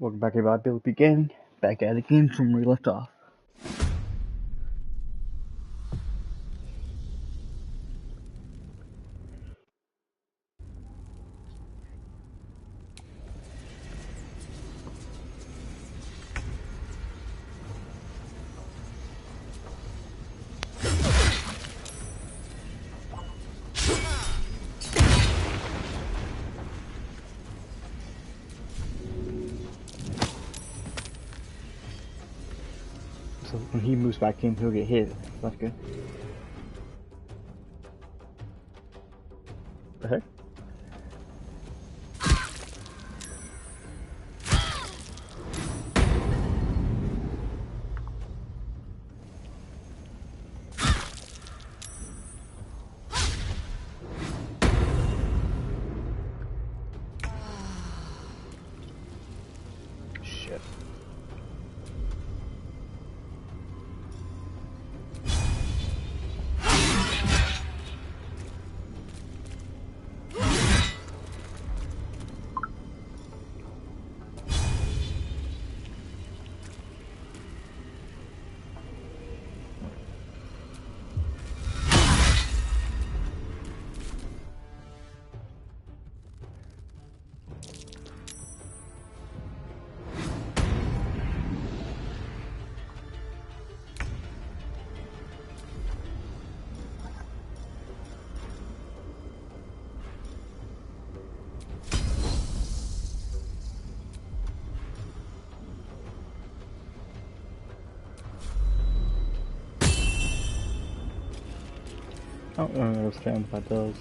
Welcome back everybody, Billy P Gaming, back at it again from where we left off. So when he moves back in, he'll get hit. That's good. The heck? Shit. I don't understand what that does.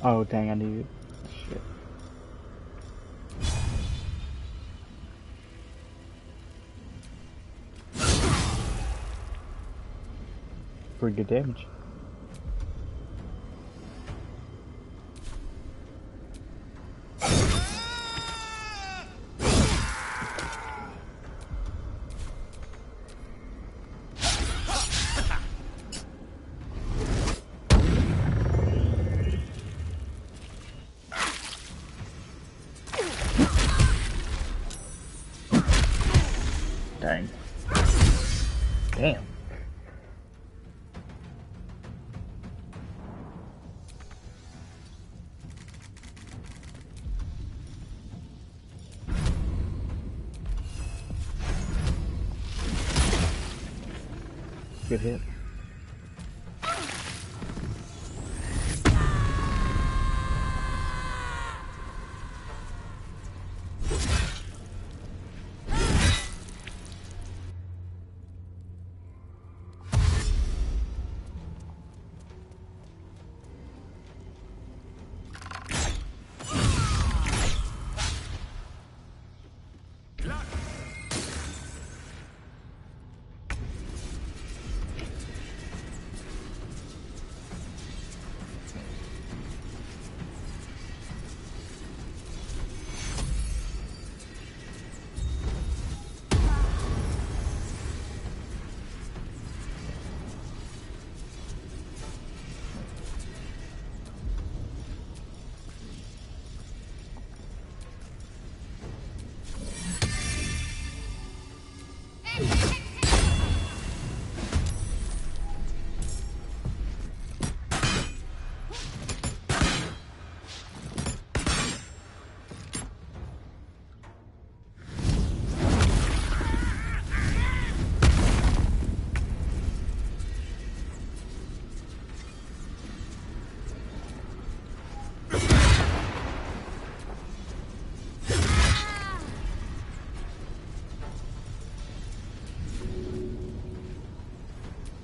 Oh dang, I need it. Shit. Pretty good damage. Dang. Damn. Good hit.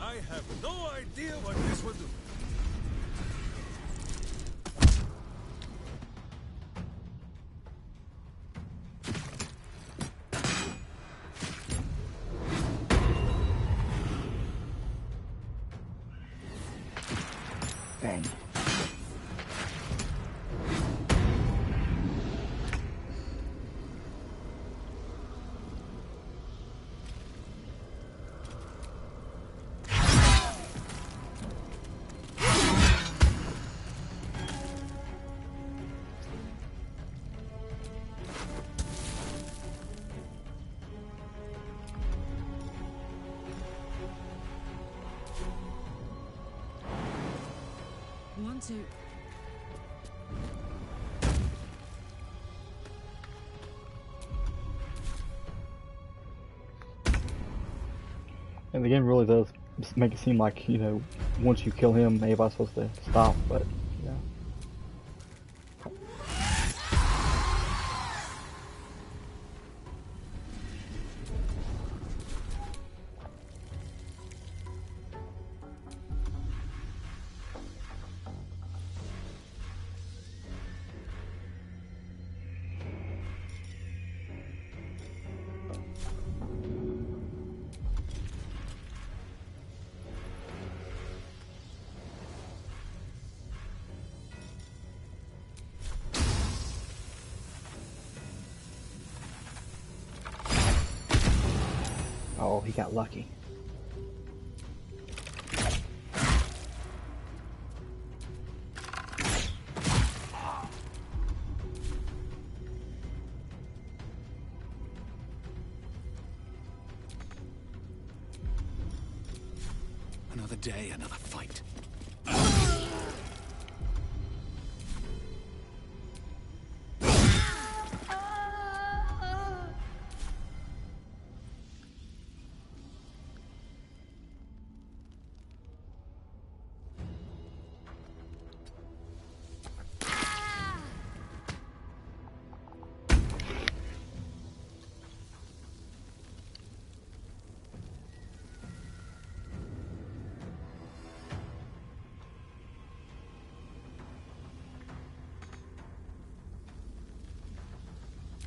I have no idea what this will do. Dang. want to. And the game really does make it seem like, you know, once you kill him, everybody's supposed to stop, but, yeah. Oh, he got lucky. Another day, another fight.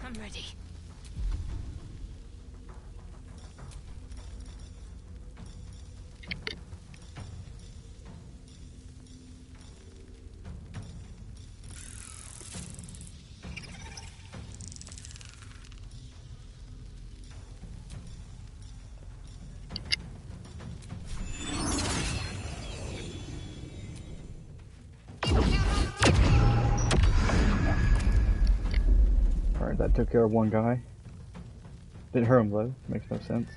I'm ready. Alright, that took care of one guy. Didn't hurt him though, makes no sense.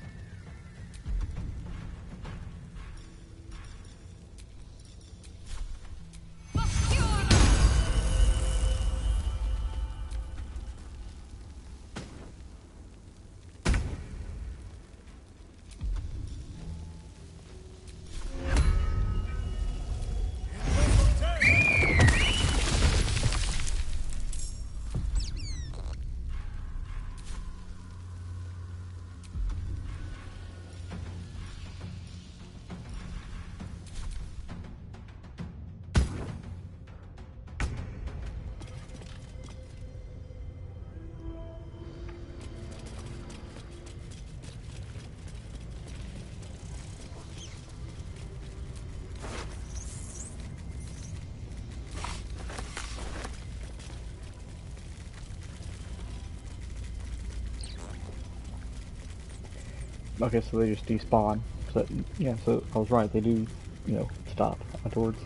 Okay, so they just despawn. So yeah, so I was right. They do, you know, stop afterwards.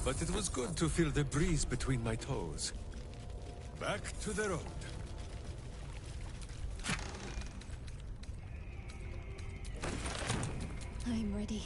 But it was good to feel the breeze between my toes. Back to the road. I'm ready.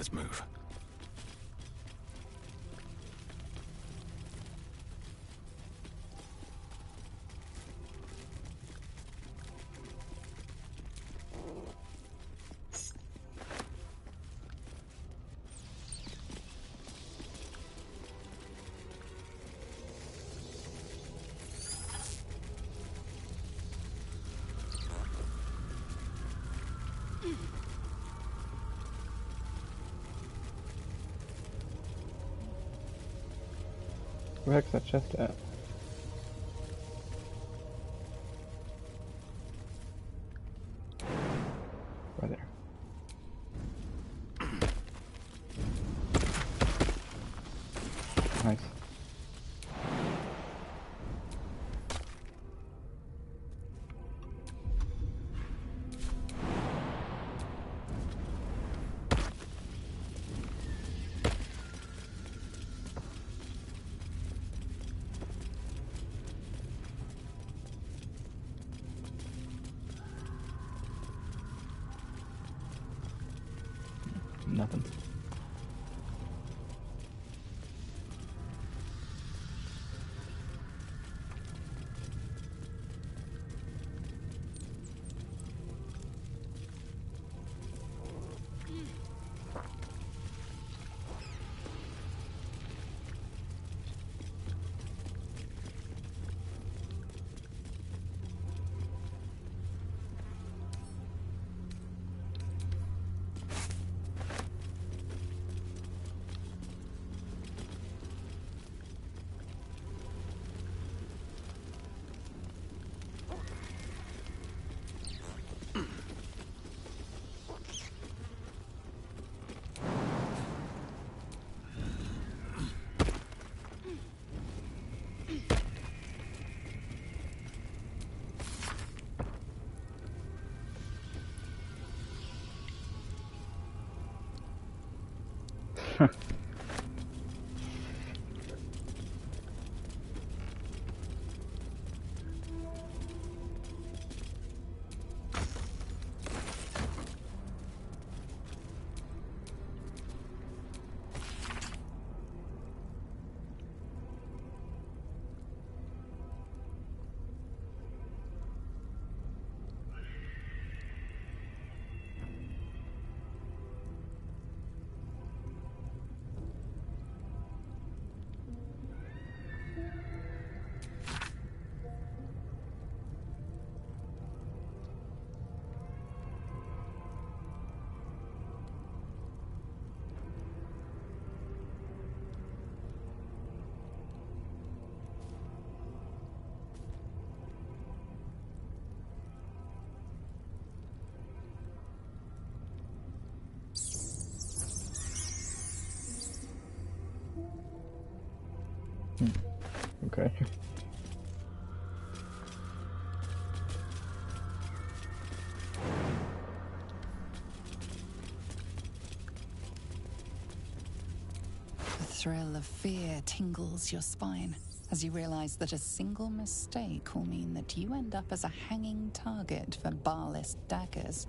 Let's move. Where the heck's that chest at? Right there. Nice. Nothing. Okay. The thrill of fear tingles your spine as you realize that a single mistake will mean that you end up as a hanging target for barless daggers.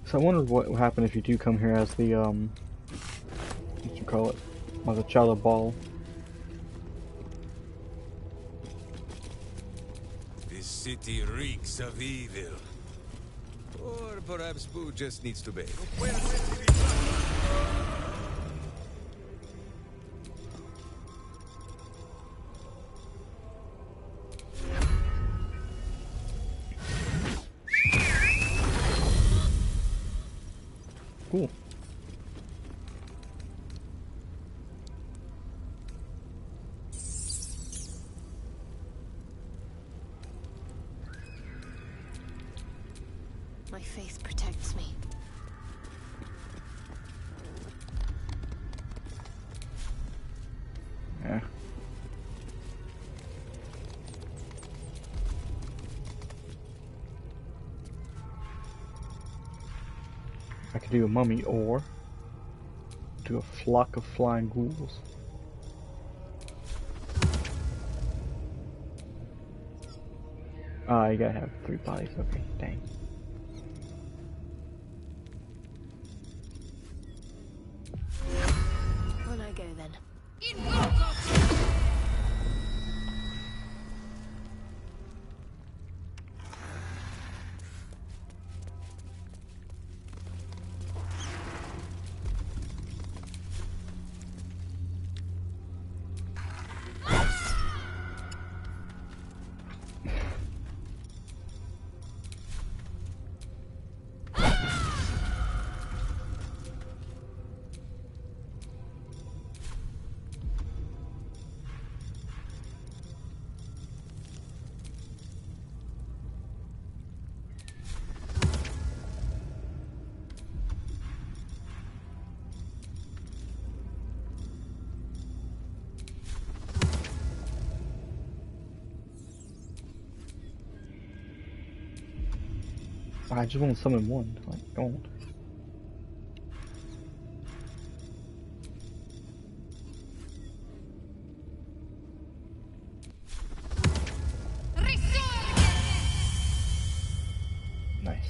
So I wondered what would happen if you do come here as the, what you call it, like a child of Baal. This city reeks of evil. Or perhaps Boo just needs to bathe. Cool. My faith protects me. Yeah. I could do a mummy or do a flock of flying ghouls. You gotta have 3 bodies. Okay, dang. On I go then. I just want to summon one. Like, don't. Nice.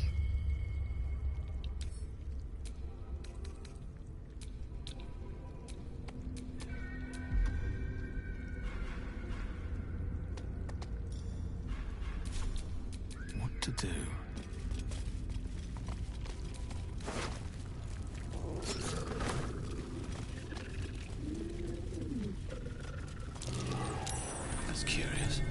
What to do? That's curious.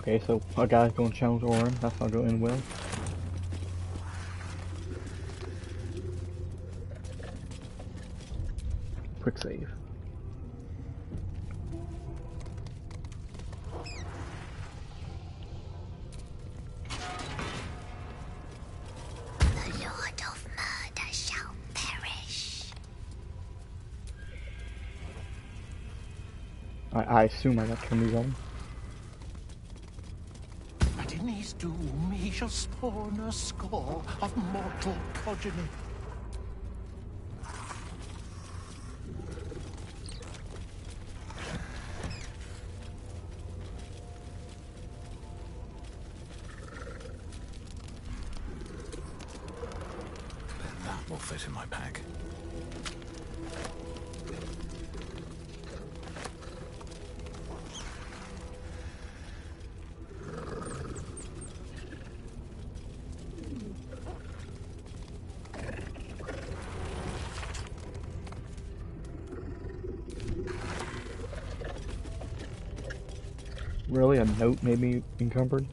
Okay, so a guy's going to challenge Orin. That's not going to end well. Quick save. The Lord of Murder shall perish. I assume I got to turn these on. And in his doom he shall spawn a score of mortal progeny. That will fit in my pack. Really? A note made me encumbered?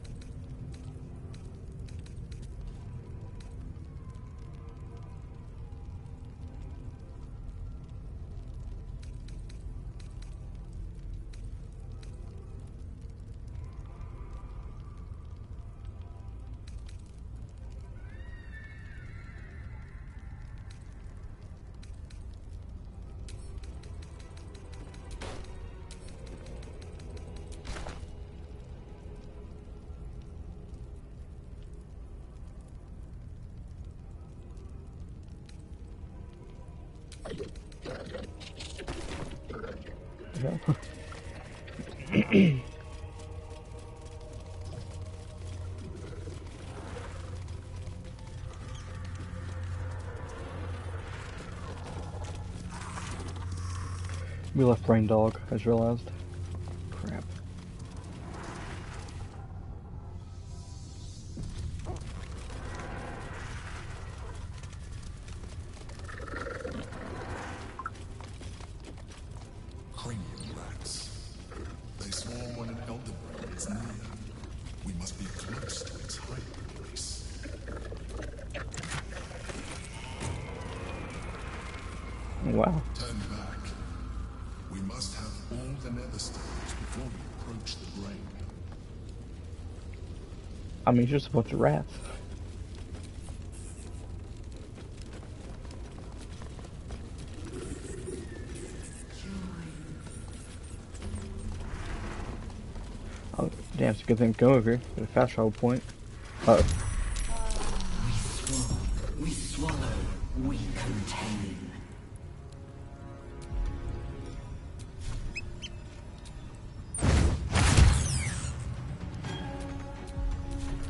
Yeah. We left Brain Dog, I just realized. Crap. Hungry rats. They swarm when an elder brain is near. We must be close to its hiding place. Wow. Turn back. We must have all the nether stones before we approach the brain. I mean, it's just a bunch of rats. Oh, damn, it's a good thing to go over here. Get a fast travel point. Uh-oh. We swallow, we contain.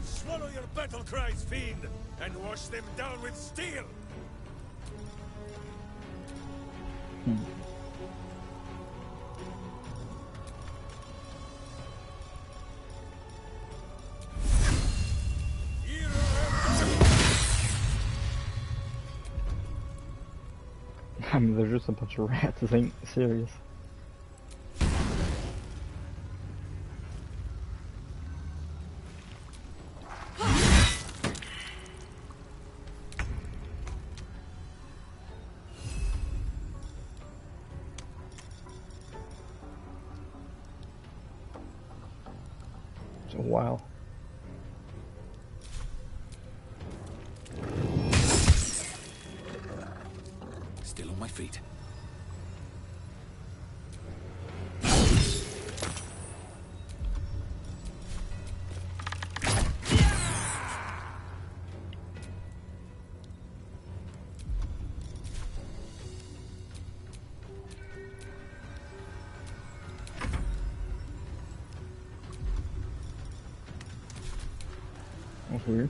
Swallow your battle cries, fiend, and wash them down with steel! I mean, there's just a bunch of rats. This ain't serious. So, wow. Still on my feet. That's weird.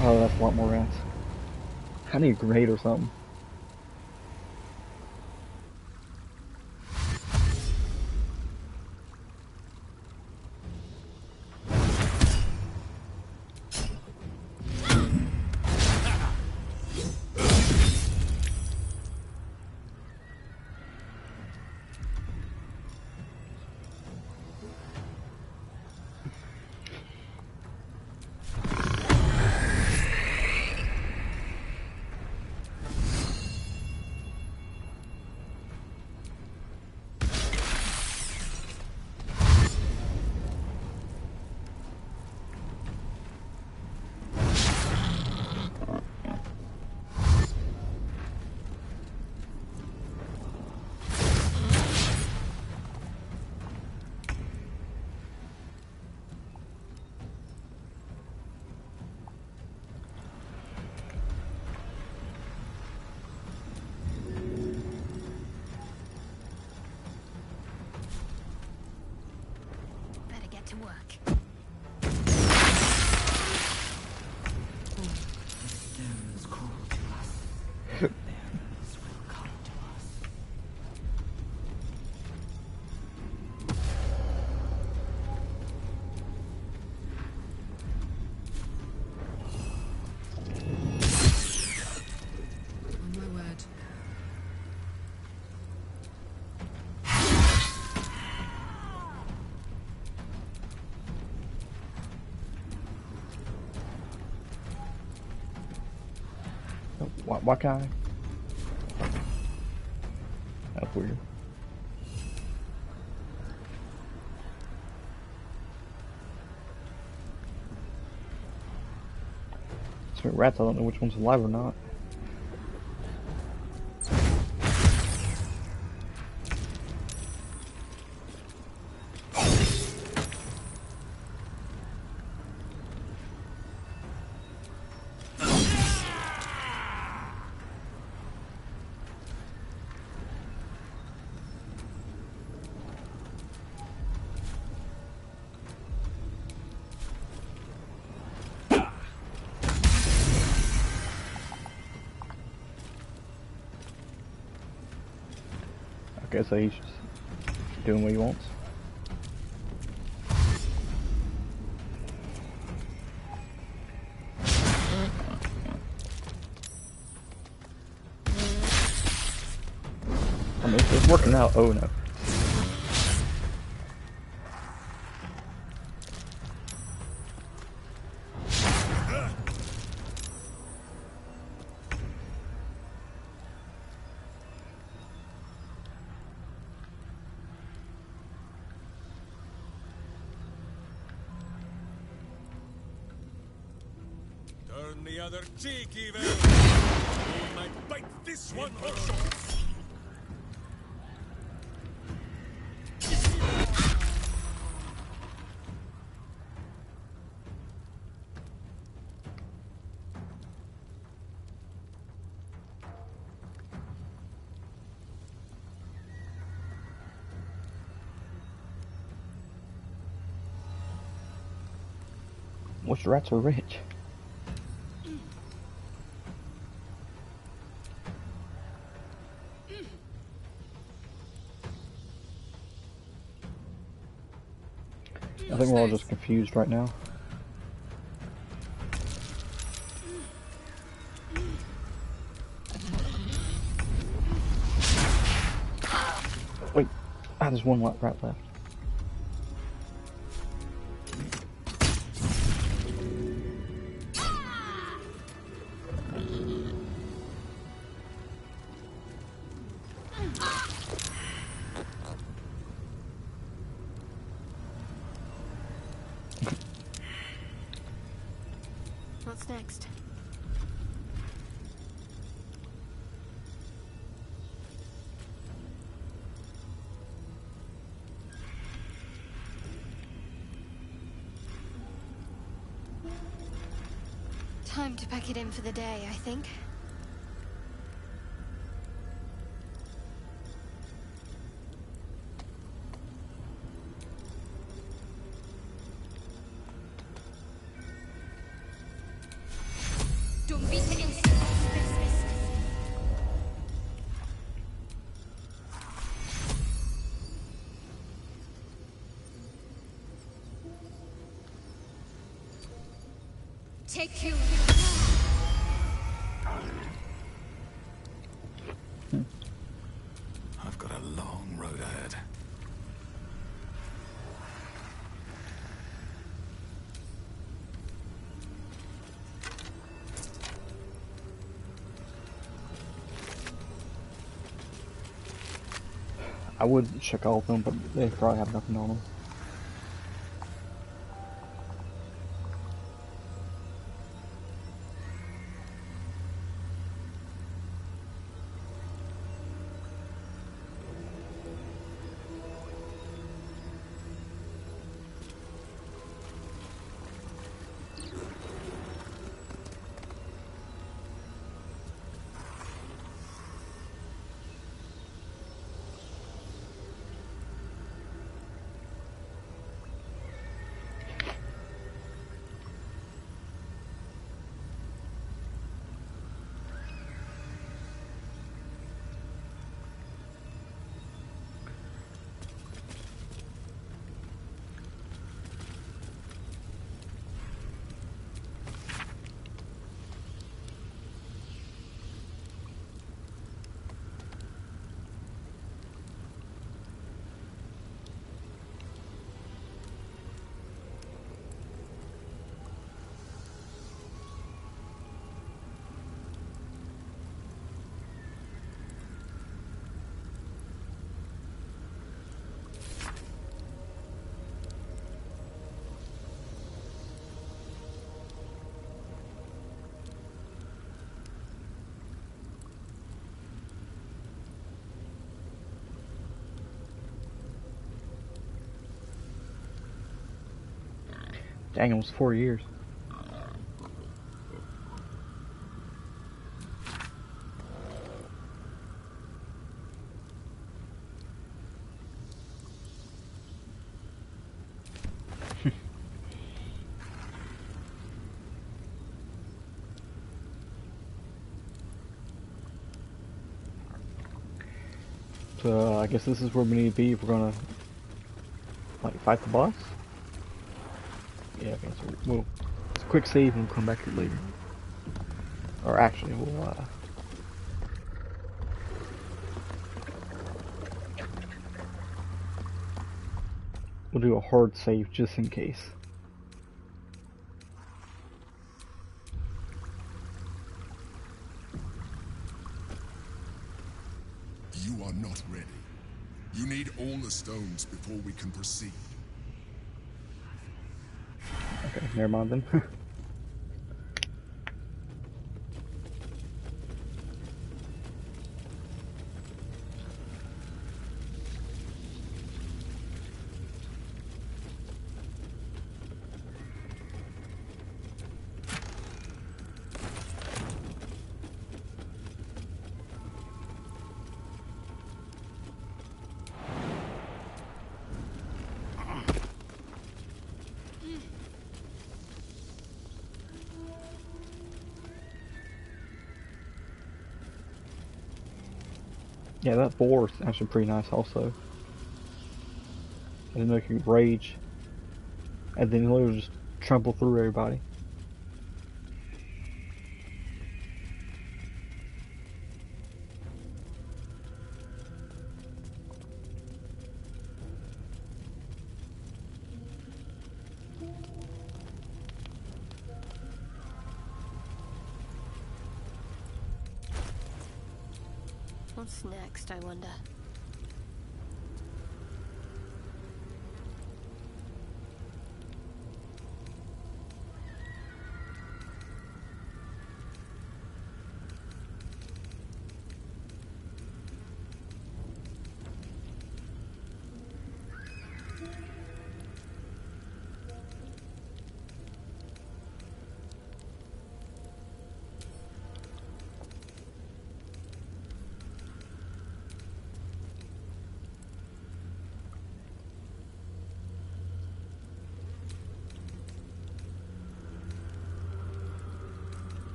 Oh, that's a lot more rats. I need a grenade or something. Better get to work. Stones call to us. Theirs will come to us. On my word. Why can't I? That's weird. So rats, I don't know which one's alive or not. Okay, so he's just doing what he wants. I mean, it's working out. Oh no. Turn the other cheek, even. We might bite this one also. Which rats are rich? I think we're all just confused right now. Wait, there's one rat left. What's next? Time to pack it in for the day, I think. Take you. I've got a long road ahead. I would check all of them, but they probably have nothing on them. Dang, almost 4 years. So I guess this is where we need to be if we're gonna like fight the boss. Yeah, okay, so we'll it's a quick save and we'll come back here later. Or actually, we'll We'll do a hard save just in case. You are not ready. You need all the stones before we can proceed. Okay, never mind then. Yeah, that boar is actually pretty nice also. I didn't know it could rage. And then he'll just trample through everybody. What's next, I wonder?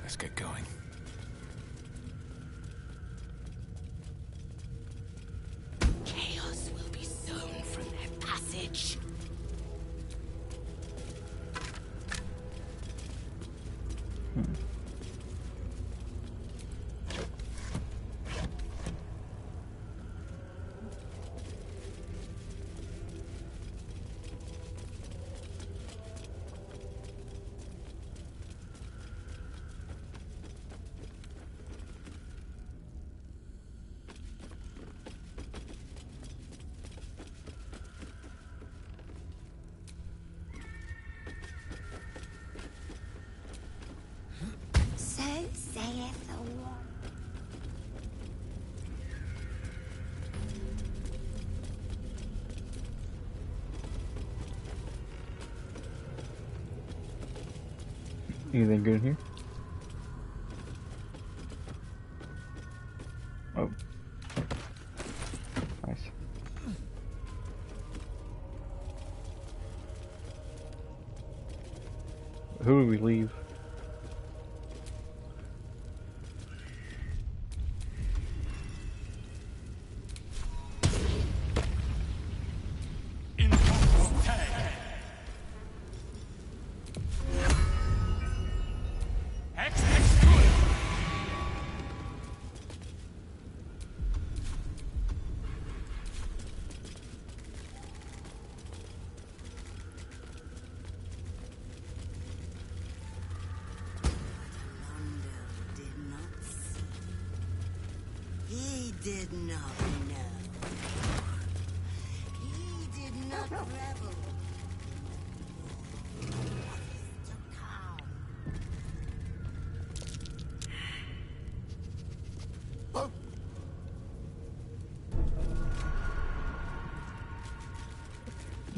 Let's get going. Chaos will be sown from their passage. So saith the Lord. Anything good in here? Oh. Nice. Who do we leave? He did not know. He did not revel. To come.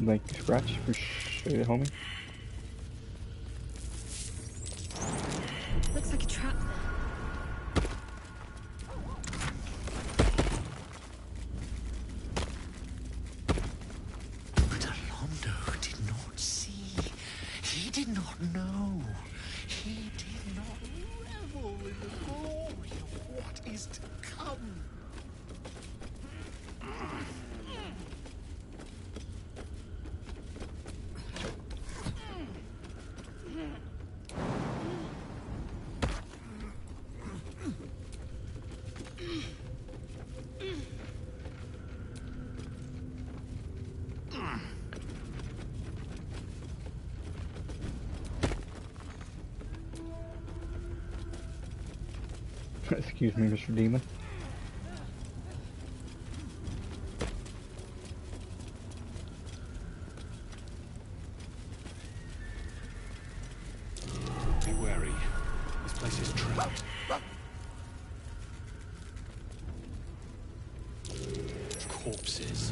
Thank you, Scratch. Appreciate it, homie. Looks like a trap there. But Alondo did not see. He did not know. He did not revel in the glory of what is to come. Excuse me, Mr. Demon. Be wary. This place is trapped. Corpses.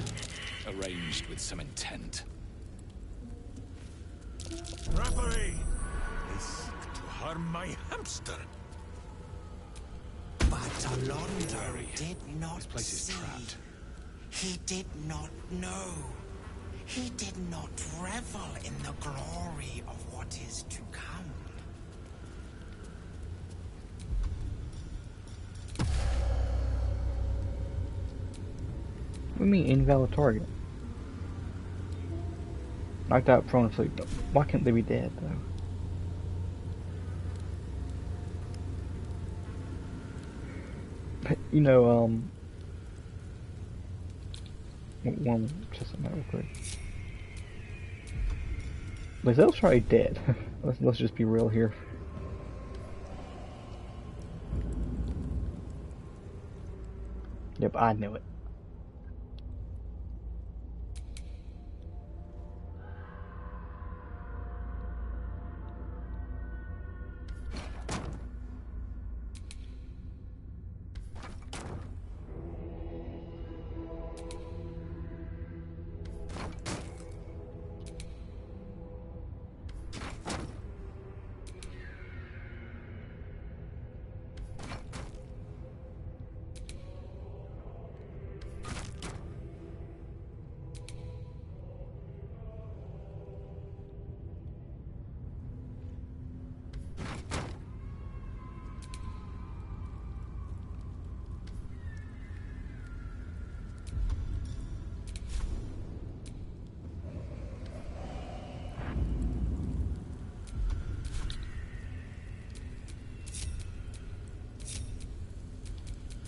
Arranged with some intent. Referee! They seek to harm my hamster. But Alonso did not This place is see. trapped. He did not know. He did not revel in the glory of what is to come. What do you mean invalid target? Knocked out, prone asleep. Why can't they be dead though? You know, one just a real quick. Lazelle's probably dead. let's just be real here. Yep, I knew it.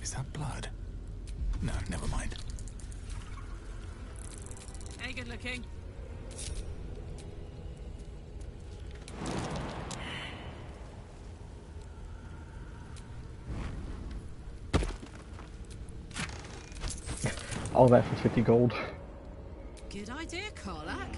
Is that blood? No, never mind. Hey, good looking. All that for 50 gold. Good idea, Karlak.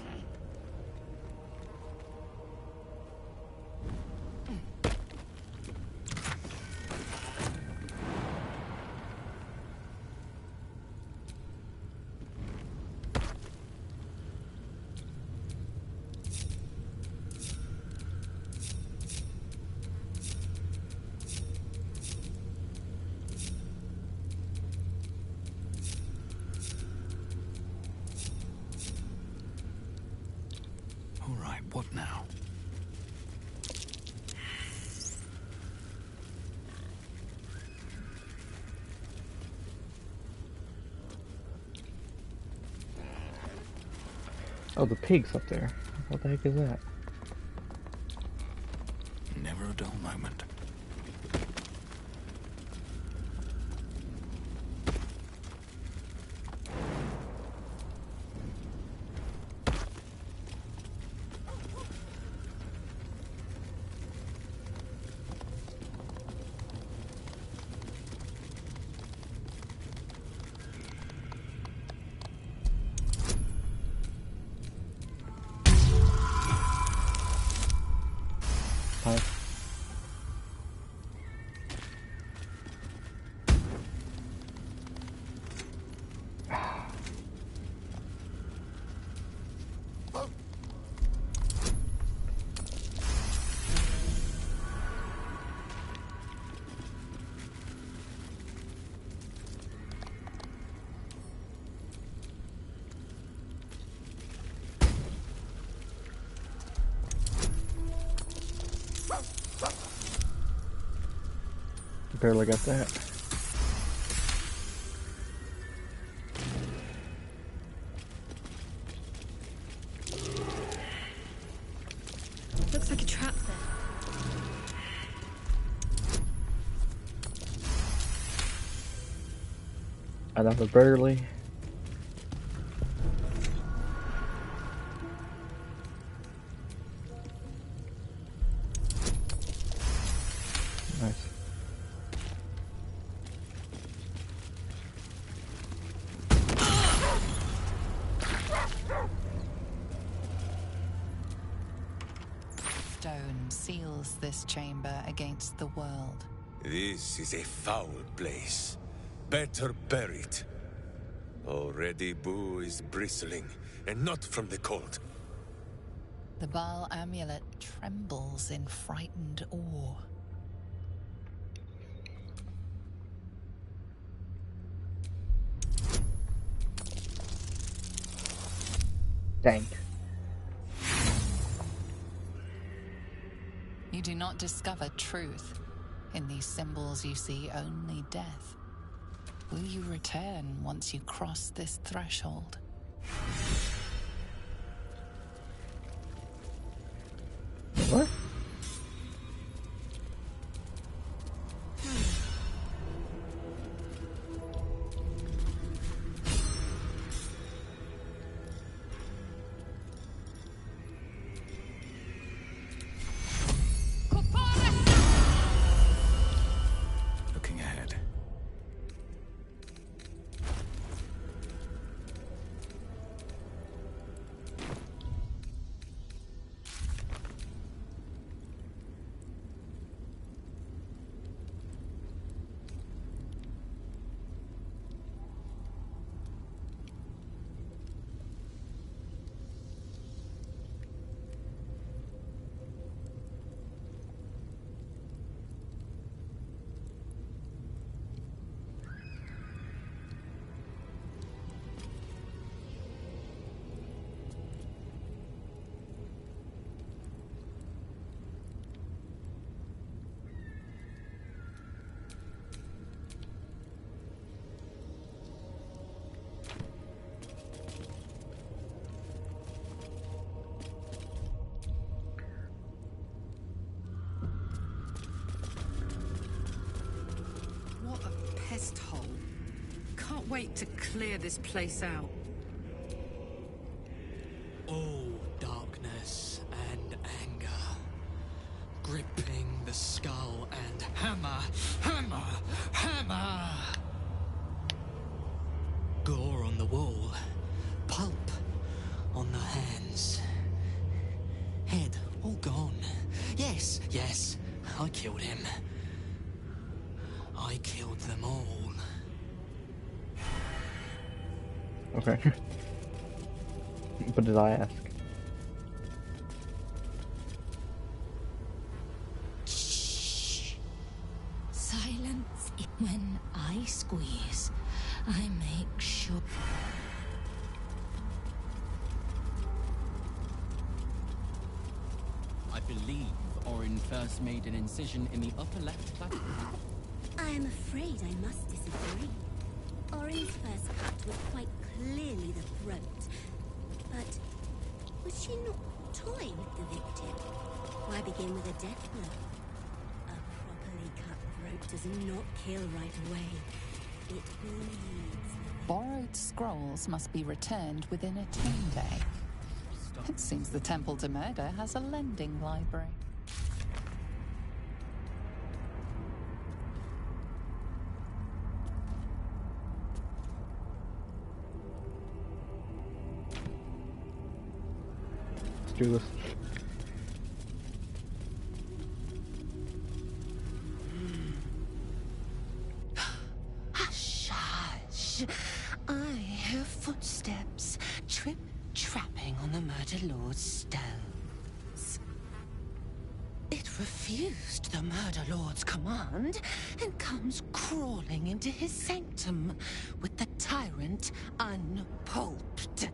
All right, what now? Oh, the pig's up there. What the heck is that? Never a dull moment. Hi. Barely got that. Looks like a trap there. Another barely. Nice. Stone seals this chamber against the world. This is a foul place. Better buried. Already Boo is bristling, and not from the cold. The Baal amulet trembles in frightened awe. Dang. You do not discover truth. In these symbols you see only death. Will you return once you cross this threshold? What? Looking ahead. What a pest hole. Can't wait to clear this place out. Oh, darkness and anger. Gripping the skull and hammer, hammer, hammer. Gore on the wall. Pulp on the hands. Head all gone. Yes, yes, I killed him. I killed them all. Okay. But did I ask? Silence it when I squeeze. I make sure. I believe Orin first made an incision in the upper left platform. I am afraid I must disagree. Orin's first cut was quite clearly the throat. But was she not toying with the victim? Why begin with a death blow? A properly cut throat does not kill right away. It bleeds. Borrowed scrolls must be returned within a 10-day. It seems the Temple to Murder has a lending library. Let's do this. Hush, hush. I hear footsteps trip-trapping on the Murder Lord's stones. It refused the Murder Lord's command and comes crawling into his sanctum with the tyrant unpulped.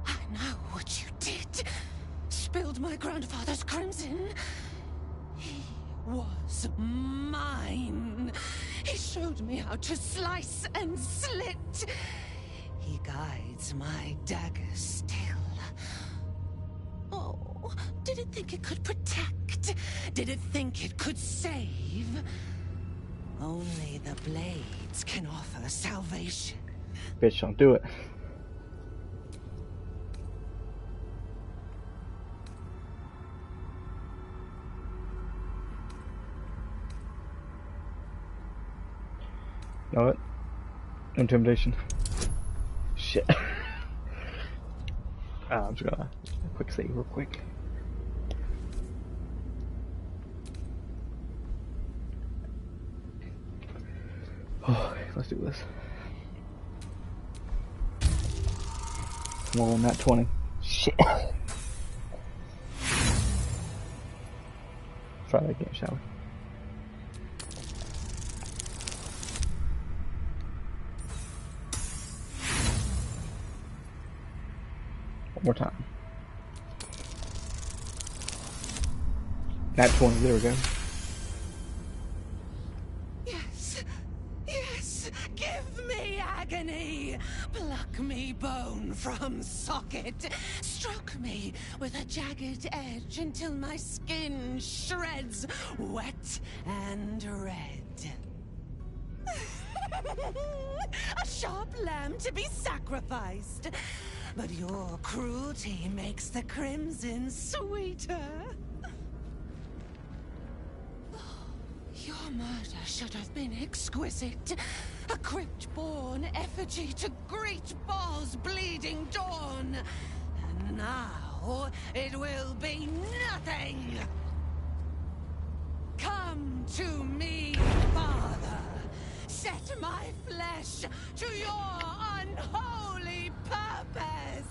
I know what you did. Spilled my grandfather's crimson. He was mine. He showed me how to slice and slit. He guides my dagger still. Did it think it could protect? Did it think it could save? Only the blades can offer salvation. Bitch, don't do it. You know what? Intimidation. Shit. I'm just gonna quick save real quick. Oh, let's do this. Come on, not 20. Shit. Try that again, shall we? One more time. Nat 20, there we go. Yes, yes, give me agony. Pluck me bone from socket. Stroke me with a jagged edge until my skin shreds wet and red. A sharp lamb to be sacrificed. But your cruelty makes the crimson sweeter. Your murder should have been exquisite. A crypt-born effigy to greet Baal's bleeding dawn. And now it will be nothing. Come to me, Father. Set my flesh to your unholy purpose.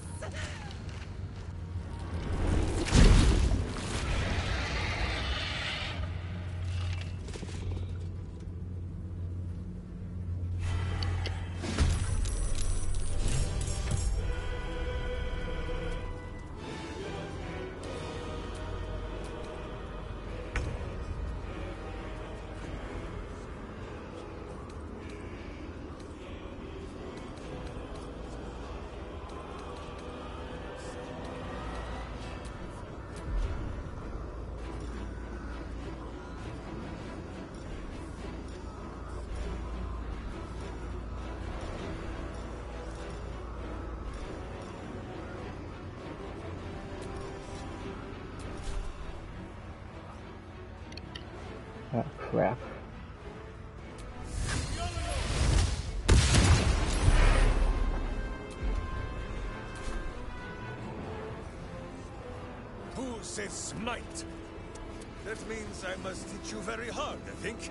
Oh, crap. Who says smite? That means I must hit you very hard, I think.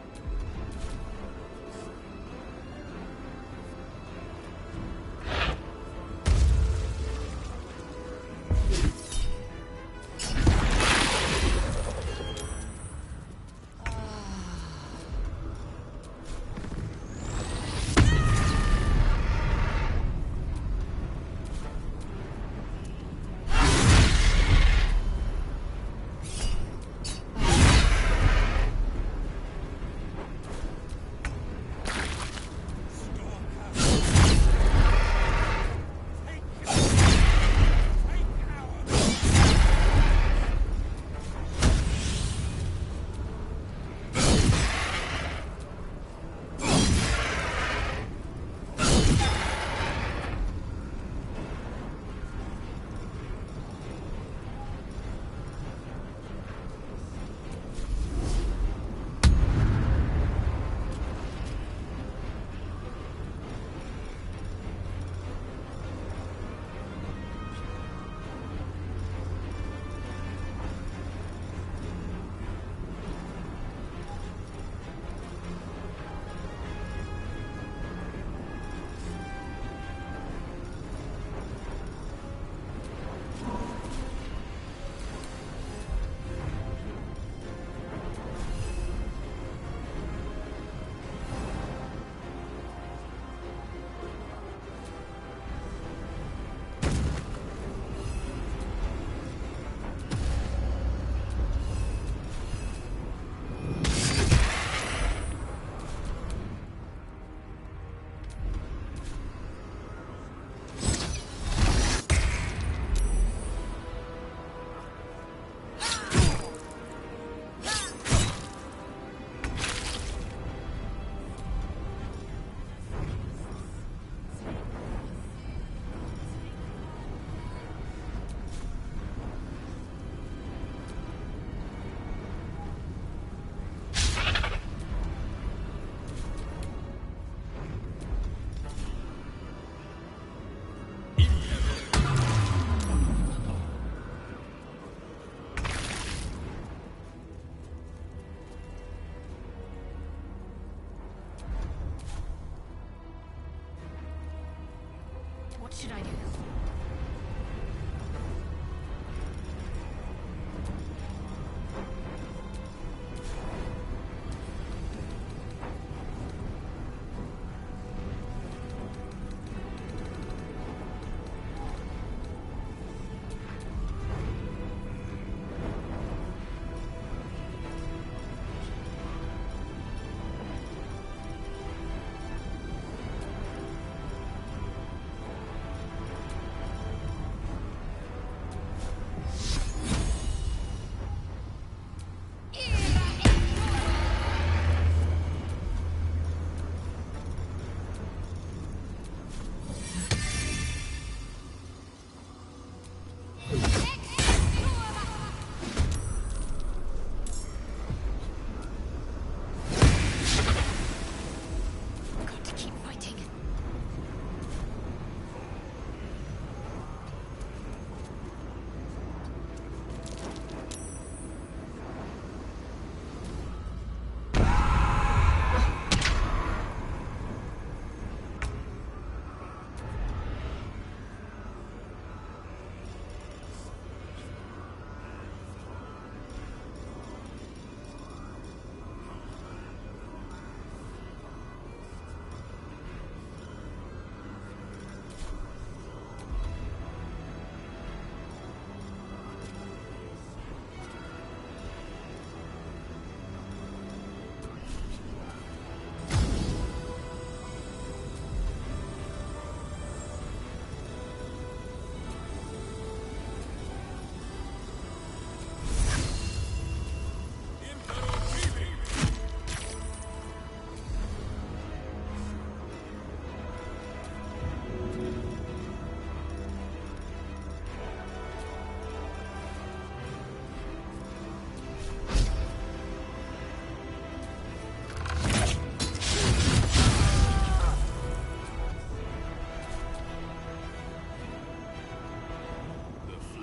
should I do?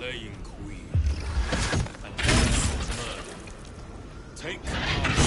Slaying Queen. And murder. Take command.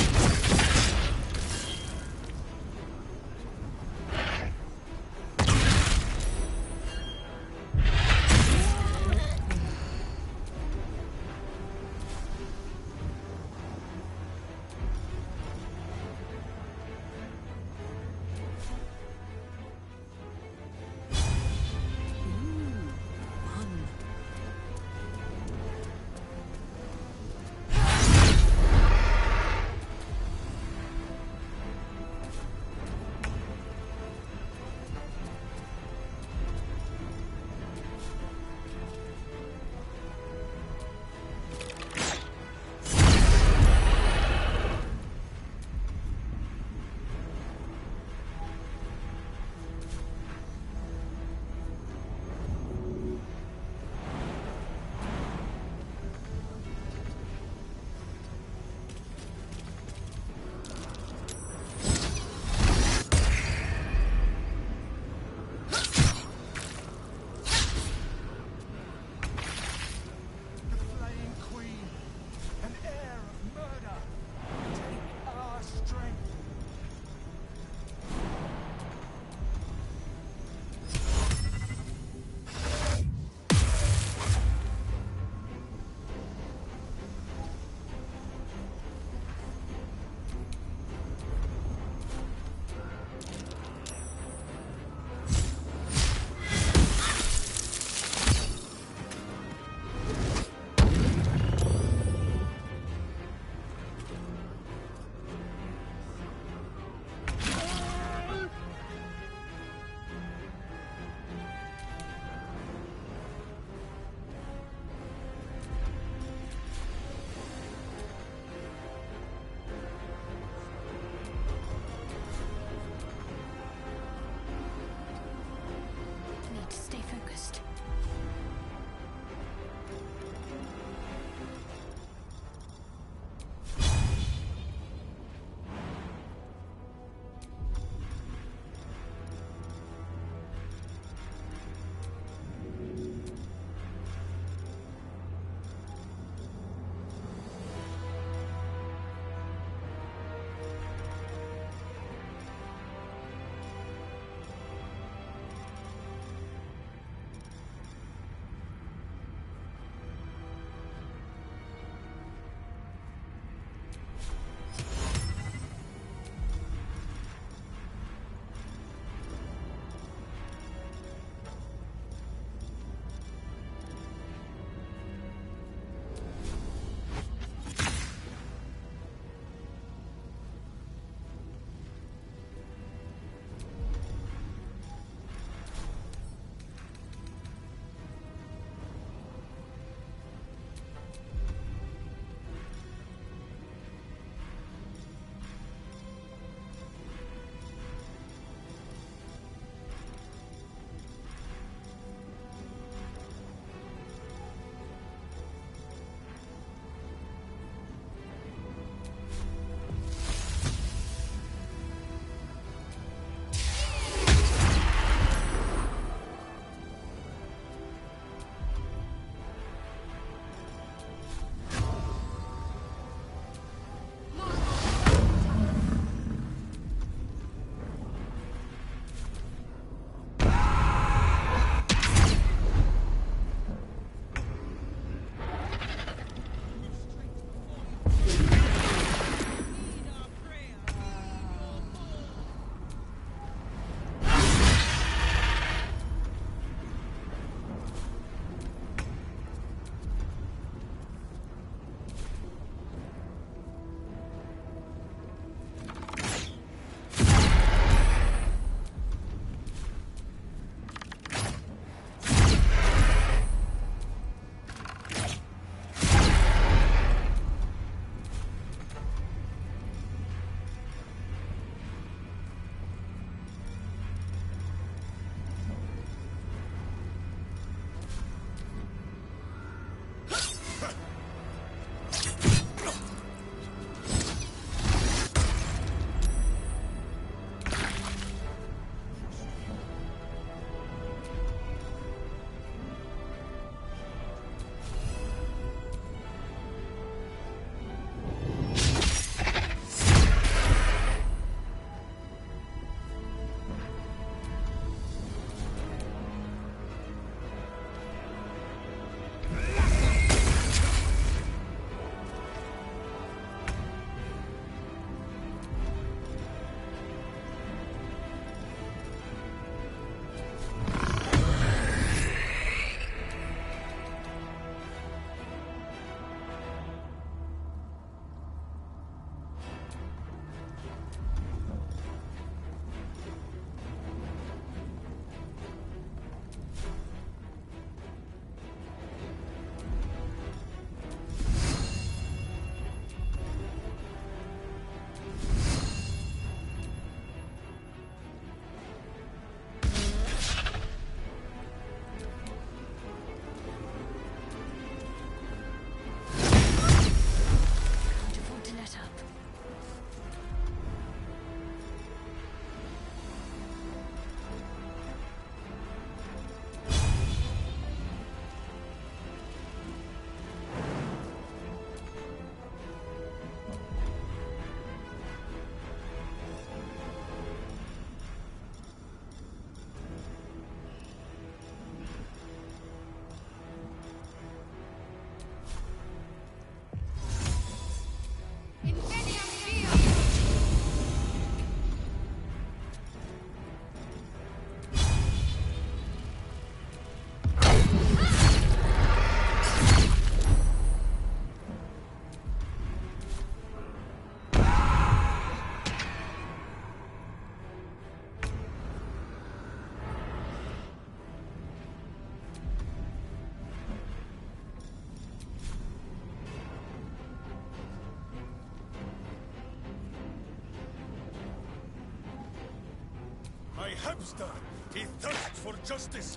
hamster! He thirsts for justice!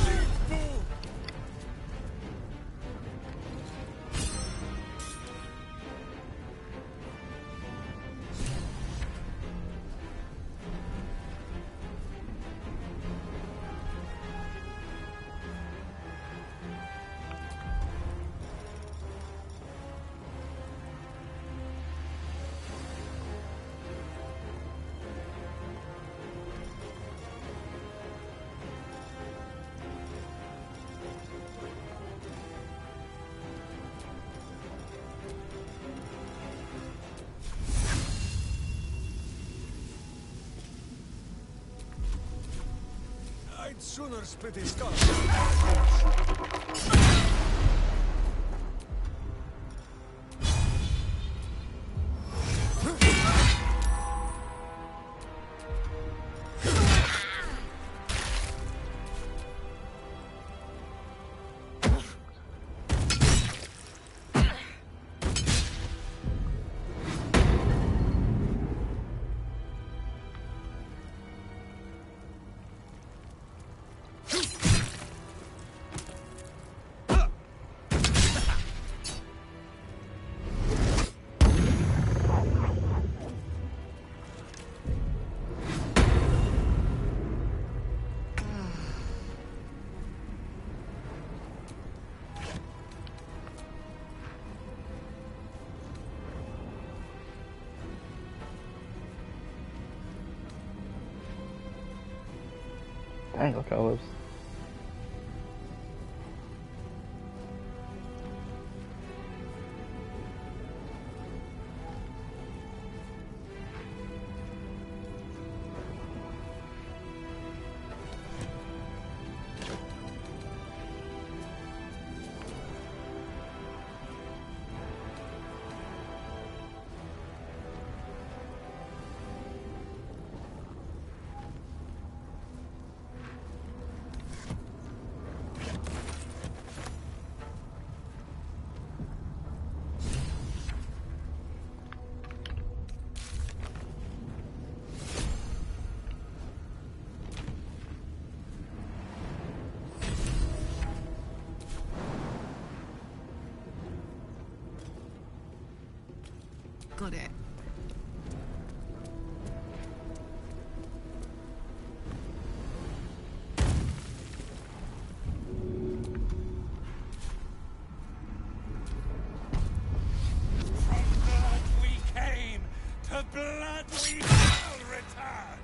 Lead Boo! I'd sooner split his skull. Dang, look how close. Got it. We came, to blood we shall return!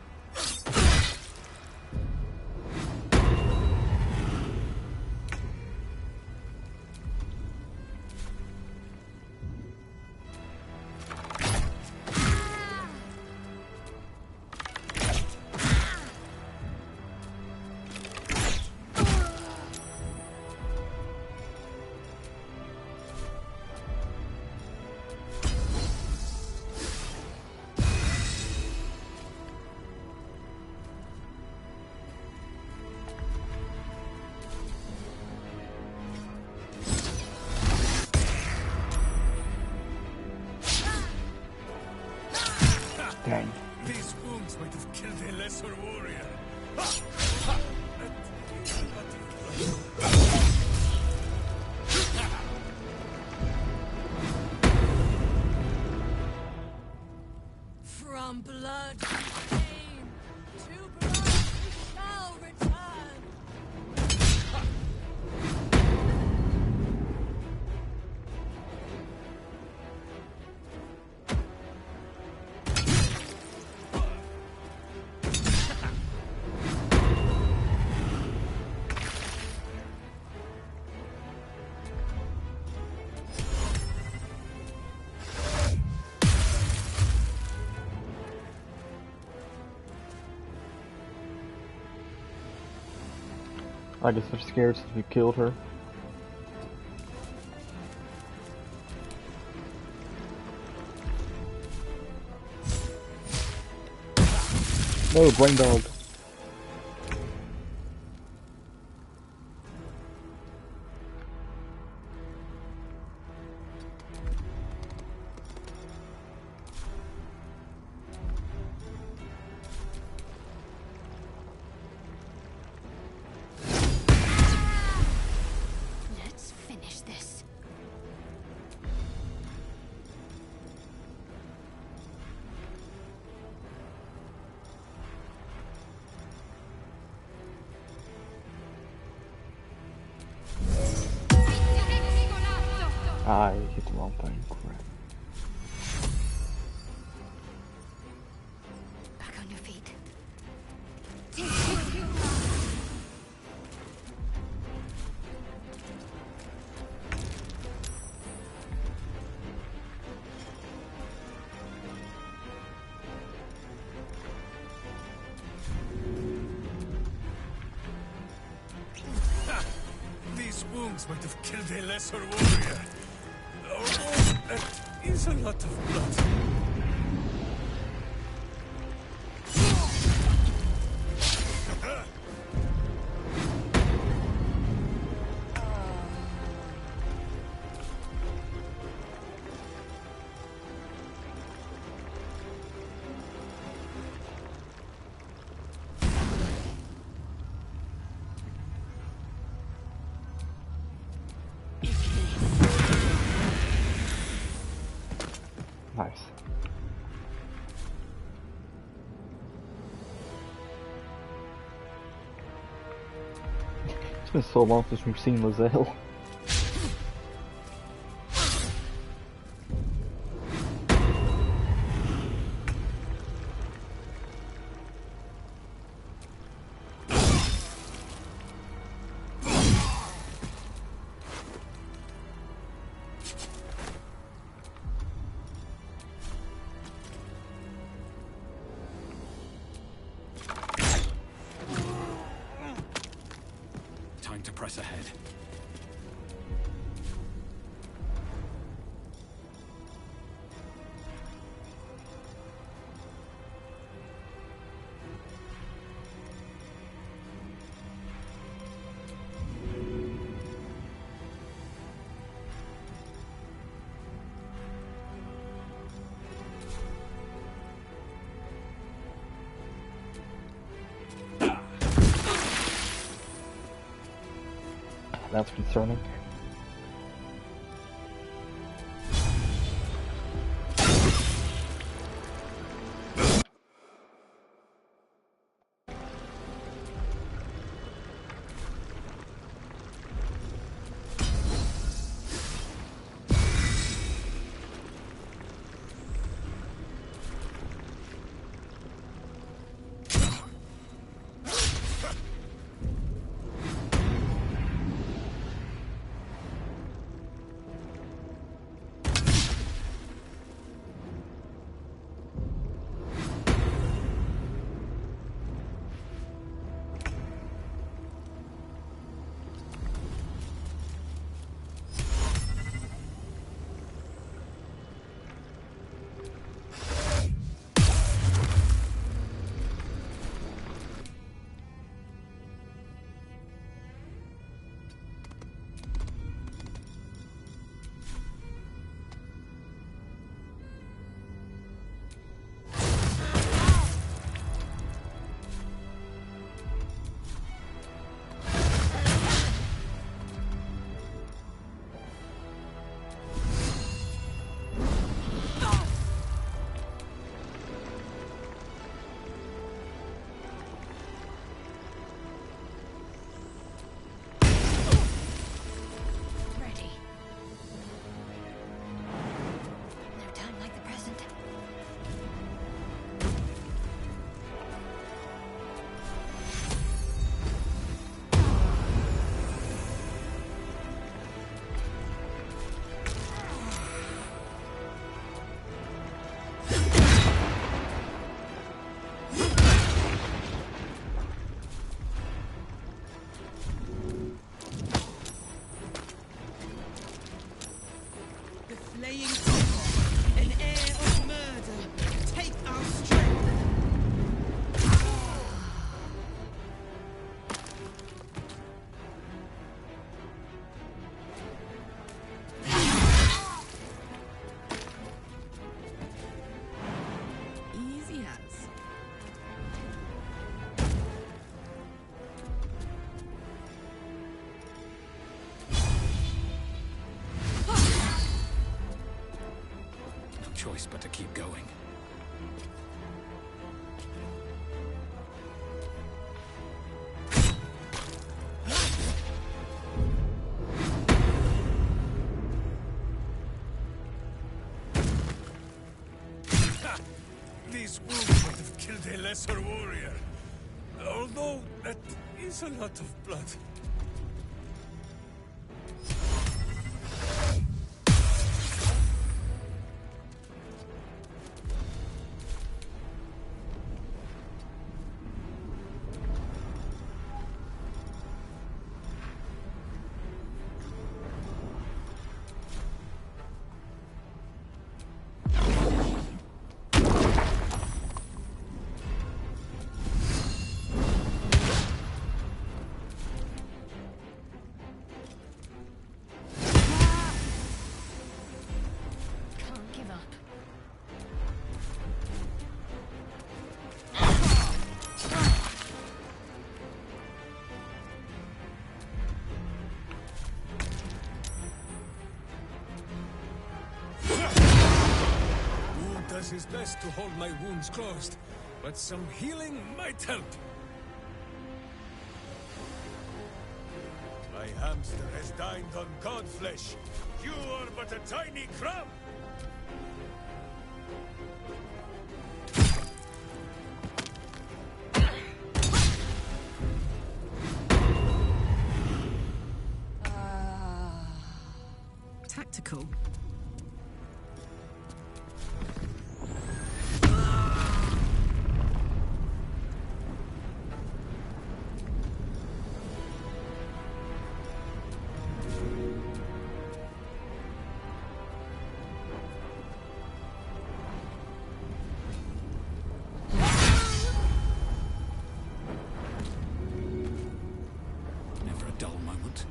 Dang. These wounds might have killed a lesser warrior. From blood we came, to blood we shall return. I guess they're scared since we killed her. No, brain dog. I hit the wrong button. Crap. Back on your feet. These wounds might have killed a lesser warrior. Oh, that is a lot of blood. Nice. It's been so long since we've seen Lozelle. Time to press ahead. That's concerning. Choice but to keep going. killed a lesser warrior. Although that is a lot of blood. Does his best to hold my wounds closed, but some healing might help. My hamster has dined on god flesh. You are but a tiny crumb. Tactical. Never a dull moment.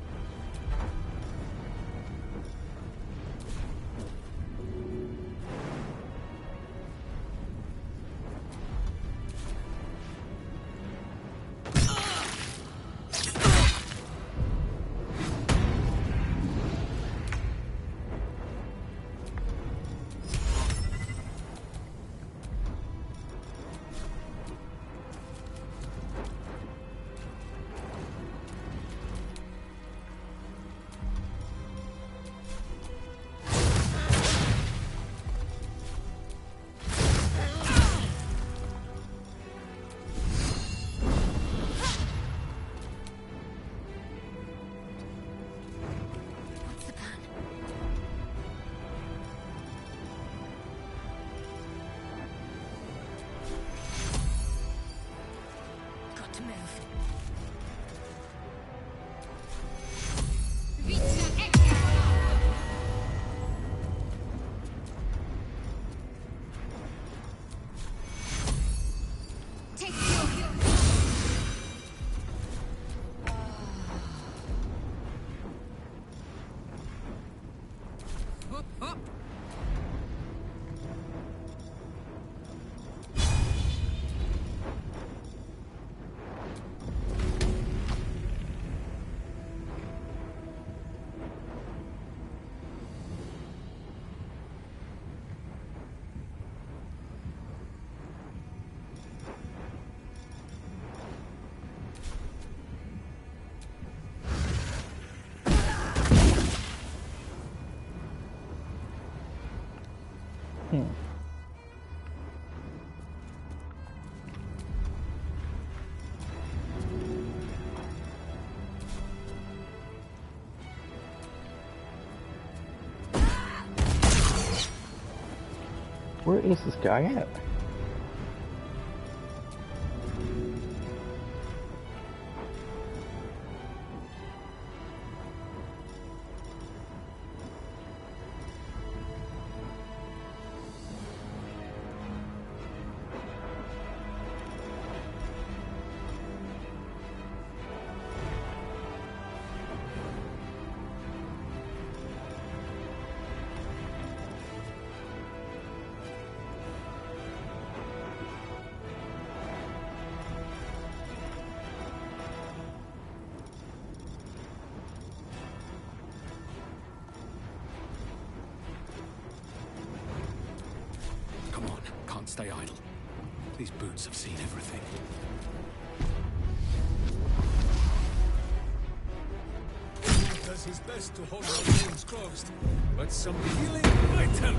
Where is this guy at? Stay idle. These boots have seen everything. He does his best to hold our wounds closed, but some healing might help.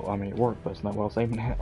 I mean, it worked, but it's not what I was aiming at.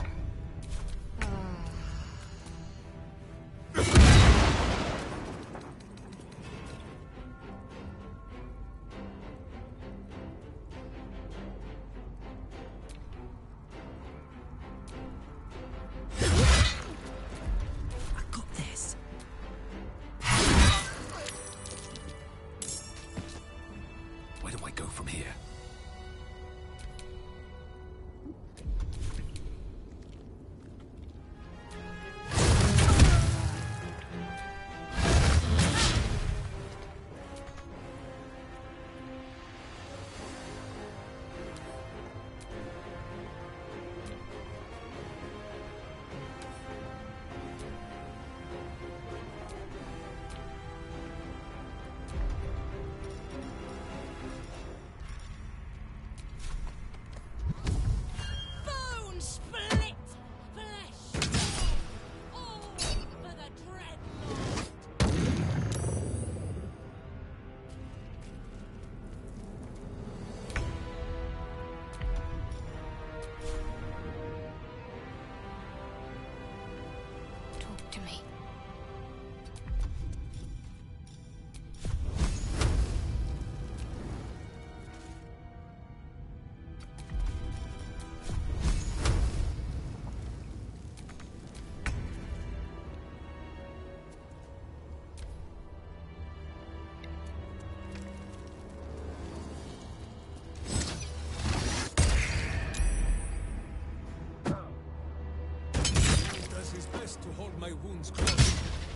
To hold my wounds close,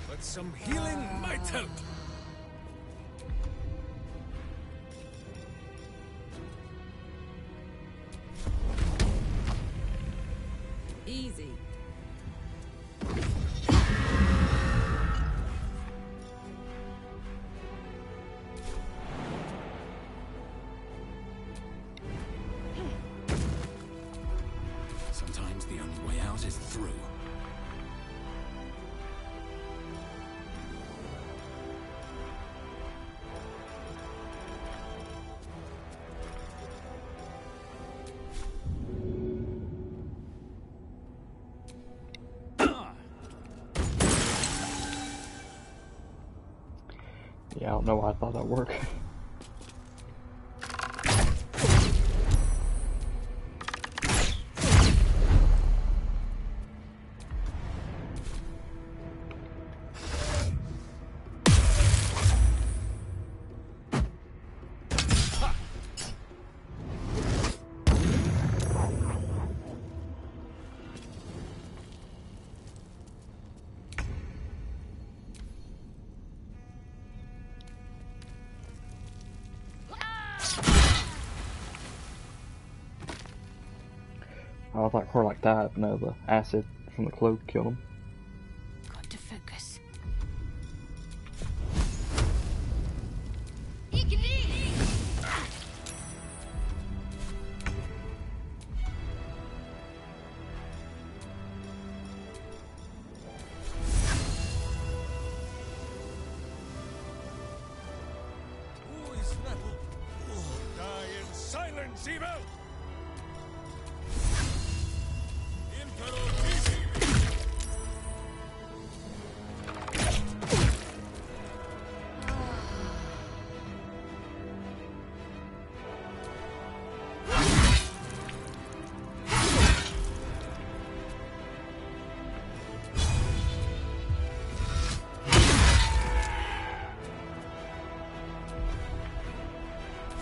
but some healing might help. Easy. Sometimes the only way out is through. Yeah, I don't know why I thought that'd work. I thought core like that, but no, the acid from the cloak killed him. Got to focus. Who is that? Die in silence, evil!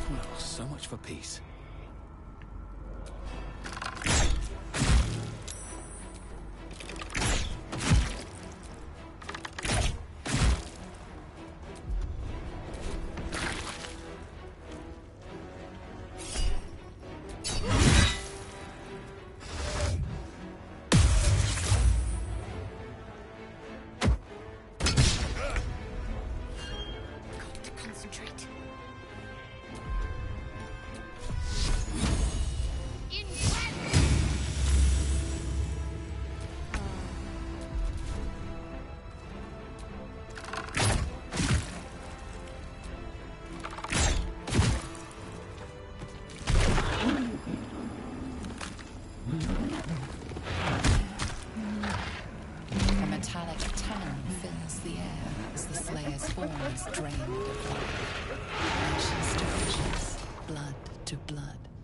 Well, so much for peace. Got to concentrate.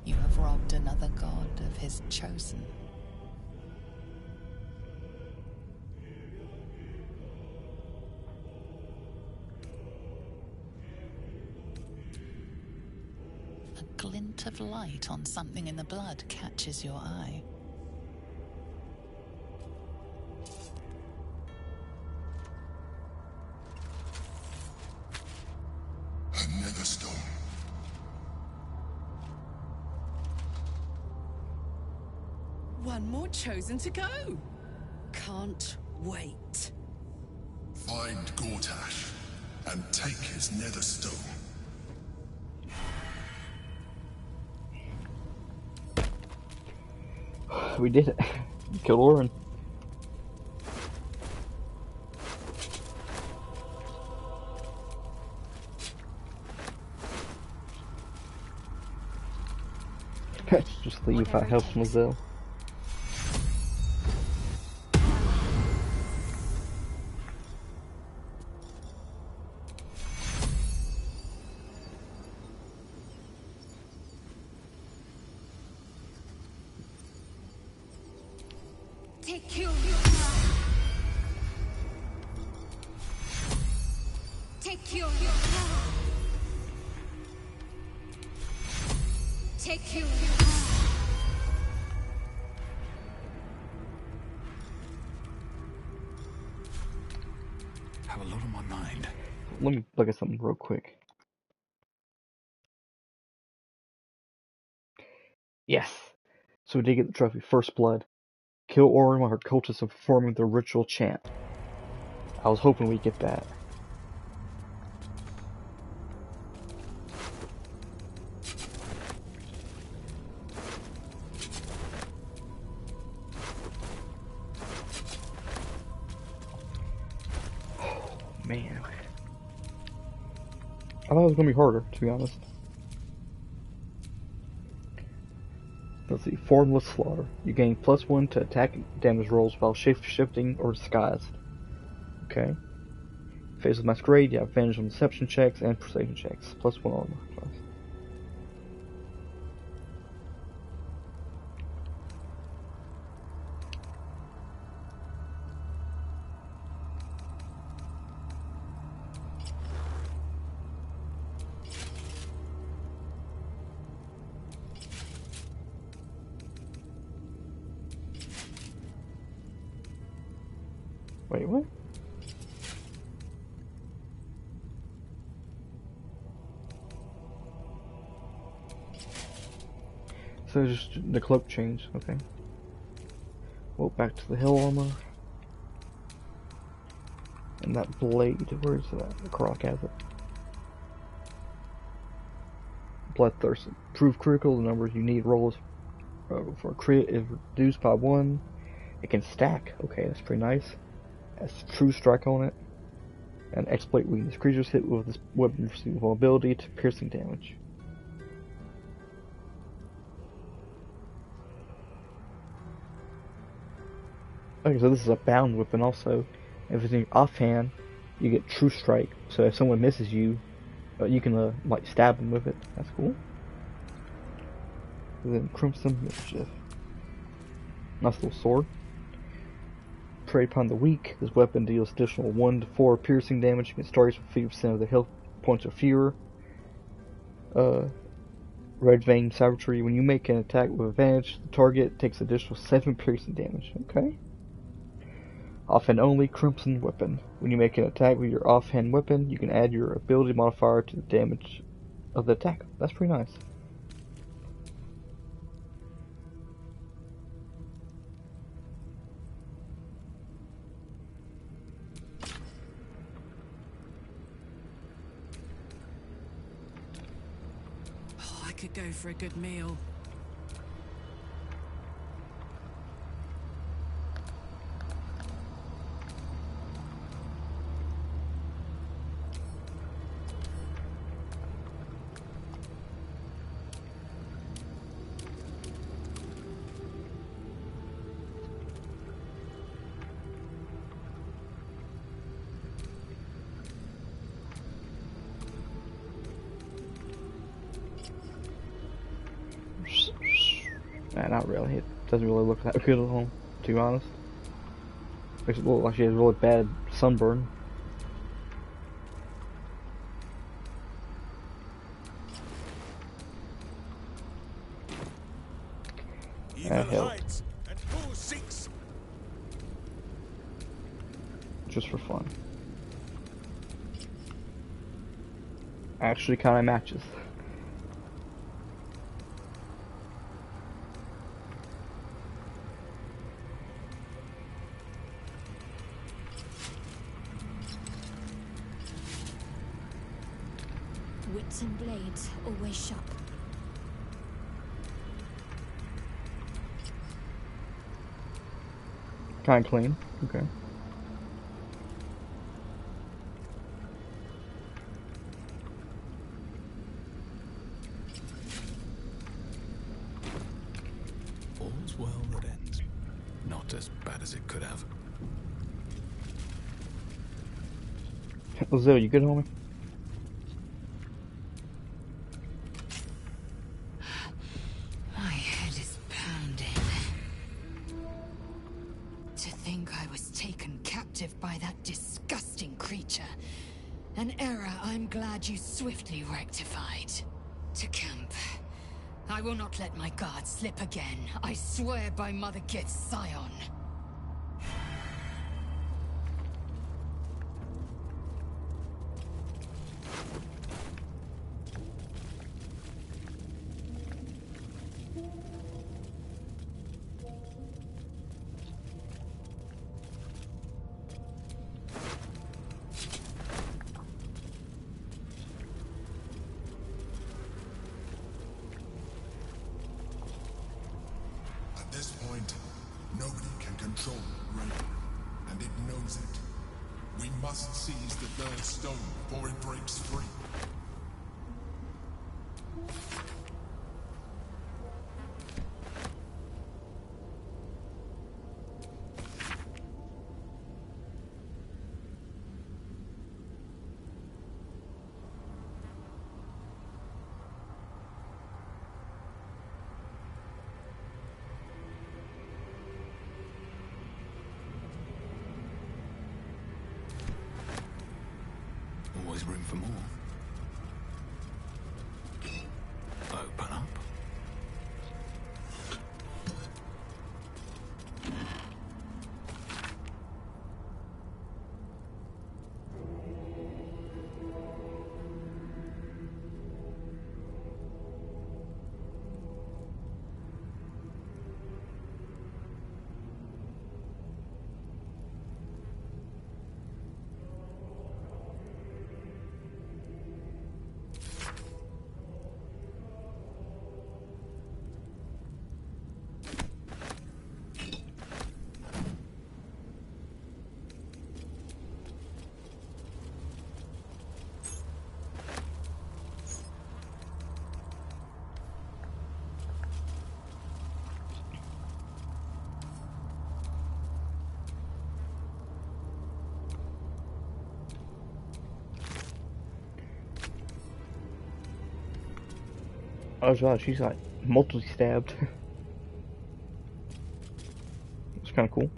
You have robbed another god of his chosen. A glint of light on something in the blood catches your eye. A nether stone. One more chosen to go. Can't wait. Find Gortash and take his nether stone. We did it. Killed Orin. Just leave that helps Mozelle. Take you. Take you. Take you. Have a lot on my mind. Let me look at something real quick. Yes! So we did get the trophy, First Blood. Kill Orin while her cultists are performing the ritual chant. I was hoping we'd get that. Oh, man. I thought it was gonna be harder, to be honest. Let's see, Formless Slaughter. You gain +1 to attack damage rolls while shape-shifting or disguised. Okay. Phase of Masquerade, you have advantage on deception checks and persuasion checks. +1 armor class. Wait, what? So just the cloak change, okay. Well, back to the hill armor. And that blade, where is that? The Croc has it. Bloodthirst. Prove critical, the number you need rolls for a crit is reduced by 1. It can stack, okay, that's pretty nice. Has True Strike on it. And Exploit Weakness. Creatures hit with this weapon receive vulnerability to piercing damage. Okay, so this is a bound weapon also. If it's in your offhand, you get True Strike. So if someone misses you, you can like stab them with it. That's cool. And then Crimson Mischief. Nice little sword. Prey upon the weak. This weapon deals additional 1 to 4 piercing damage against targets with 50% of their health points or fewer. Red Vein Savagery. When you make an attack with advantage, the target takes additional 7 piercing damage. Okay. Offhand only, Crimson Weapon. When you make an attack with your offhand weapon, you can add your ability modifier to the damage of the attack. That's pretty nice. Oh, I could go for a good meal. Nah, not really. It doesn't really look that good at home, to be honest. Makes it look like she has really bad sunburn. That helped. Just for fun. Actually kinda matches. Wits and blades, always sharp. Kinda clean. Okay. All's well that ends. Not as bad as it could have. Lizelle, you good, homie? My head is pounding. To think I was taken captive by that disgusting creature. An error I'm glad you swiftly rectified. To camp. I will not let my guard slip again. I swear by Mother Git's Scion. At this point, nobody can control Rain, and it knows it. We must seize the third stone before it breaks free. Always room for more. Open up. Oh god, she's like multi-stabbed. It's kinda cool.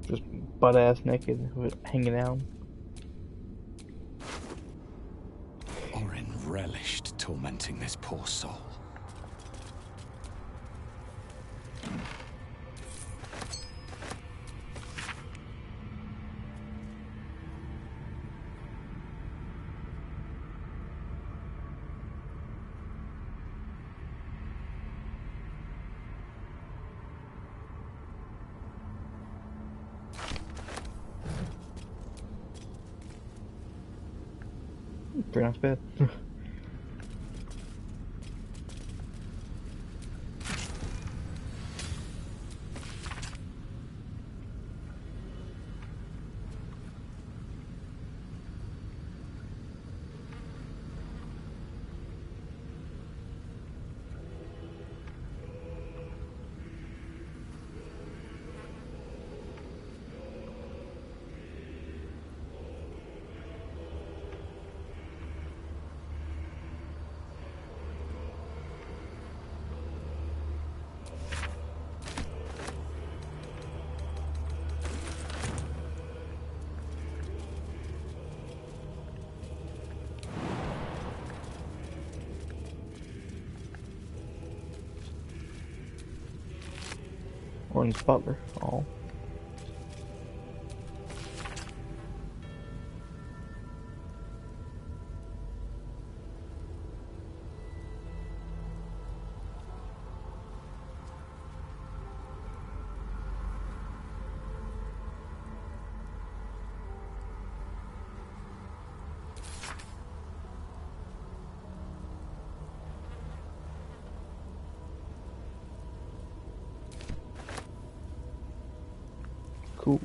Just butt ass naked, hanging out. Orin relished tormenting this poor soul. Pretty nice bed. Orin's butler. Oh. Cool.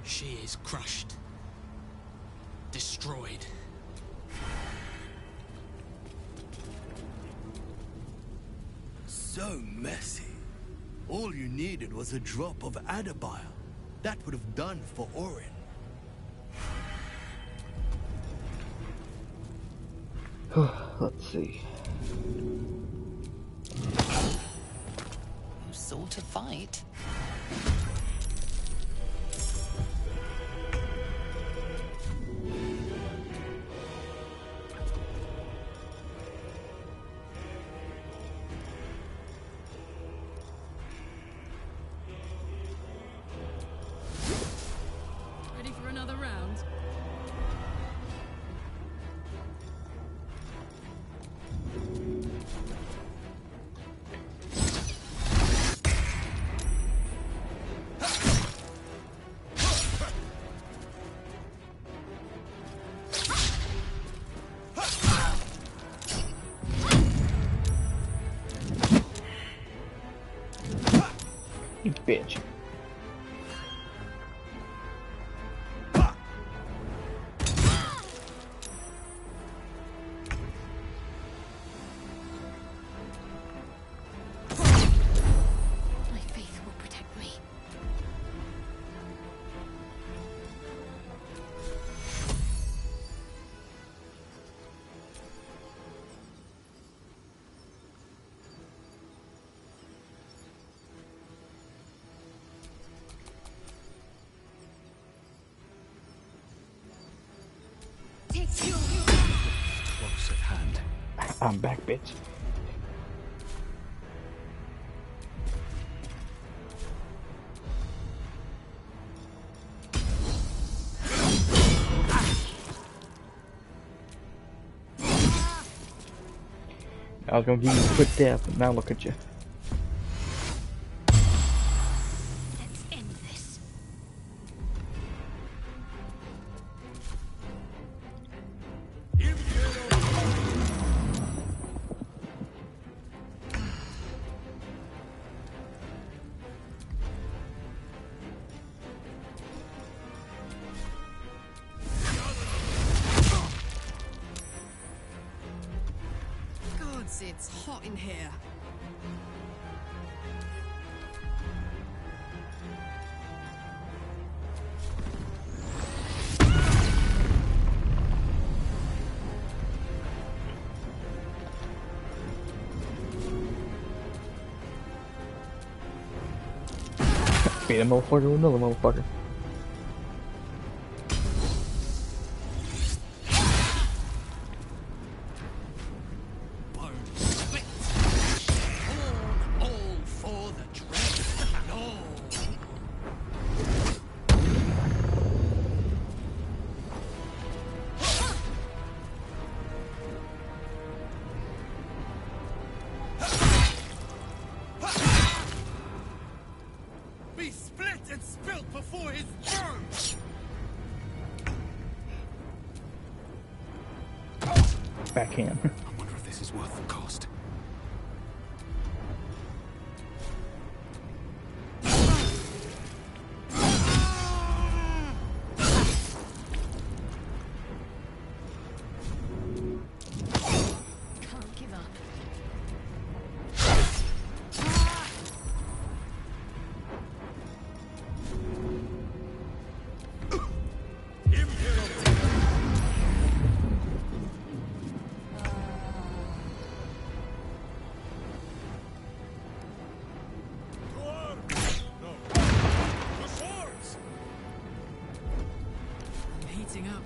She is crushed. Destroyed. So messy. All you needed was a drop of adder bile. That would have done for Orin. Let's see. You sought to fight. Ready for another round? You bitch. My faith will protect me. Takes you. Close at hand. I'm back, bitch. I was gonna give you a quick death, but now look at you. Let's end this. Gods, it's hot in here. Beat a motherfucker with another motherfucker. Bone split. All for the dread. No. Be split and spilt before his throne. Backhand. I wonder if this is worth the cost. Can't give up. Impero heating up.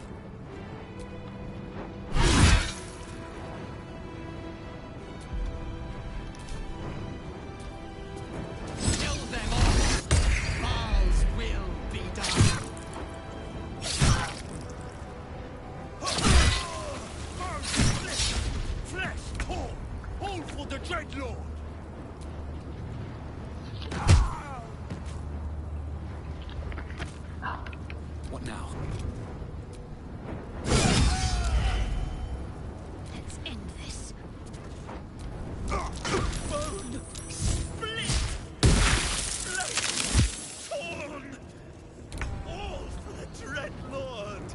Kill them all! Baal's will be done. Flesh, core, all for the Dreadlord! What now? Let's end this. Bone split! Flesh torn! All for the Dreadlord!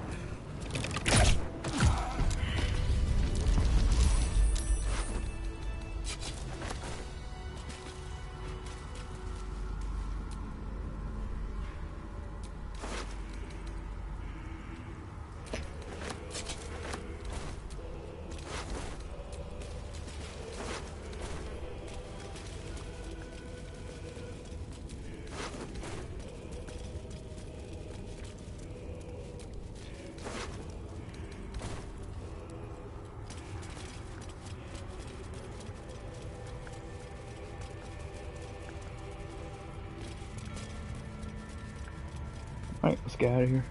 Alright, let's get out of here.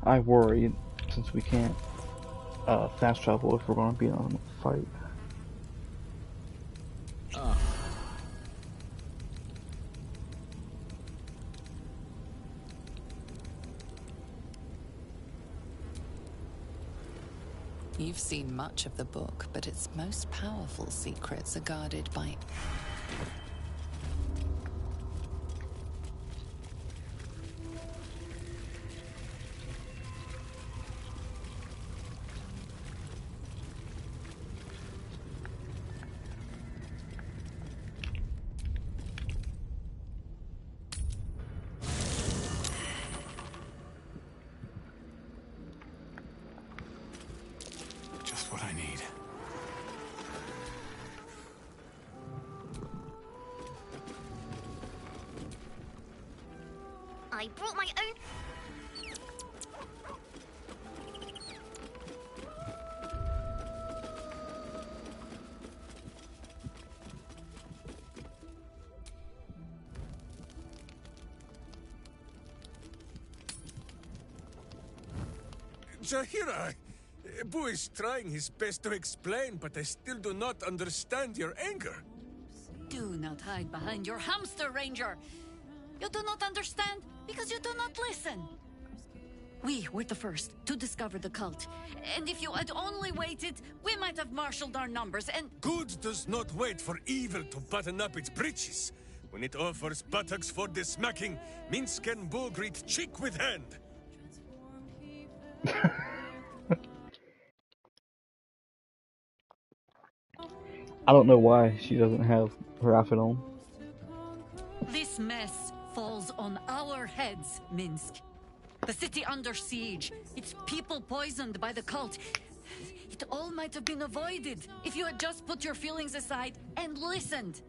I worry, since we can't fast travel, if we're going to be on a fight. You've seen much of the book, but its most powerful secrets are guarded by... Just what I need. I brought my own. Jahira, Boo is trying his best to explain, but I still do not understand your anger. Do not hide behind your hamster, Ranger. You do not understand because you do not listen. We were the first to discover the cult. And if you had only waited, we might have marshaled our numbers and... Good does not wait for evil to button up its breeches. When it offers buttocks for the smacking, Minsk and Boo greet cheek with hand. I don't know why she doesn't have her outfit on. This mess falls on our heads, Minsk. The city under siege, its people poisoned by the cult. It all might have been avoided if you had just put your feelings aside and listened.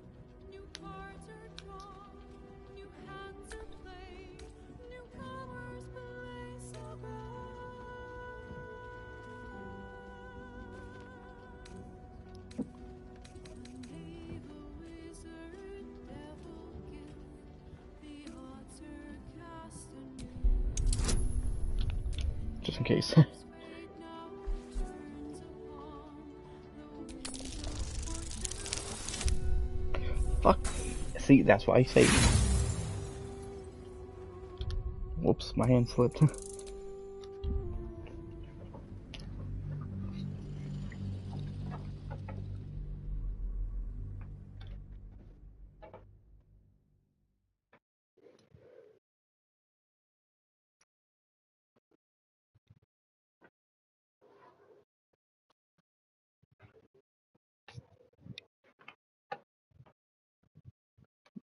Just in case. Fuck. See, that's why I say. Whoops, my hand slipped.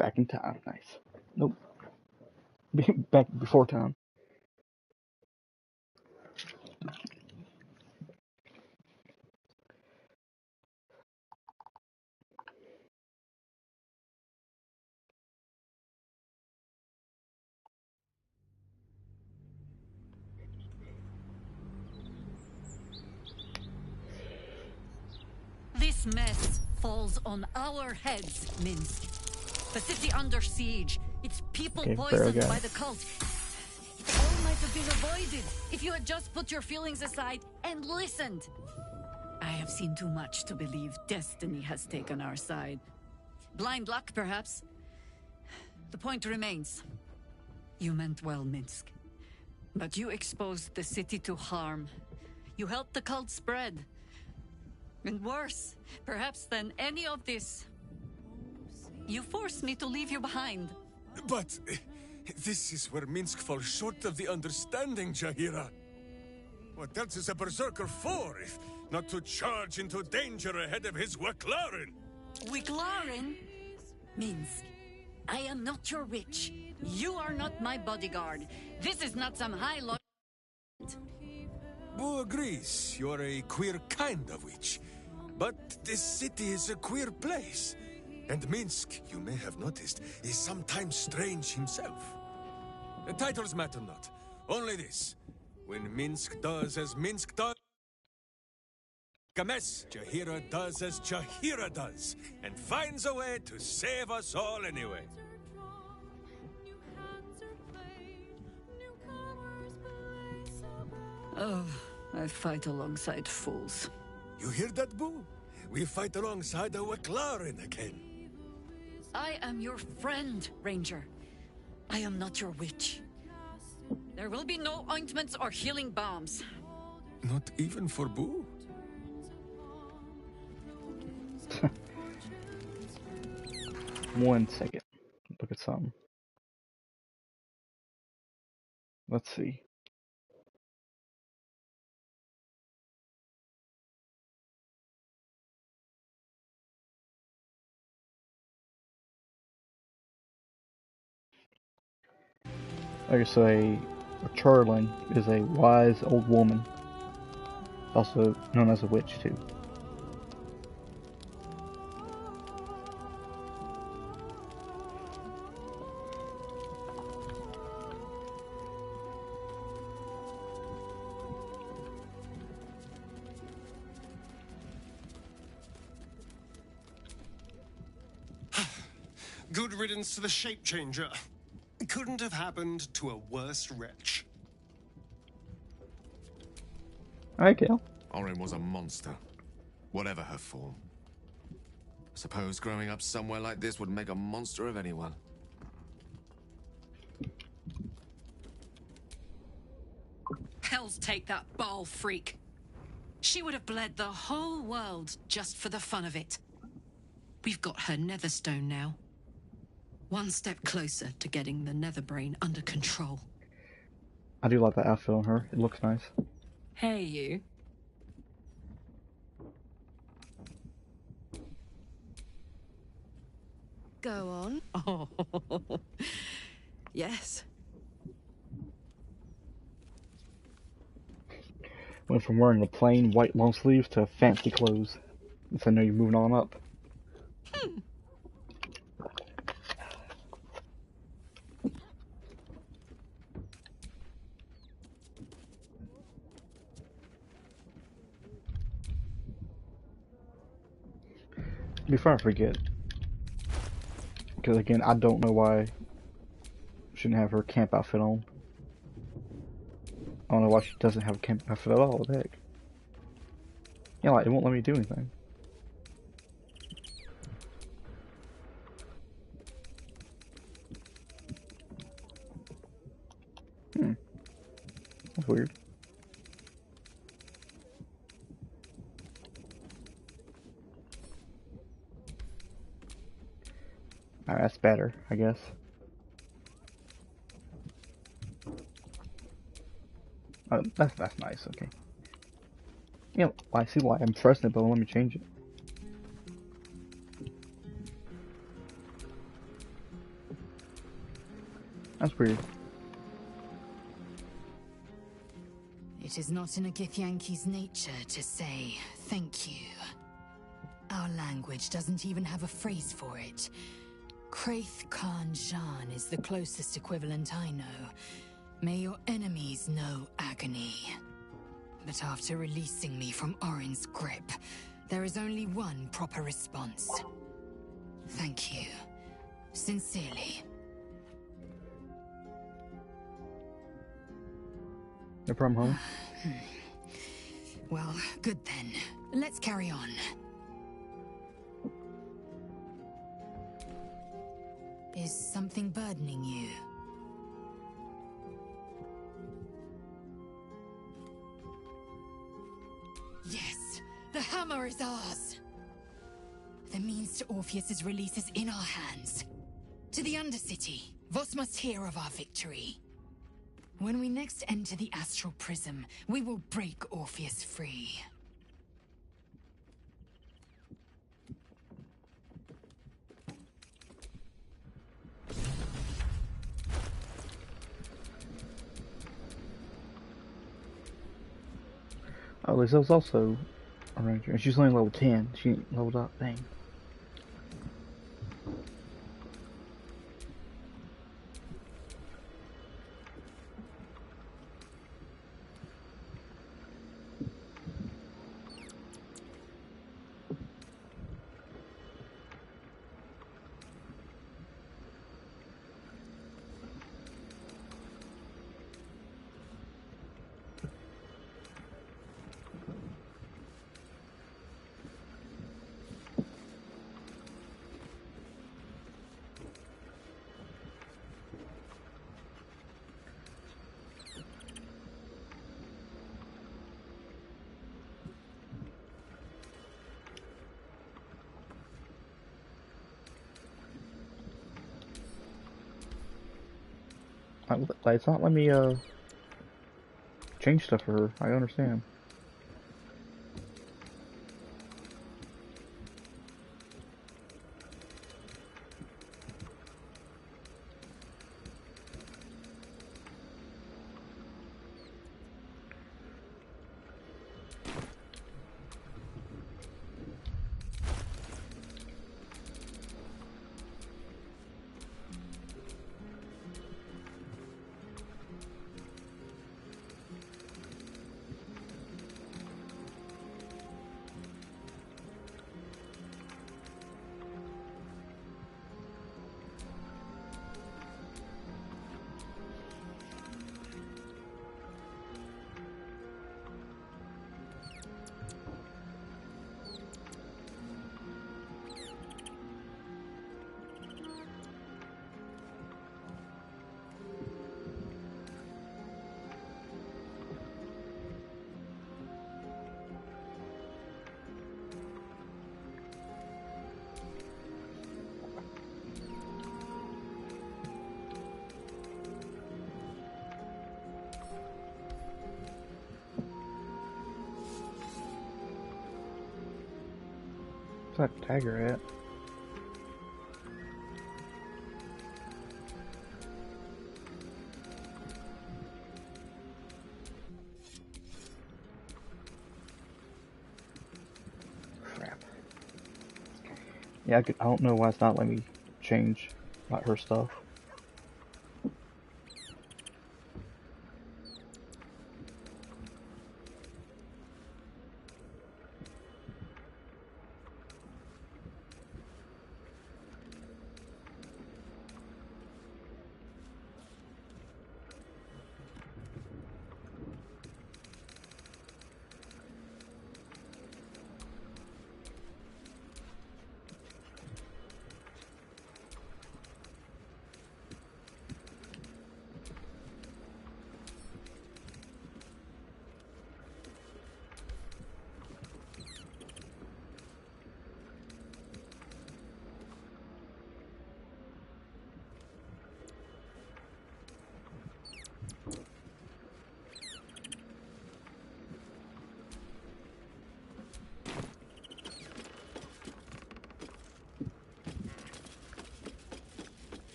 Back in time. Nice. Nope. Back before time. This mess falls on our heads, Minsk. The city under siege. Its people poisoned by the cult. It all might have been avoided if you had just put your feelings aside and listened. I have seen too much to believe destiny has taken our side. Blind luck, perhaps. The point remains. You meant well, Minsk. But you exposed the city to harm. You helped the cult spread. And worse, perhaps, than any of this, you forced me to leave you behind. But this is where Minsk falls short of the understanding, Jahira. What else is a berserker for, if not to charge into danger ahead of his Waklarin? Waklarin? Minsk, I am not your witch. You are not my bodyguard. This is not some high law. Boo agrees you're a queer kind of witch. But this city is a queer place. And Minsk, you may have noticed, is sometimes strange himself. The titles matter not. Only this. When Minsk does as Minsk does, a mess, Jahira does as Jahira does. And finds a way to save us all anyway. Oh, I fight alongside fools. You hear that, Boo? We fight alongside a Waklarin again. I am your friend, Ranger. I am not your witch. There will be no ointments or healing balms. Not even for Boo? One second. Look at something. Let's see. Like I say, a churling is a wise old woman, also known as a witch too. Good riddance to the shape changer. Couldn't have happened to a worse wretch. Alright, Cal. Orin was a monster, whatever her form. Suppose growing up somewhere like this would make a monster of anyone. Hell's take that Baal freak. She would have bled the whole world just for the fun of it. We've got her Netherstone now. One step closer to getting the Netherbrain under control. I do like that outfit on her. It looks nice. Hey, you. Go on. Oh, yes. Went from wearing the plain white long sleeves to fancy clothes. So I know you're moving on up. Before I forget, because again, I don't know why she shouldn't have her camp outfit on. I don't know why she doesn't have a camp outfit at all. What the heck? Yeah, like, it won't let me do anything. That's weird. Alright, that's better, I guess. Oh, that's nice, okay. Yeah, I see why I'm pressing it, but let me change it. That's weird. It is not in a Githyanki's nature to say thank you. Our language doesn't even have a phrase for it. Kraith Khan Jan is the closest equivalent I know. May your enemies know agony. But after releasing me from Orin's grip, there is only one proper response. Thank you. Sincerely. No problem, homie. Well, good then. Let's carry on. Is something burdening you? Yes, the hammer is ours. The means to Orpheus's release is in our hands. To the Undercity, Voss must hear of our victory. When we next enter the Astral Prism, we will break Orpheus free. Oh, Lizelle's also a ranger, and she's only level 10. She ain't leveled up. Dang. Like, it's not letting me change stuff for her. I understand. Where's that dagger at? Crap. Yeah, I don't know why it's not letting me change like her stuff.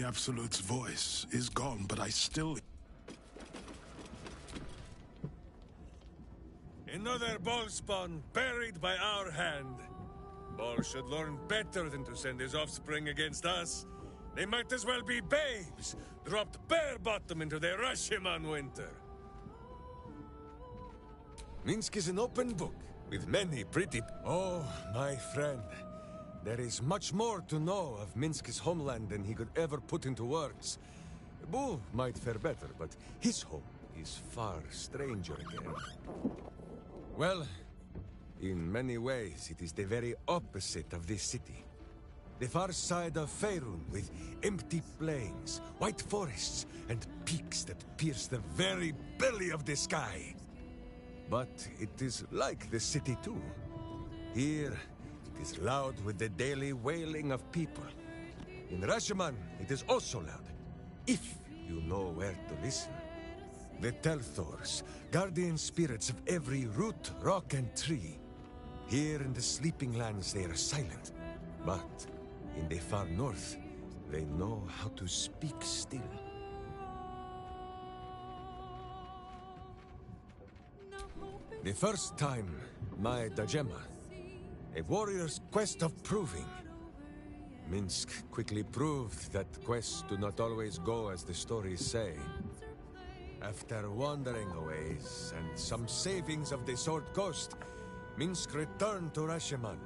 The Absolute's voice is gone, but I still... Another ball spawn buried by our hand. Ball should learn better than to send his offspring against us. They might as well be babes, dropped bare bottom into their Rashiman winter. Minsk is an open book, with many pretty... Oh, my friend. There is much more to know of Minsk's homeland than he could ever put into words. Boo might fare better, but his home is far stranger again. Well, in many ways, it is the very opposite of this city. The far side of Faerun, with empty plains, white forests, and peaks that pierce the very belly of the sky. But it is like the city too. Here, it is loud with the daily wailing of people. In Rashiman, it is also loud, if you know where to listen. The Telthors, guardian spirits of every root, rock, and tree. Here in the Sleeping Lands they are silent, but in the far north, they know how to speak still. The first time, my Dajema, a warrior's quest of proving. Minsk quickly proved that quests do not always go as the stories say. After wandering a ways and some savings of the Sword Coast, Minsk returned to Rashiman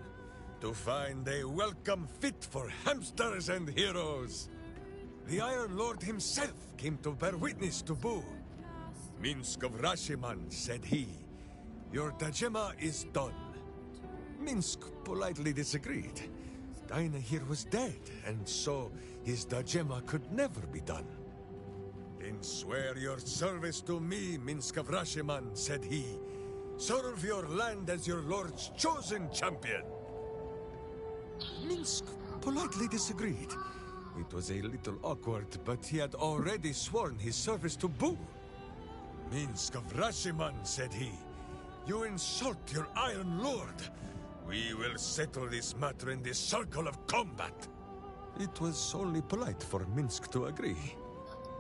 to find a welcome fit for hamsters and heroes. The Iron Lord himself came to bear witness to Boo. Minsk of Rashiman, said he, your Dajema is done. Minsk politely disagreed. Dinah here was dead, and so his Dajema could never be done. Then swear your service to me, Minsk of Rashiman, said he. Serve your land as your lord's chosen champion. Minsk politely disagreed. It was a little awkward, but he had already sworn his service to Boo. Minsk of Rashiman, said he. You insult your Iron Lord. We will settle this matter in the circle of combat. It was only polite for Minsk to agree.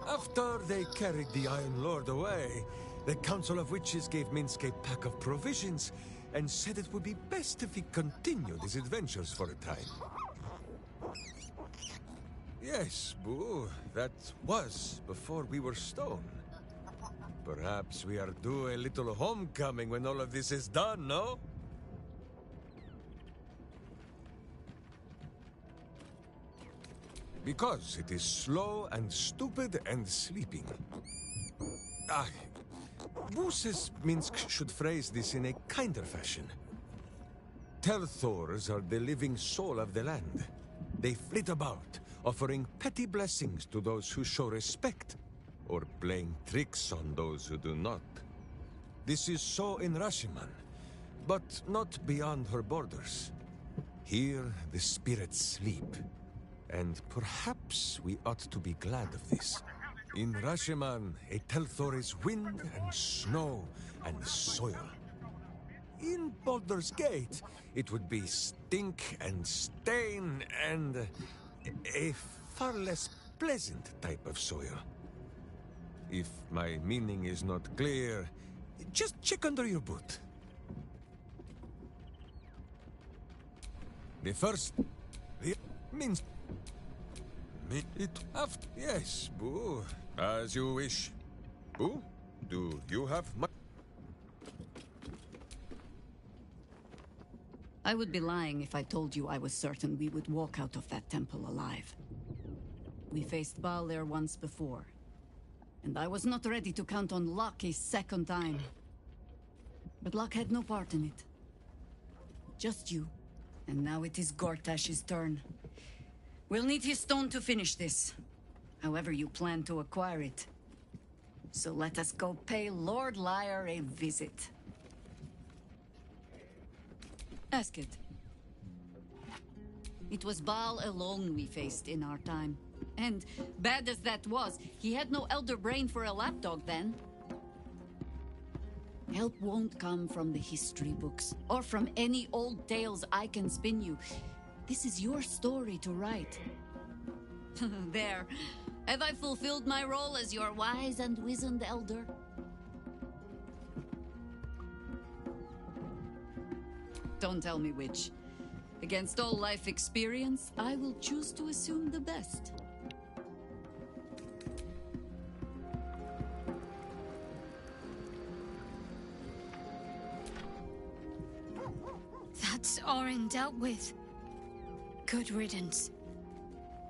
After they carried the Iron Lord away, the Council of Witches gave Minsk a pack of provisions and said it would be best if he continued his adventures for a time. Yes, Boo, that was before we were stone. Perhaps we are due a little homecoming when all of this is done, no? Because it is slow and stupid and sleeping. Boo says Minsk should phrase this in a kinder fashion. Telthors are the living soul of the land. They flit about, offering petty blessings to those who show respect, or playing tricks on those who do not. This is so in Rashiman, but not beyond her borders. Here the spirits sleep, and perhaps we ought to be glad of this. In Rashiman, a Telthor is wind and snow and soil. In Baldur's Gate, it would be stink and stain and a far less pleasant type of soil. If my meaning is not clear, just check under your boot. The first... the means... it after... Yes, Boo. As you wish. Boo, do you have my... I would be lying if I told you I was certain we would walk out of that temple alive. We faced Baldur once before, and I was not ready to count on luck a second time. But luck had no part in it. Just you, and now it is Gortash's turn. We'll need his stone to finish this, however you plan to acquire it. So let us go pay Lord Lyre a visit. Ask it. It was Baal alone we faced in our time. And, bad as that was, he had no elder brain for a lapdog then. Help won't come from the history books, or from any old tales I can spin you. This is your story to write. There. Have I fulfilled my role as your wise and wizened elder? Don't tell me which. Against all life experience, I will choose to assume the best. That's Orin dealt with. Good riddance.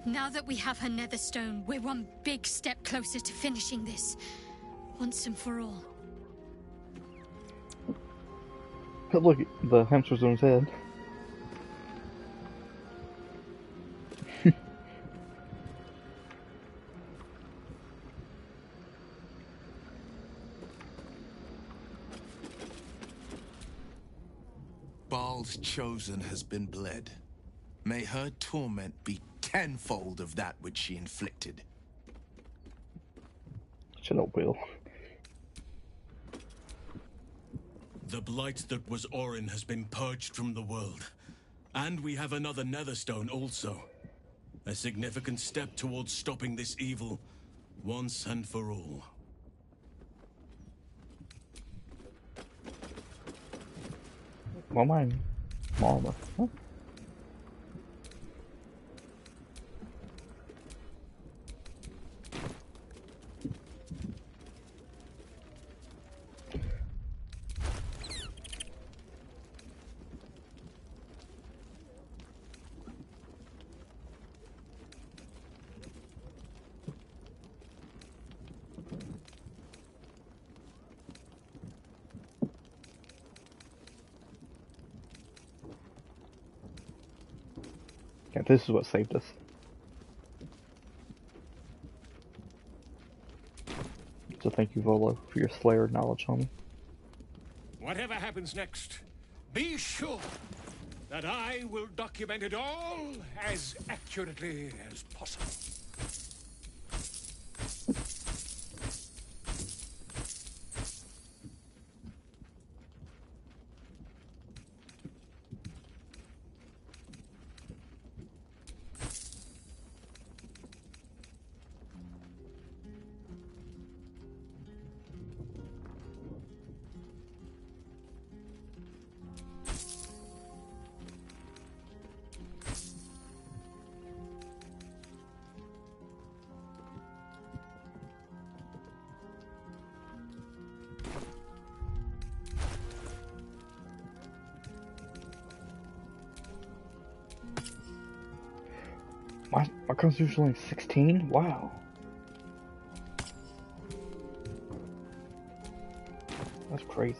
Now that we have her netherstone, we're one big step closer to finishing this. Once and for all. Look, the hamster's on his head. Baal's chosen has been bled. May her torment be tenfold of that which she inflicted. Shut up, Will. The blight that was Orin has been purged from the world. And we have another netherstone also. A significant step towards stopping this evil, once and for all. Well, mine. Mama. Huh? Yeah, this is what saved us. So thank you, Volo, for your Slayer knowledge, homie. Whatever happens next, be sure that I will document it all as accurately as possible. My constitution's only 16? Wow. That's crazy.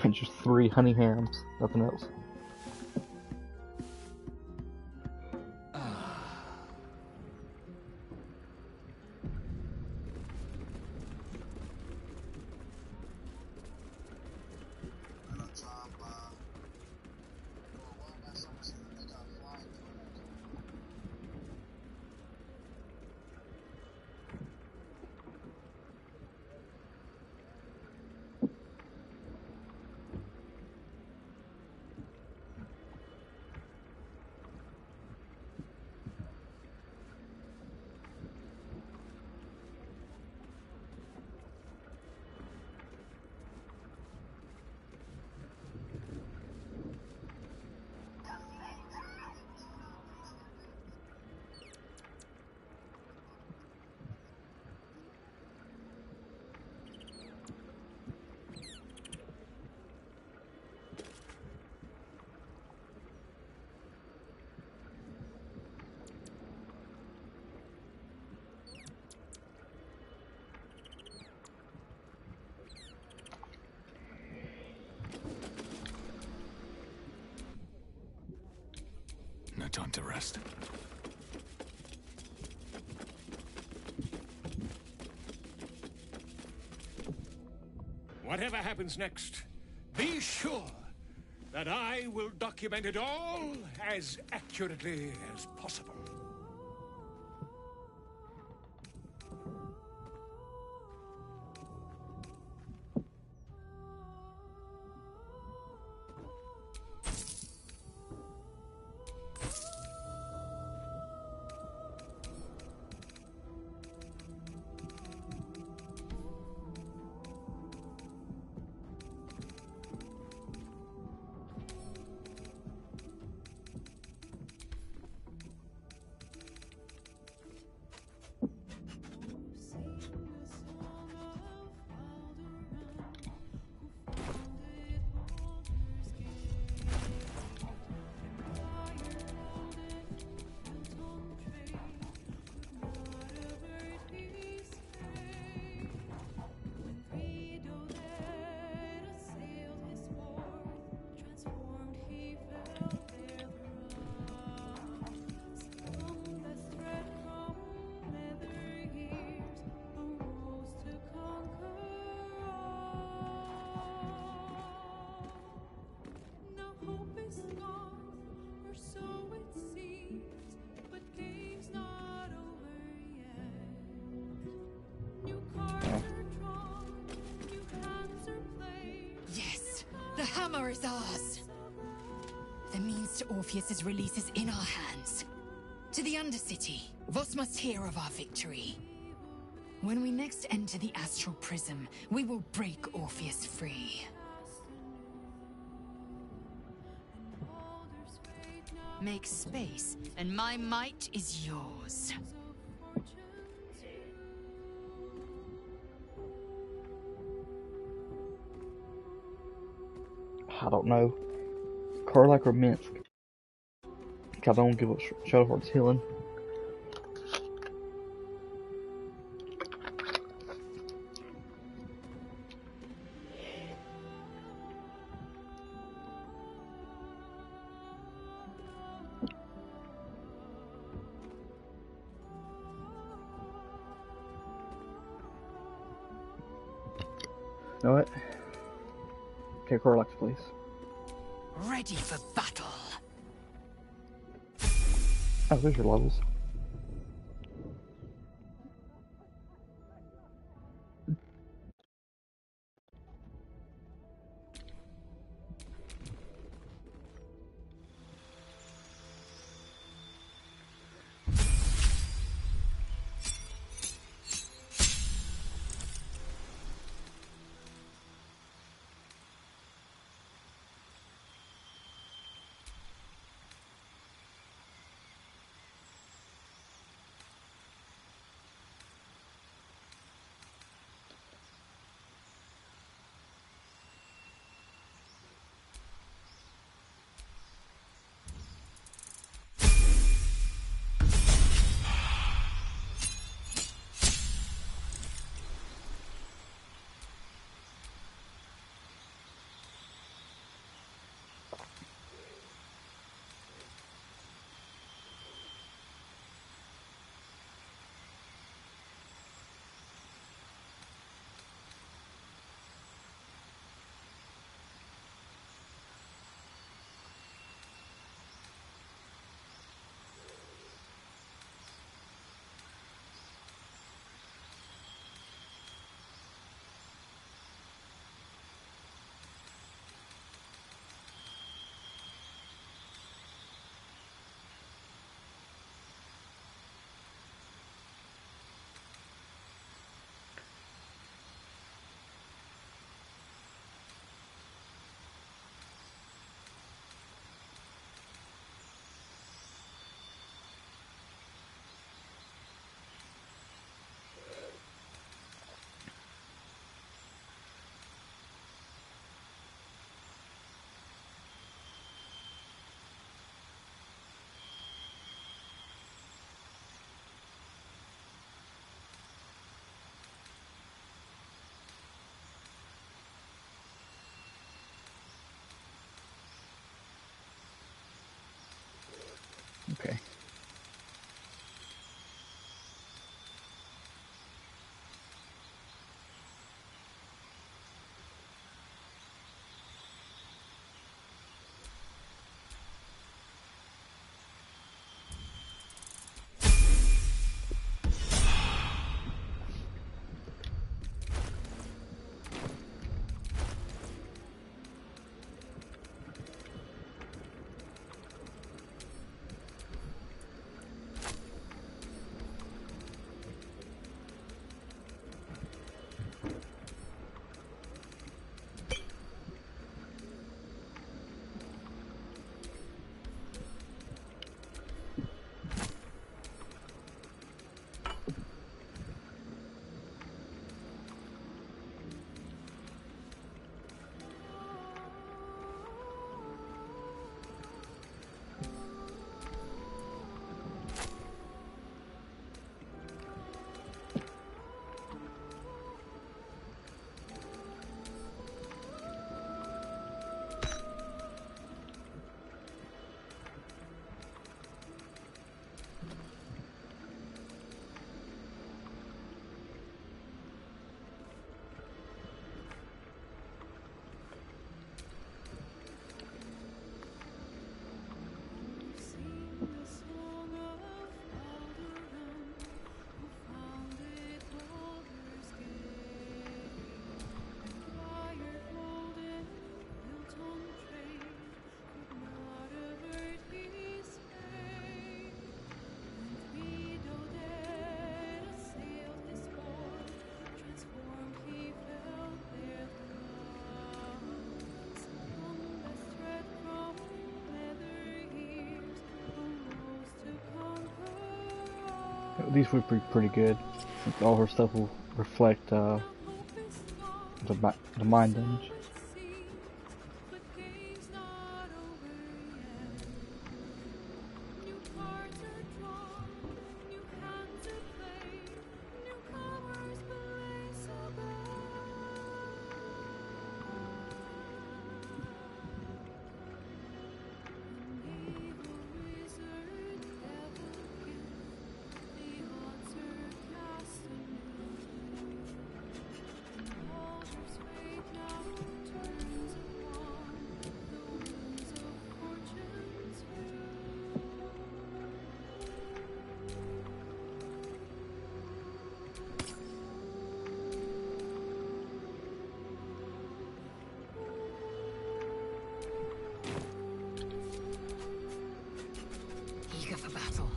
And just 3 honey hams, nothing else. No time to rest. Whatever happens next, be sure that I will document it all as accurately as possible. Yes, the hammer is ours. The means to Orpheus's release is in our hands. To the Undercity, Voss must hear of our victory. When we next enter the Astral Prism, we will break Orpheus free. Make space, and my might is yours. I don't know. Karlach or Minsk? I don't give a Shadowheart's healing. You know what? Take Karlach, please. Ready for battle. Oh, there's your levels. Okay. These would be pretty good. All her stuff will reflect the mind damage. Eager for battle.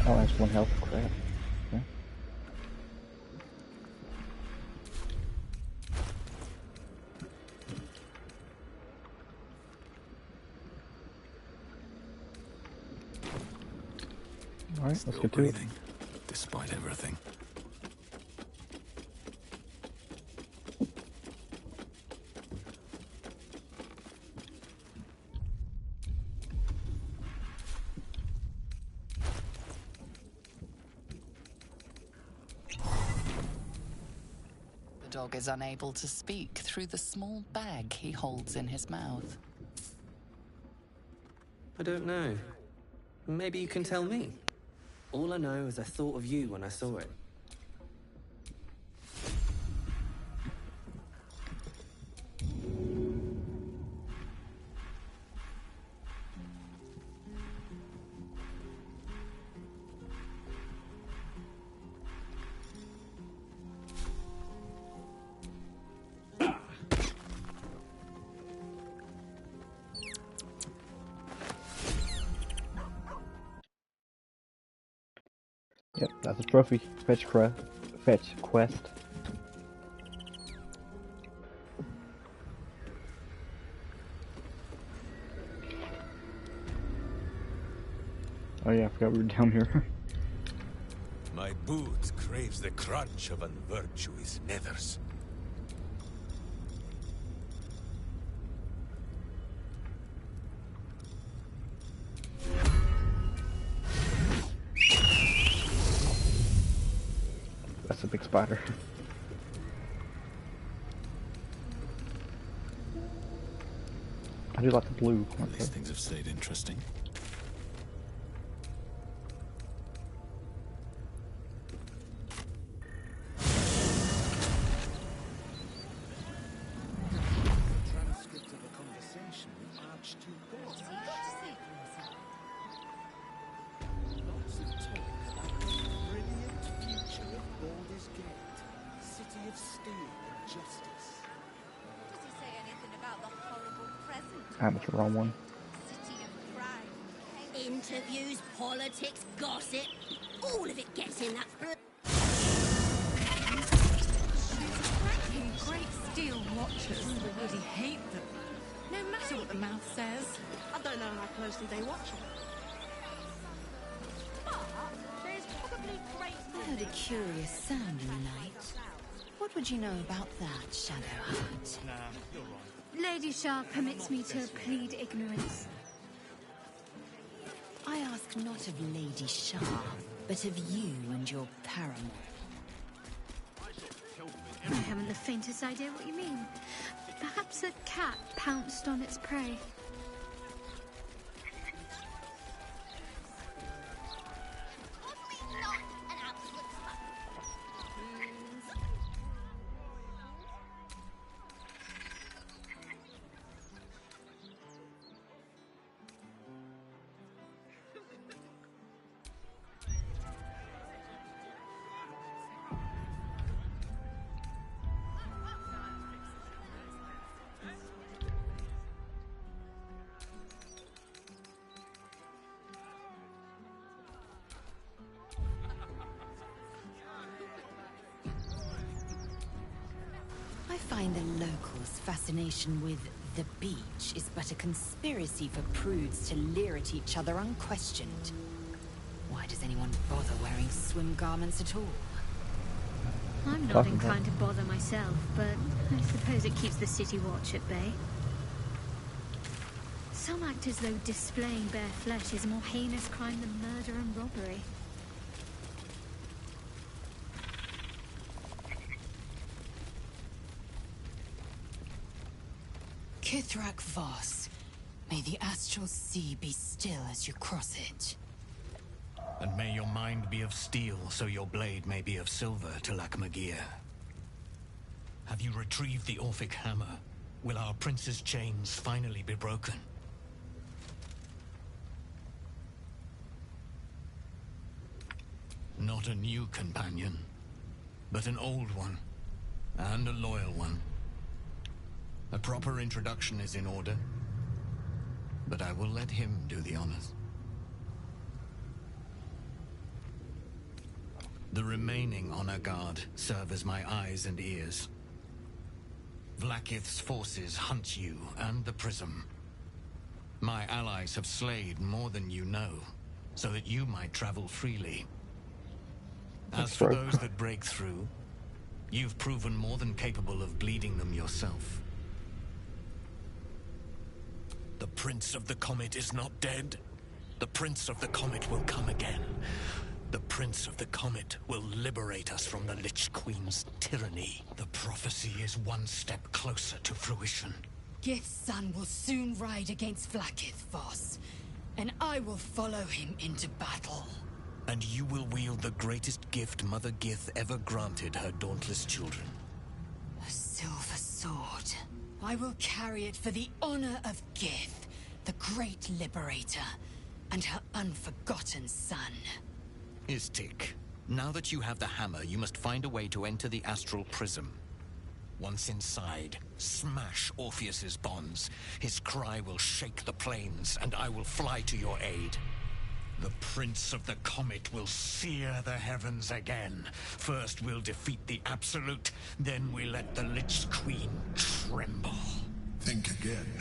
Oh, that's one health. Crap. Okay. All right, let's get to it. Despite everything. The dog is unable to speak through the small bag he holds in his mouth. I don't know. Maybe you can tell me. All I know is I thought of you when I saw it. Yep, that's a trophy. Fetch quest. Oh yeah, I forgot we were down here. My boot craves the crunch of unvirtuous nethers. That's a big spider. I do like the blue. At least things have stayed interesting. Transcript of a conversation with Archduke Baldur. Lots of talk about the brilliant future of Baldur's Gate, city of steel and justice. Does he say anything about the horrible present? I'm the wrong one. City of crime. Interviews, politics, gossip, all of it gets in that mouth says. I don't know how closely they watch it. But there's probably great... I heard a curious sound in the night. What would you know about that, Shadowheart? Nah, you're right. Lady Shah permits me to plead ignorance. I ask not of Lady Shah, but of you and your paramour. I haven't the faintest idea what you mean. Perhaps a cat pounced on its prey. I find the locals' fascination with the beach is but a conspiracy for prudes to leer at each other unquestioned. Why does anyone bother wearing swim garments at all? I'm not inclined to bother myself, but I suppose it keeps the city watch at bay. Some act as though displaying bare flesh is a more heinous crime than murder and robbery. Kithrak Voss, may the astral sea be still as you cross it. And may your mind be of steel, so your blade may be of silver, Talak Magir. Have you retrieved the Orphic hammer? Will our prince's chains finally be broken? Not a new companion, but an old one, and a loyal one. A proper introduction is in order, but I will let him do the honors. The remaining honor guard serve as my eyes and ears. Vlaakith's forces hunt you and the prism. My allies have slayed more than you know, so that you might travel freely. As for those that break through, you've proven more than capable of bleeding them yourself. The Prince of the Comet is not dead. The Prince of the Comet will come again. The Prince of the Comet will liberate us from the Lich Queen's tyranny. The prophecy is one step closer to fruition. Gith's son will soon ride against Vlaakith Voss, and I will follow him into battle. And you will wield the greatest gift Mother Gith ever granted her dauntless children. A silver sword. I will carry it for the honor of Gith, the great liberator, and her unforgotten son. Istik, now that you have the hammer, you must find a way to enter the astral prism. Once inside, smash Orpheus's bonds. His cry will shake the plains, and I will fly to your aid. The Prince of the Comet will sear the heavens again. First we'll defeat the Absolute, then we let the Lich Queen tremble. Think again.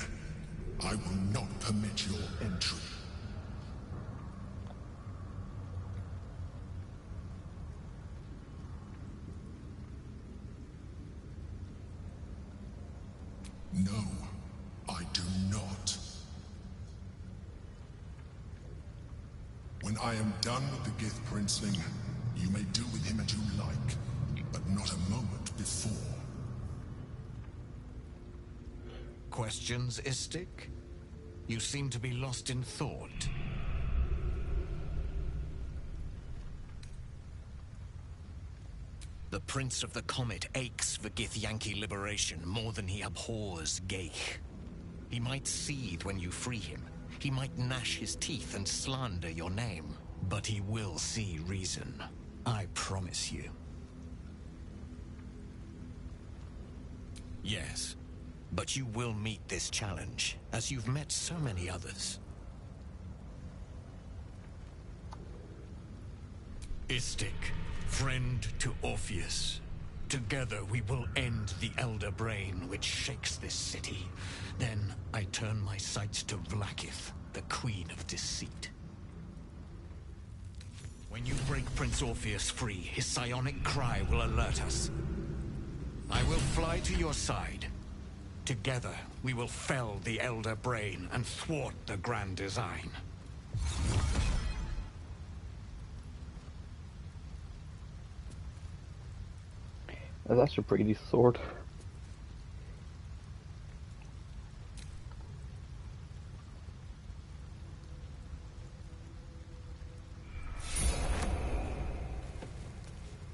I will not permit your entry. No, I do not. When I am done with the Gith Princeling, you may do with him as you like, but not a moment before. Questions, Istik? You seem to be lost in thought. The Prince of the Comet aches for Githyanki liberation more than he abhors Geich. He might seethe when you free him. He might gnash his teeth and slander your name. But he will see reason. I promise you. Yes, but you will meet this challenge, as you've met so many others. Istik, friend to Orpheus. Together we will end the Elder Brain which shakes this city. Then I turn my sights to Vlaakith, the Queen of Deceit. When you break Prince Orpheus free, his psionic cry will alert us. I will fly to your side. Together, we will fell the Elder Brain and thwart the Grand Design. That's actually a pretty decent sword.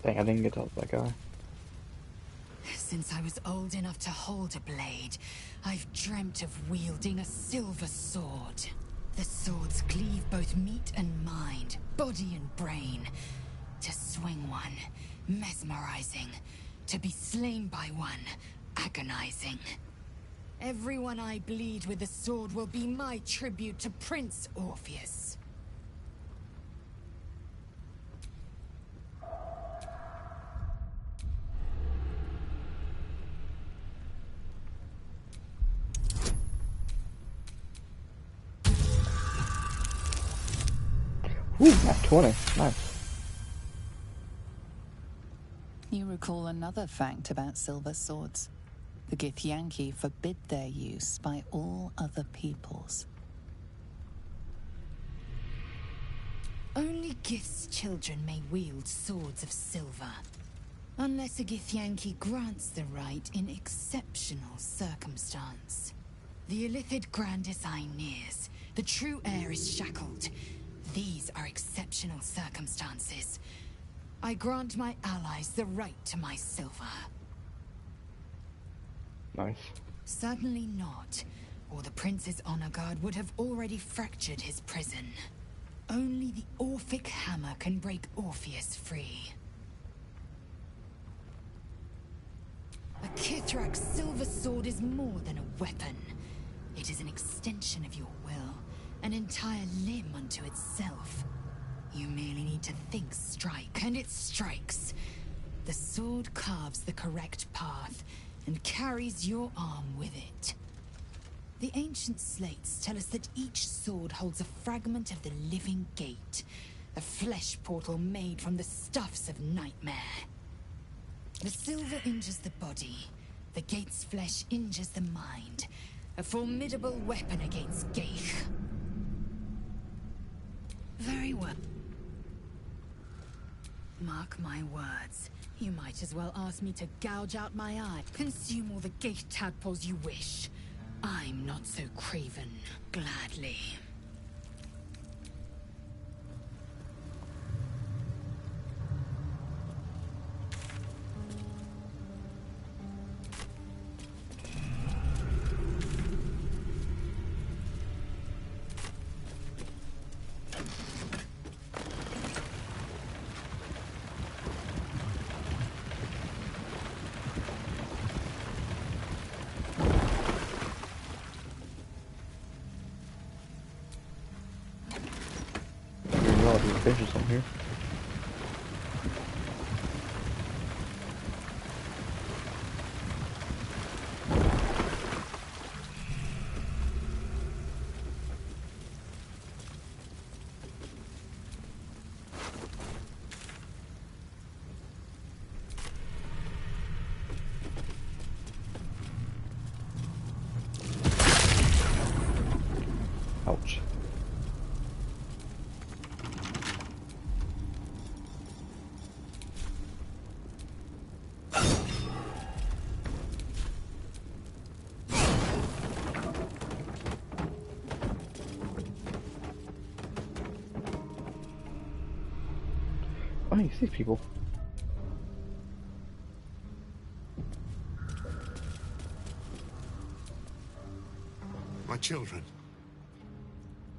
Dang, I didn't get to that guy. Since I was old enough to hold a blade, I've dreamt of wielding a silver sword. The swords cleave both meat and mind, body and brain. To swing one, mesmerizing. To be slain by one, agonizing. Everyone I bleed with the sword will be my tribute to Prince Orpheus. Ooh, that's 20. Nice. You recall another fact about silver swords. The Githyanki forbid their use by all other peoples. Only Gith's children may wield swords of silver. Unless a Githyanki grants the right in exceptional circumstance. The Illithid Grand Design nears. The true heir is shackled. These are exceptional circumstances. I grant my allies the right to my silver. Nice. Certainly not, or the Prince's honor guard would have already fractured his prison. Only the Orphic hammer can break Orpheus free. A Kithrak's silver sword is more than a weapon. It is an extension of your will, an entire limb unto itself. You merely need to think strike, and it strikes. The sword carves the correct path, and carries your arm with it. The ancient slates tell us that each sword holds a fragment of the living gate, a flesh portal made from the stuffs of nightmare. The silver injures the body, the gate's flesh injures the mind, a formidable weapon against Gaith. Very well. Mark my words. You might as well ask me to gouge out my eye. Consume all the Gaith tadpoles you wish. I'm not so craven. Gladly. Adventures on here. Ouch. Oh, you see people. My children.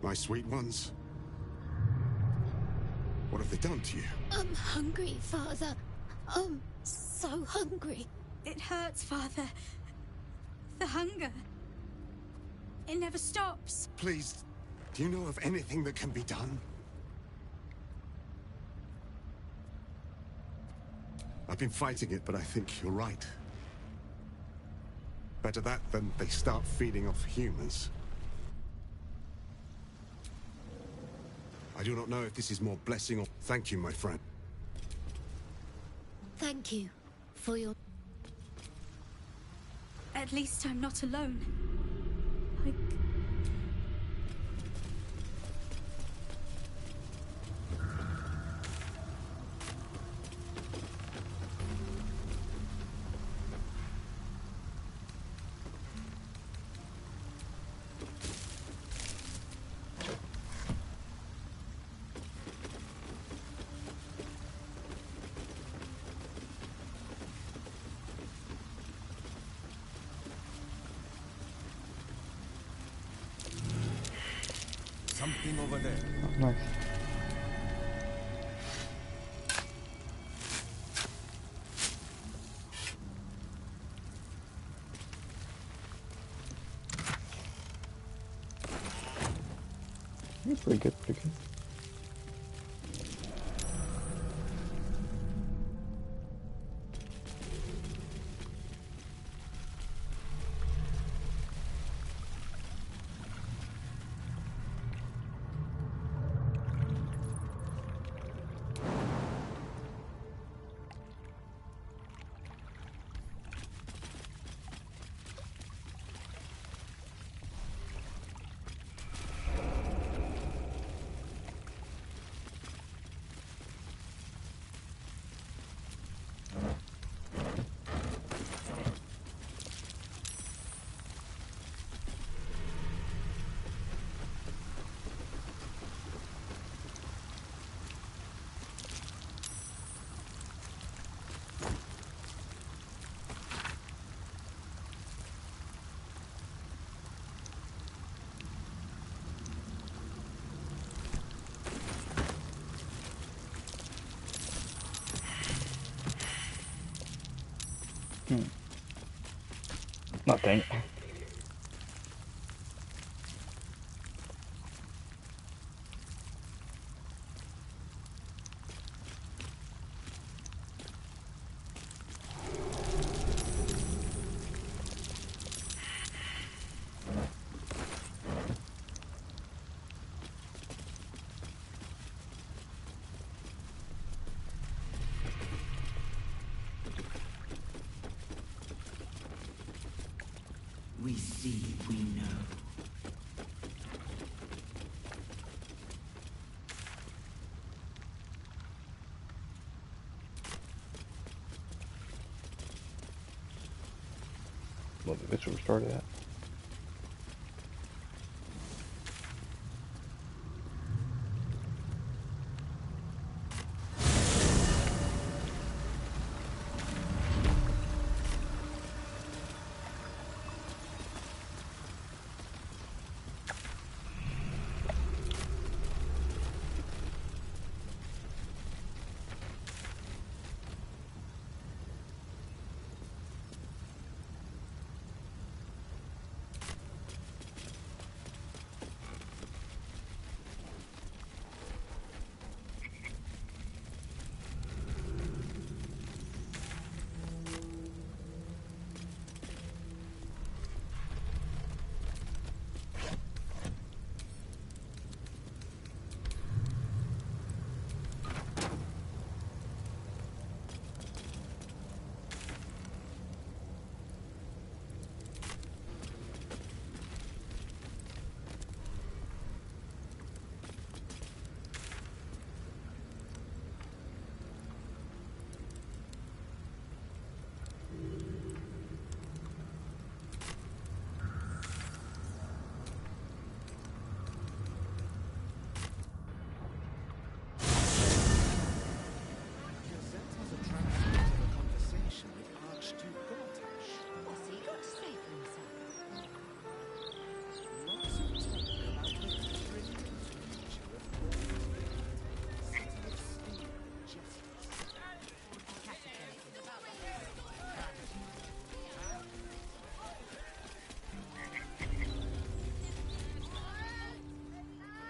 My sweet ones. What have they done to you? I'm hungry, Father. I'm so hungry. It hurts, Father. The hunger. It never stops. Please, do you know of anything that can be done? I've been fighting it, but I think you're right. Better that than they start feeding off humans. I do not know if this is more blessing or... Thank you, my friend. Thank you for your... At least I'm not alone. Something over there. Oh, nice. Pretty good, pretty good. Not dang it. We see, we know. Well, that's where we started at.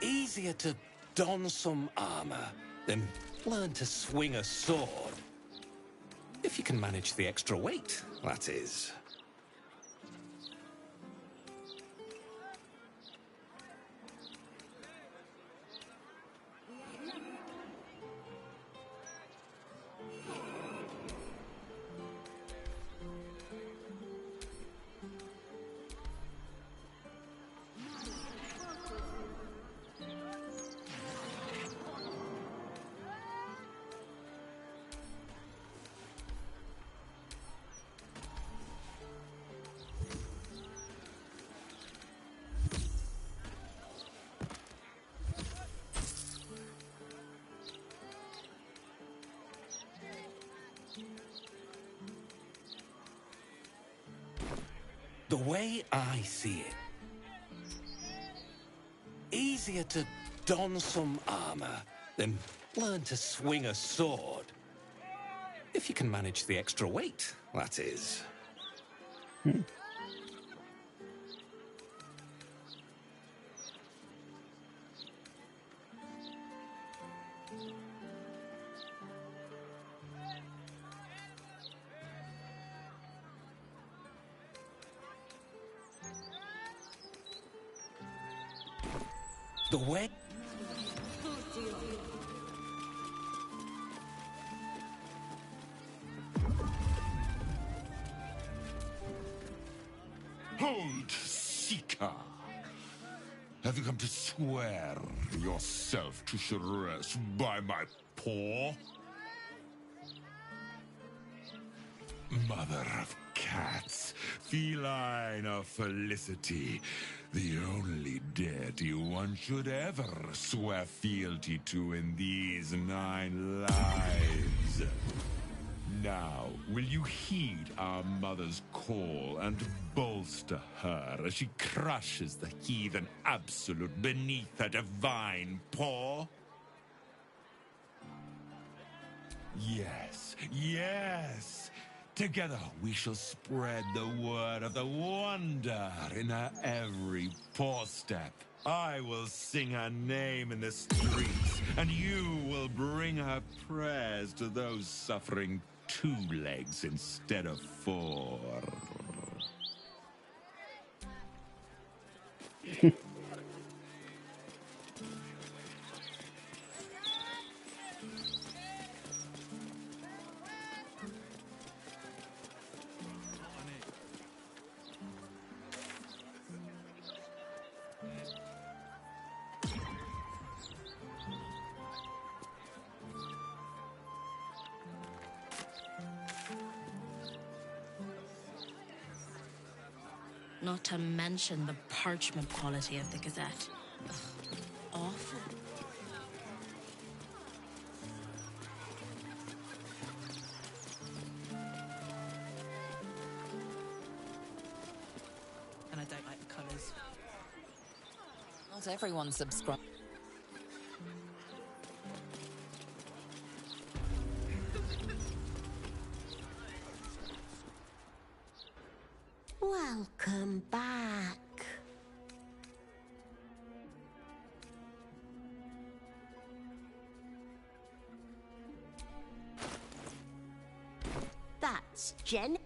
Easier to don some armor than learn to swing a sword. If you can manage the extra weight, that is. The way I see it, easier to don some armor than learn to swing a sword. If you can manage the extra weight, that is. The way... Hold, Seeker! Have you come to swear yourself to shreds by my paw? Mother of cats, feline of felicity, the only deity one should ever swear fealty to in these 9 lives. Now, will you heed our mother's call and bolster her as she crushes the heathen absolute beneath her divine paw? Yes, yes! Together we shall spread the word of the wonder in her every paw step. I will sing her name in the streets, and you will bring her prayers to those suffering 2 legs instead of 4. Not to mention the parchment quality of the Gazette. Ugh, awful. And I don't like the colours. Not everyone subscribes. Welcome back. That's Jen.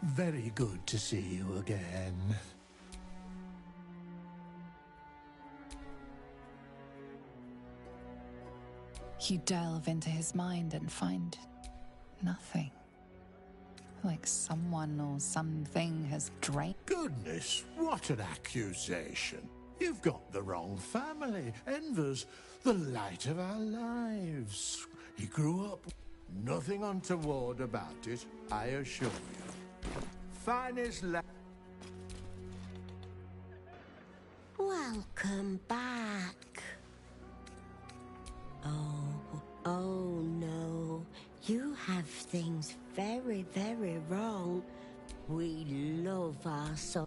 Very good to see you again. You delve into his mind and find nothing. Like someone or something has drained. Goodness, what an accusation. You've got the wrong family. Enver's the light of our lives. He grew up, nothing untoward about it, I assure you. Finest Welcome back. Oh no. You have things very, very wrong. We love our son.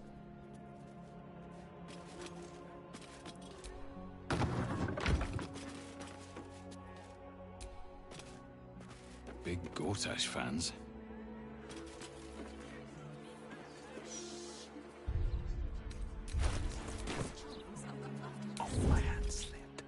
Big Gortash fans. off my hand slipped.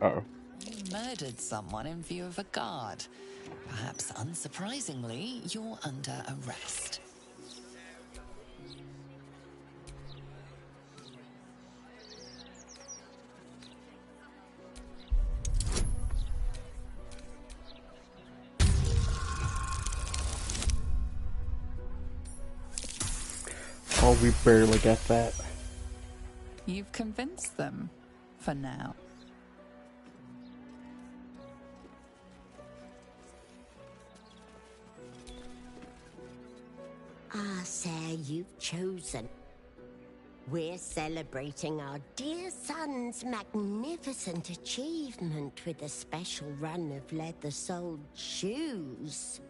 Uh-oh. You murdered someone in view of a guard. Perhaps unsurprisingly, you're under arrest. Oh, we barely get that. You've convinced them, for now. Ah, sir, you've chosen. We're celebrating our dear son's magnificent achievement with a special run of leather-soled shoes.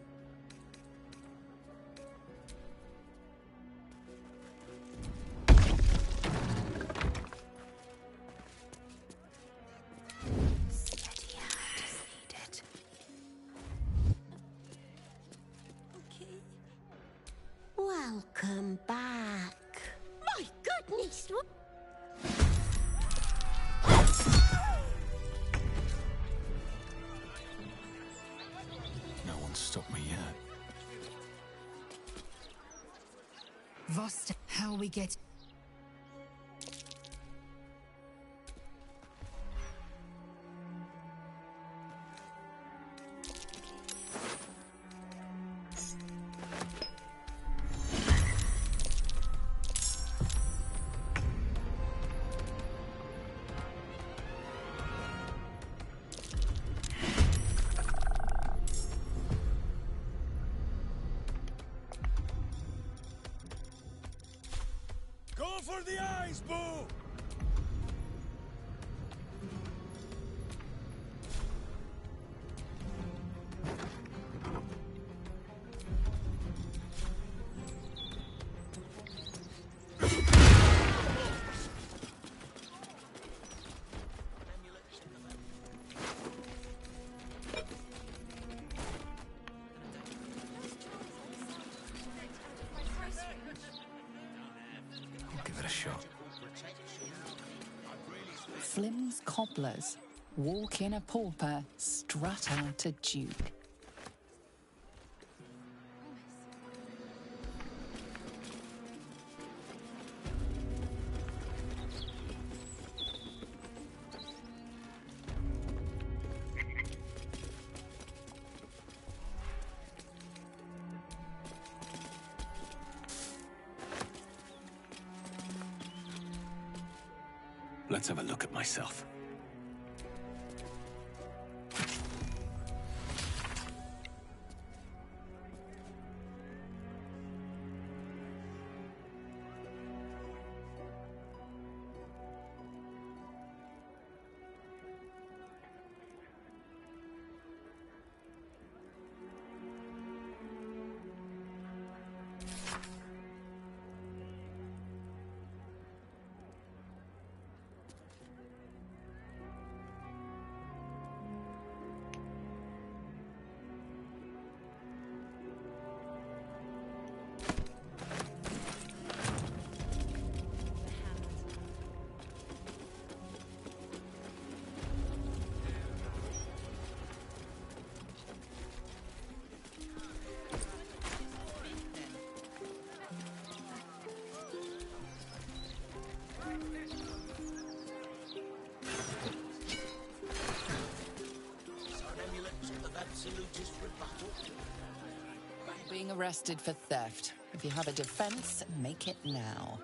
Steady hand is needed. Okay. Welcome back. My goodness! No one's stopped me yet. Vosta, how we get... Go for the eyes, Boo! I'll give it a shot. Flim's cobblers. Walk in a pauper, strut out a duke. Let's have a look at myself. Being arrested for theft. If you have a defense, make it now.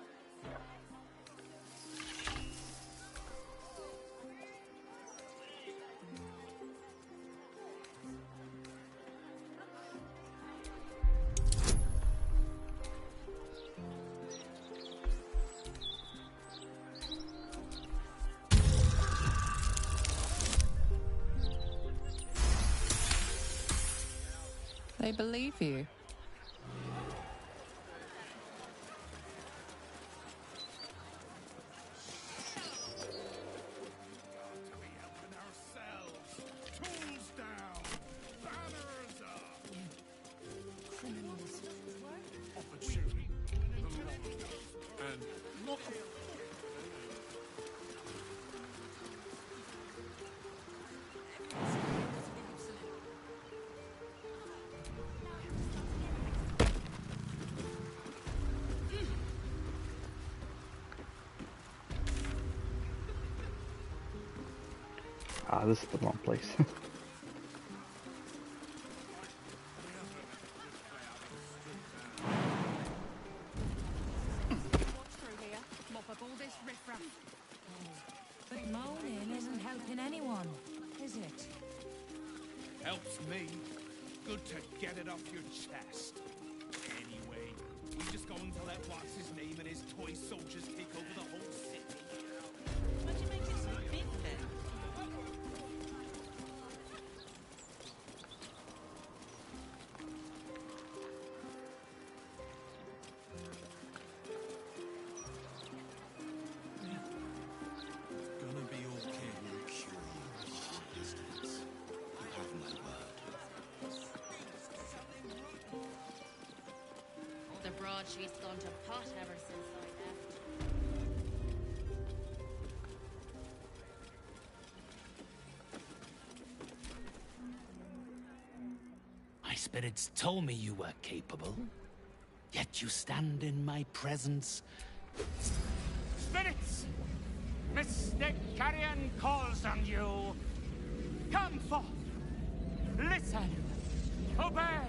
They believe you. Ah, this is the wrong place. But moaning isn't helping anyone, is it? Helps me. Good to get it off your chest. Anyway, we just go and let what's his name and his toy soldiers take over the whole city. Why'd you make it so big then? Gonna be okay. We'll cure you in distance. You have my word. The broadsheet's gone to pot ever since I left. My spirits told me you were capable, yet you stand in my presence. Spirits! Mystic Carrion calls on you. Come forth. Listen. Obey.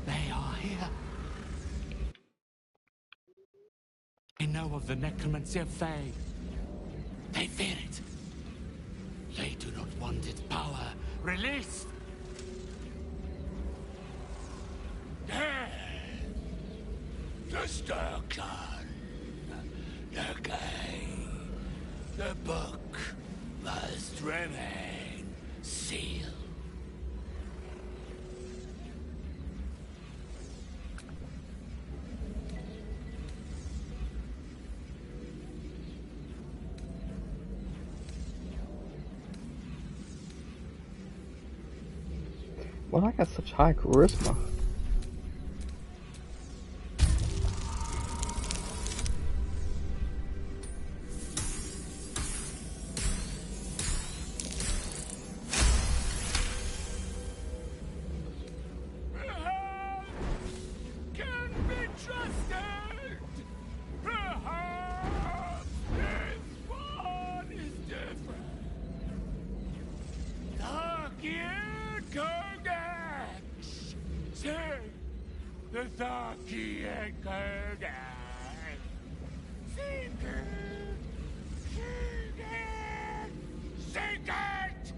They are here. I know of the necromancy of Fae. They fear it. They do not want its power released. The Sturkon. The game. The book must remain sealed. Well, I got such high charisma. Can be trusted. Perhaps this one is different. Tharkian Codex. Say the Tharkian Codex. Seek it. Seek it. Seek it.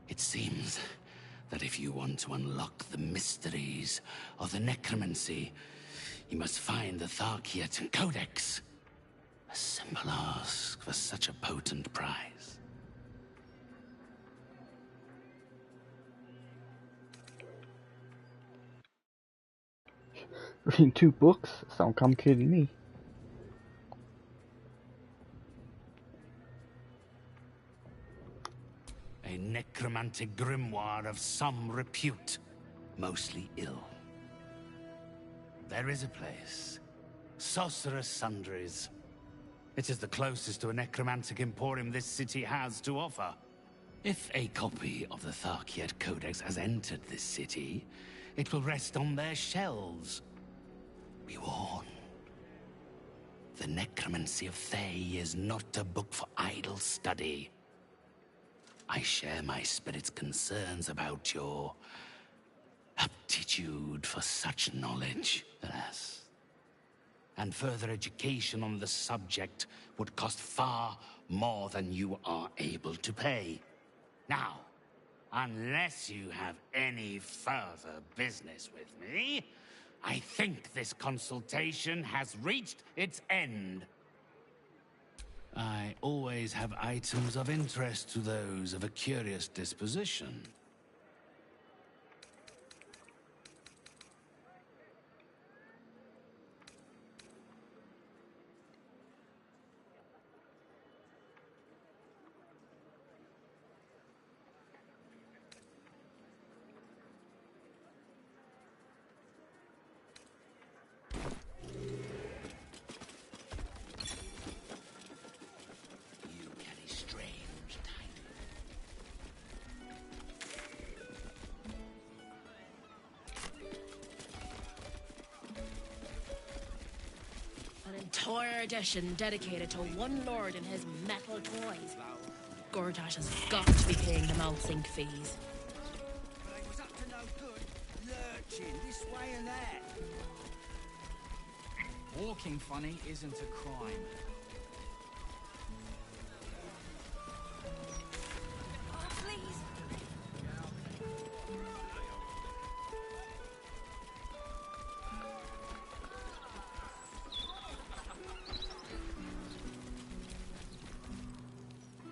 It seems that if you want to unlock the mysteries of the necromancy, you must find the Tharkian Codex. A simple ask for such a potent prize. Reading 2 books? Sound complicated to me. A necromantic grimoire of some repute, mostly ill. There is a place, Sorcerer's Sundries. It is the closest to a necromantic emporium this city has to offer. If a copy of the Tharkian Codex has entered this city, it will rest on their shelves. Be warned. The necromancy of Thay is not a book for idle study. I share my spirit's concerns about your aptitude for such knowledge, alas. And further education on the subject would cost far more than you are able to pay. Now, unless you have any further business with me, I think this consultation has reached its end. I always have items of interest to those of a curious disposition. entire edition dedicated to one lord and his metal toys. Gortash has got to be paying them out sync fees. But I was up to no good, lurching this way and that. Walking funny isn't a crime.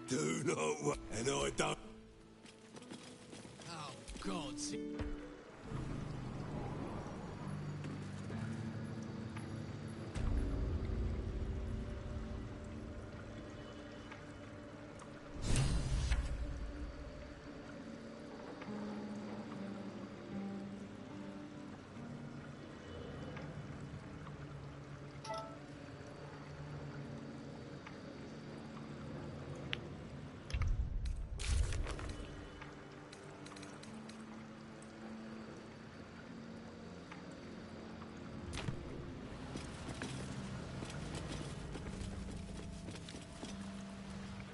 Do not worry, and I don't. Oh, God.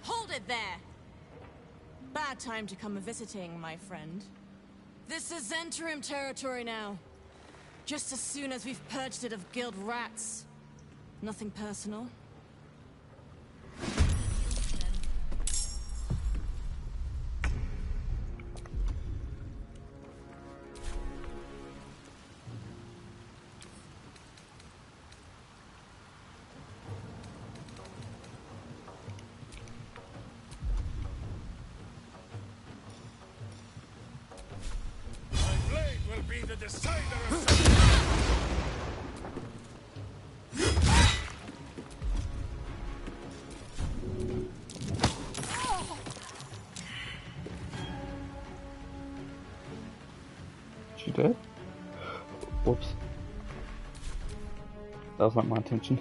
Hold it there! Bad time to come a-visiting, my friend. This is Zhentarim territory now. Just as soon as we've purged it of guild rats. Nothing personal. Will be the decider of She dead? Whoops. That was not my intention.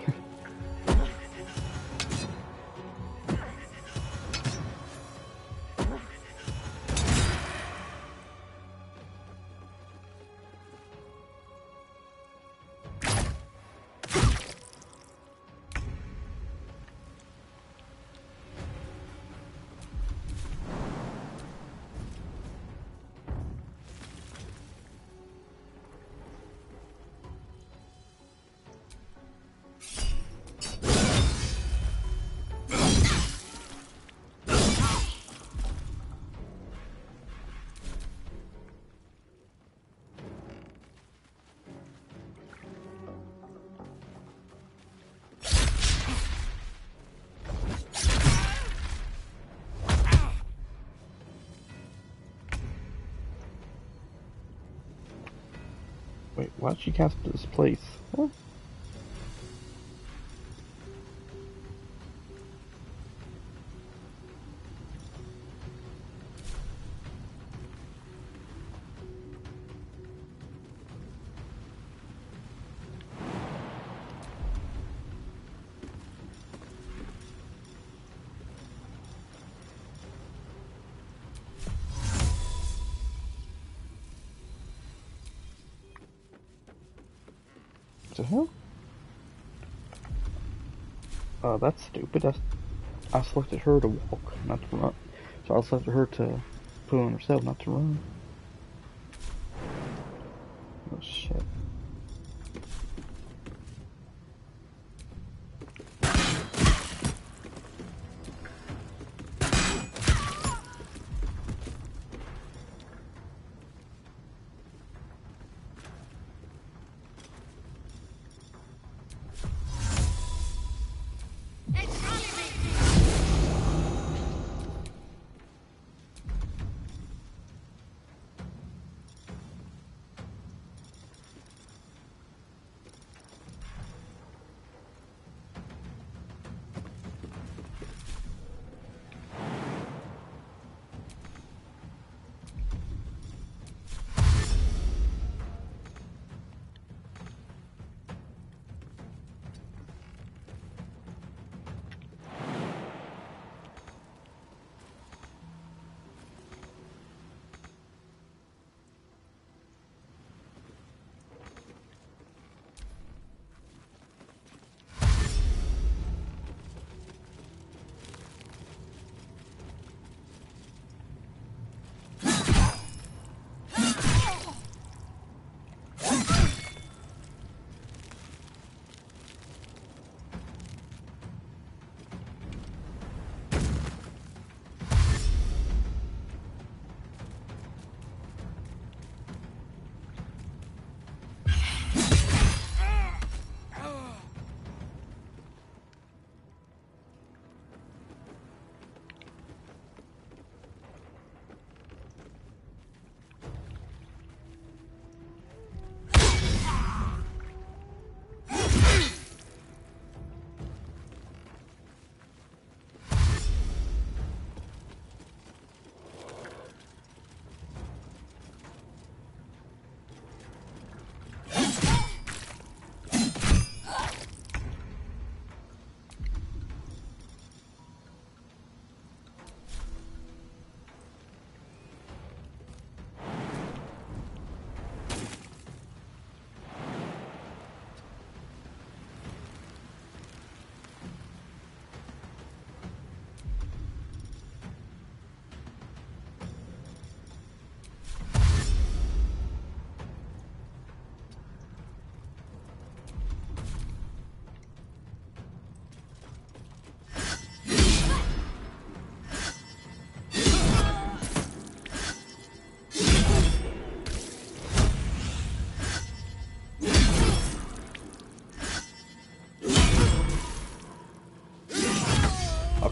Wait, why'd she cast this place? What? The hell? Oh, that's stupid. I selected her to walk, not to run. So I selected her to put on herself, not to run. Oh shit.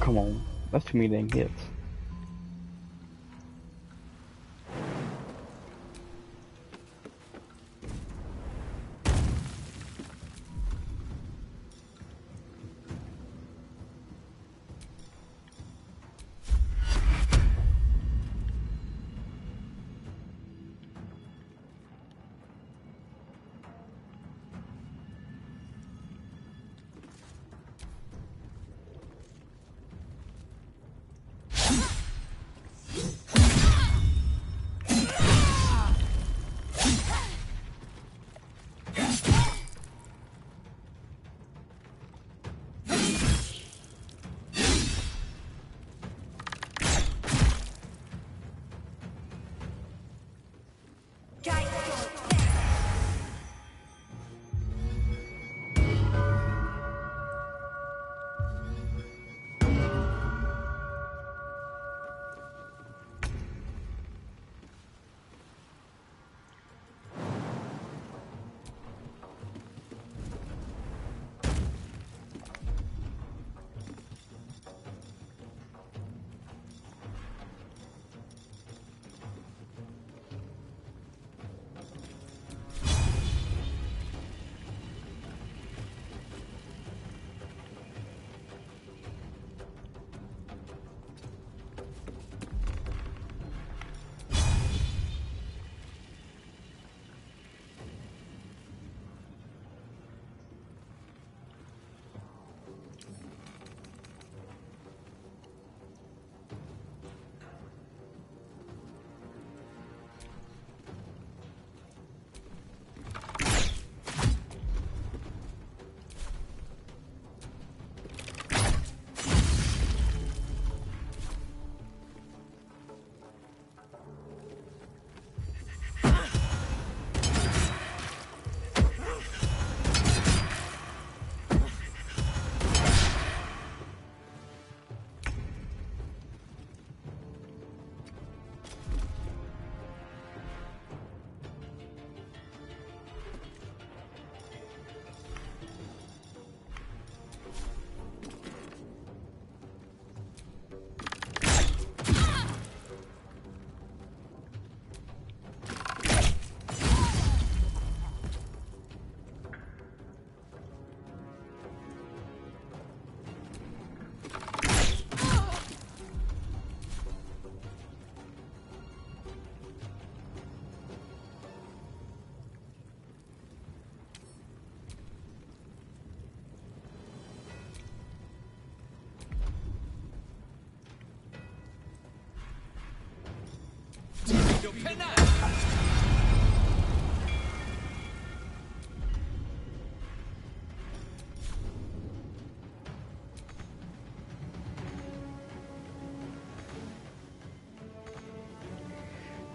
come on. That's too many dang hits.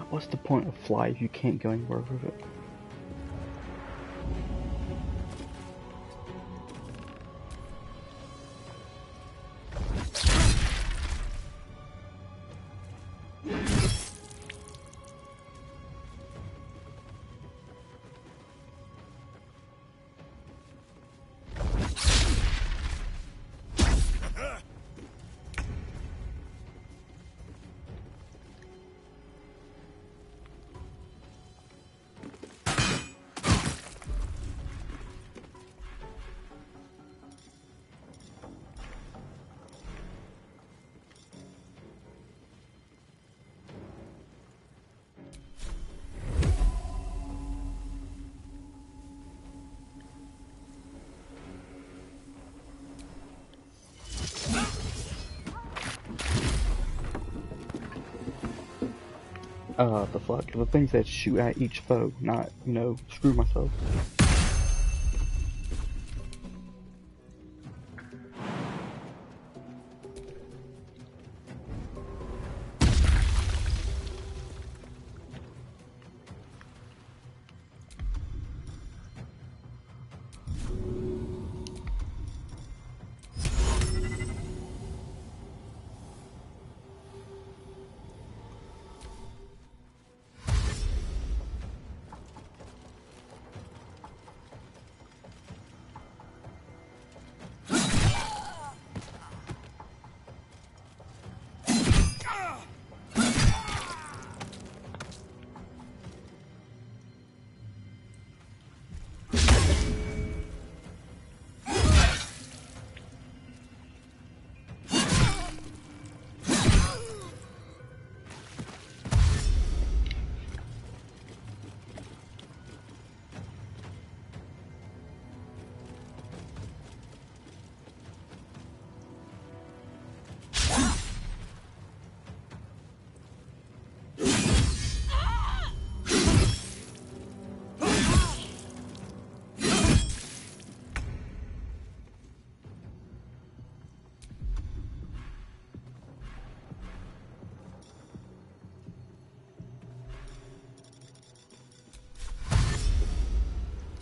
What's the point of fly if you can't go anywhere with it? The fuck? The things that shoot at each foe, not, you know, screw myself.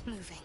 moving.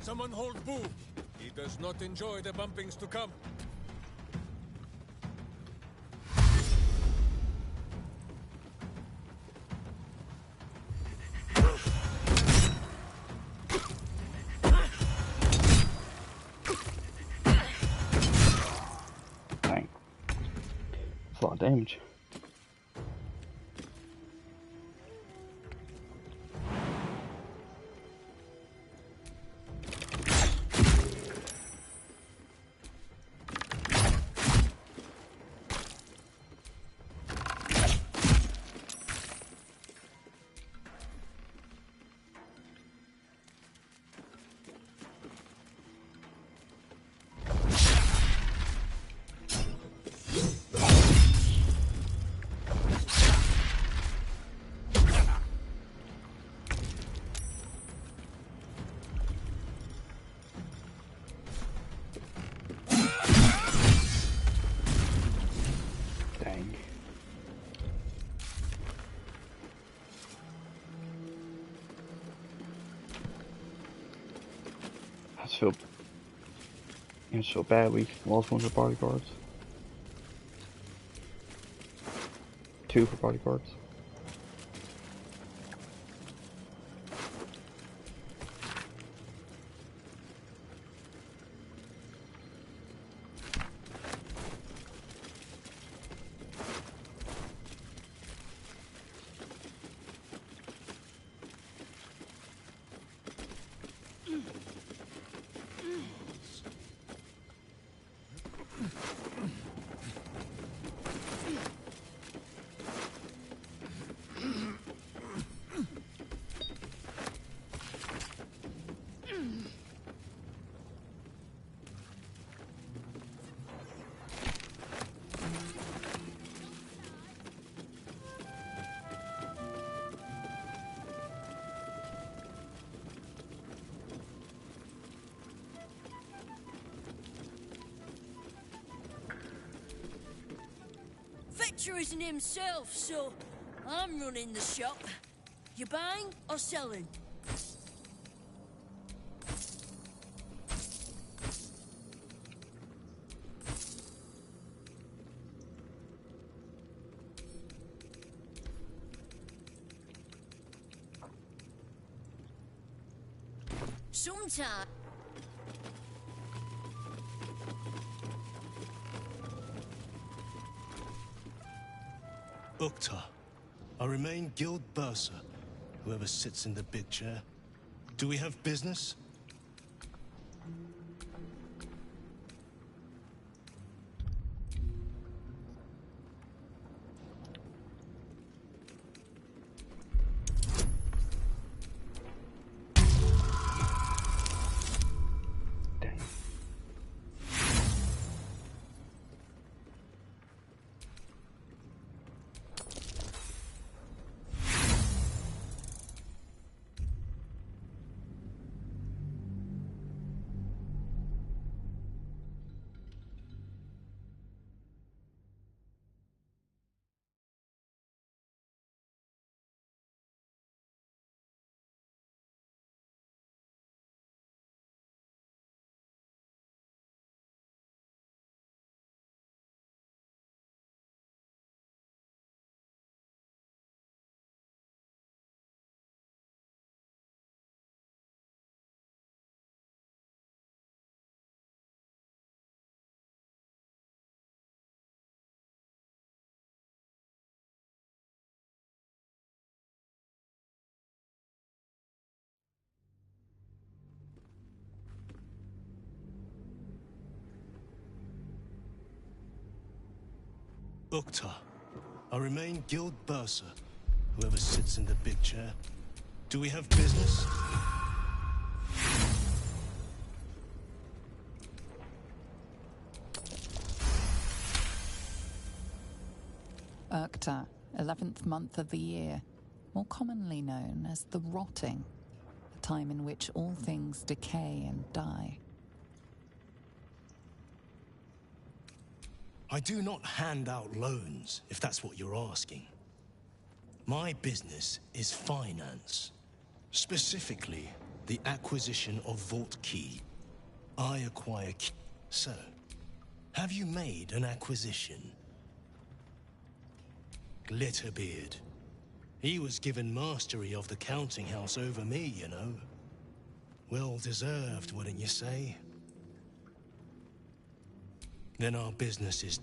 Someone hold Boo. He does not enjoy the bumpings to come. Dang. That's a lot of damage. I just feel bad we lost one of the bodyguards. 2 for bodyguards. Victor isn't himself, so I'm running the shop. You buying or selling? Sometime. Uktar, I remain Guild Bursar, whoever sits in the big chair. Do we have business? Uktar. I remain Guild Bursar, whoever sits in the big chair. Do we have business? Urkta, 11th month of the year, more commonly known as the Rotting, a time in which all things decay and die. I do not hand out loans, if that's what you're asking. My business is finance. Specifically, the acquisition of Vault Key. I acquire key. So, have you made an acquisition? Glitterbeard. He was given mastery of the counting house over me, you know. Well deserved, wouldn't you say? Then our business is...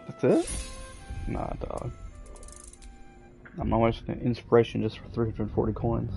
That's it? Nah, dog. I'm not wasting inspiration just for 340 coins.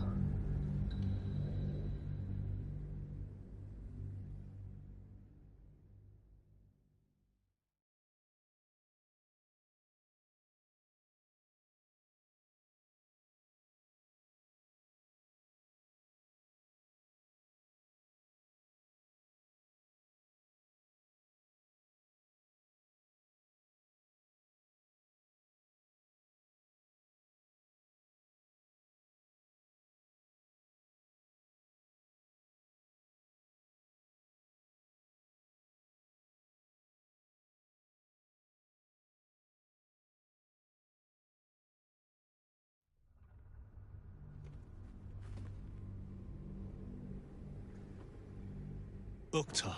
Uktar.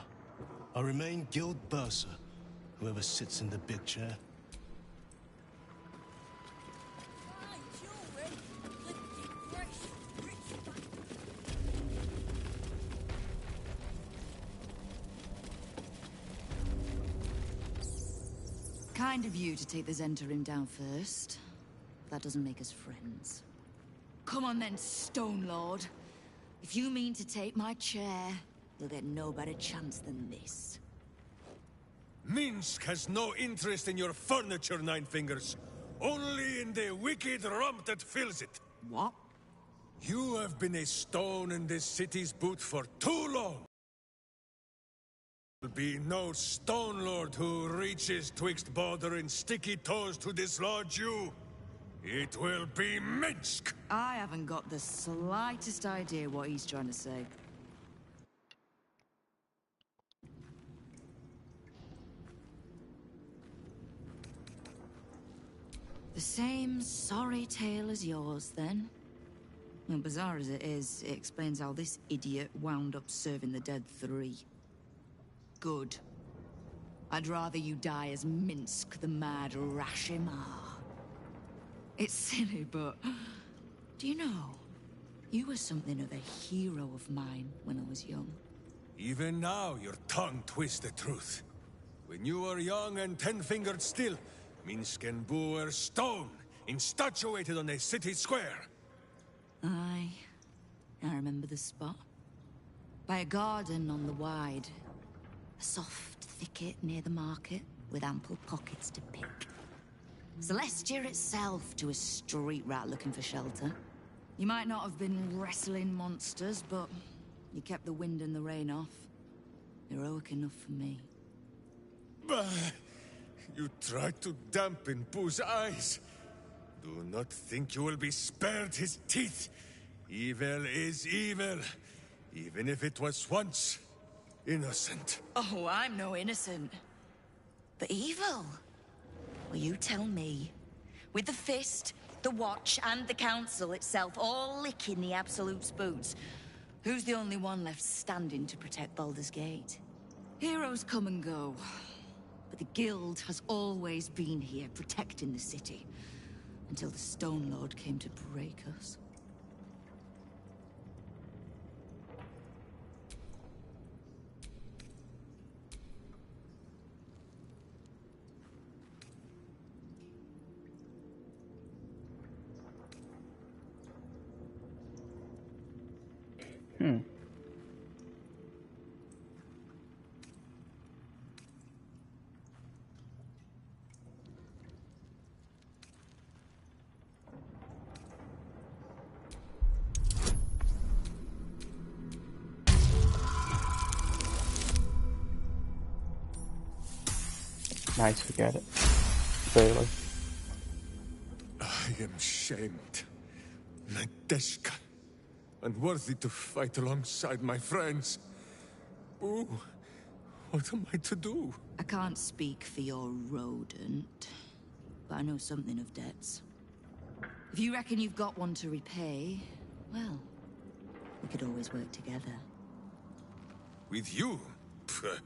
I remain Guild Bursar, whoever sits in the big chair. Kind of you to take the Zentarim down first. That doesn't make us friends. Come on then, Stone Lord. If you mean to take my chair, you'll get no better chance than this. Minsk has no interest in your furniture, Nine Fingers. Only in the wicked rump that fills it. What? You have been a stone in this city's boot for too long. There will be no Stone Lord who reaches twixt Baldur and sticky toes to dislodge you. It will be Minsk! I haven't got the slightest idea what he's trying to say. The same sorry tale as yours, then? Well, bizarre as it is, it explains how this idiot wound up serving the Dead Three. Good. I'd rather you die as Minsk, the mad Rashimar. It's silly, but... do you know? You were something of a hero of mine when I was young. Even now, your tongue twists the truth. When you were young and ten-fingered still, Minsk and Boo were stone, instatuated on a city square. Aye. I remember the spot. By a garden on the Wide. A soft thicket near the market, with ample pockets to pick. Celestia itself to a street rat looking for shelter. You might not have been wrestling monsters, but you kept the wind and the rain off. Heroic enough for me. Bah! You tried to dampen Boo's eyes. Do not think you will be spared his teeth. Evil is evil, even if it was once innocent. Oh, I'm no innocent. But evil? Well, you tell me. With the Fist, the Watch, and the Council itself all licking the Absolute's boots, who's the only one left standing to protect Baldur's Gate? Heroes come and go. But the Guild has always been here, protecting the city. Until the Stone Lord came to break us. Nice, we got it. Barely. I am shamed. Nadeshka. Unworthy to fight alongside my friends. Boo, what am I to do? I can't speak for your rodent, but I know something of debts. If you reckon you've got one to repay, well, we could always work together. With you? Pfft.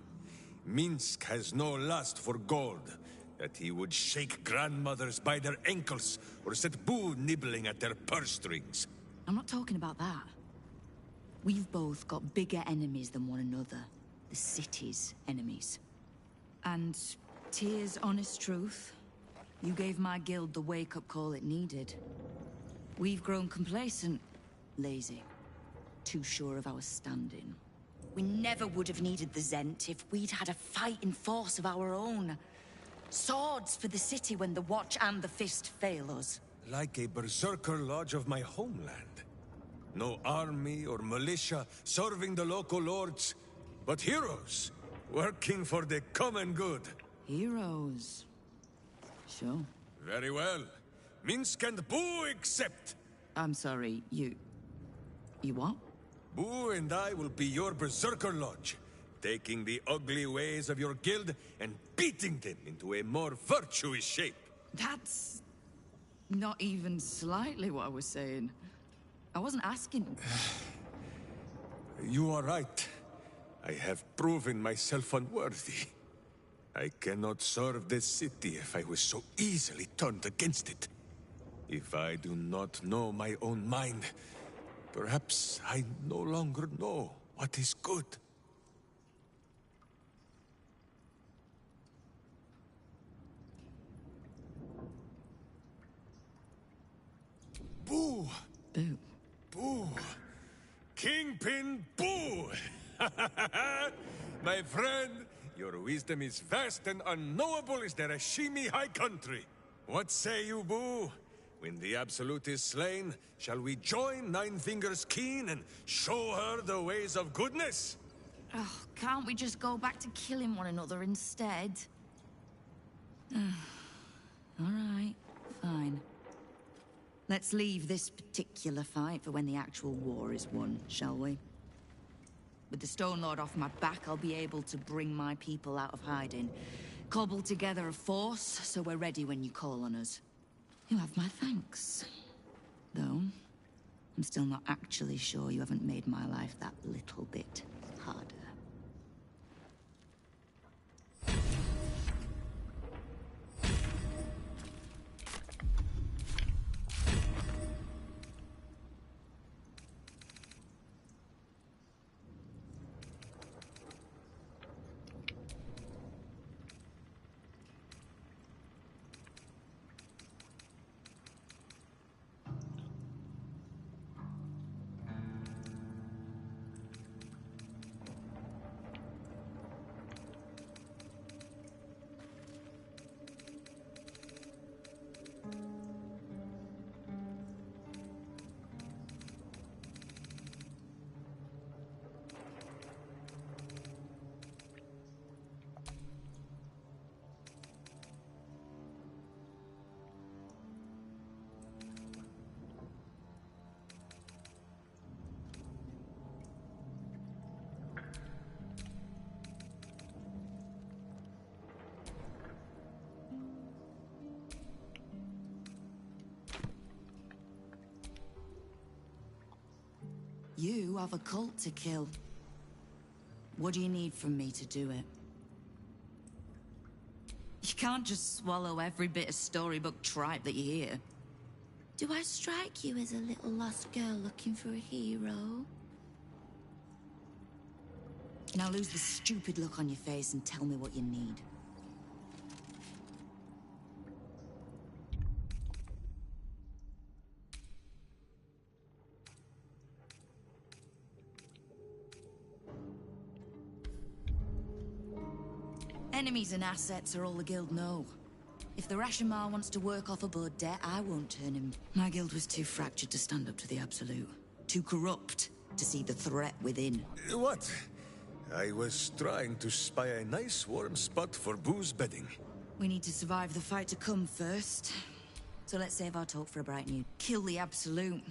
Minsk has no lust for gold. That he would shake grandmothers by their ankles, or set Boo nibbling at their purse strings. I'm not talking about that. We've both got bigger enemies than one another. The city's enemies. And, Tyr's honest truth, you gave my guild the wake-up call it needed. We've grown complacent, lazy, too sure of our standing. We never would have needed the Zent if we'd had a fighting force of our own. Swords for the city when the Watch and the Fist fail us. Like a berserker lodge of my homeland. No army or militia serving the local lords, but heroes working for the common good. Heroes. Sure. Very well. Minsk and Boo accept. I'm sorry, you what? Boo and I will be your berserker lodge, taking the ugly ways of your guild and beating them into a more virtuous shape. That's not even slightly what I was saying. I wasn't asking. You are right. I have proven myself unworthy. I cannot serve this city if I was so easily turned against it. If I do not know my own mind, perhaps I no longer know what is good. Boo! Boo. Boo! Kingpin Boo! My friend, your wisdom is vast and unknowable as the Rashimi High Country. What say you, Boo? When the Absolute is slain, shall we join Nine Fingers Keen and show her the ways of goodness? Oh, can't we just go back to killing one another instead? Alright, fine. Let's leave this particular fight for when the actual war is won, shall we? With the Stone Lord off my back, I'll be able to bring my people out of hiding. Cobble together a force, so we're ready when you call on us. You have my thanks. Though, I'm still not actually sure you haven't made my life that little bit harder. You have a cult to kill. What do you need from me to do it? You can't just swallow every bit of storybook tripe that you hear. Do I strike you as a little lost girl looking for a hero? Now lose the stupid look on your face and tell me what you need. Enemies and assets are all the guild know. If the Rashomar wants to work off a blood debt, I won't turn him. My guild was too fractured to stand up to the Absolute. Too corrupt to see the threat within. What? I was trying to spy a nice warm spot for Boo's bedding. We need to survive the fight to come first. So let's save our talk for a bright new. Kill the Absolute.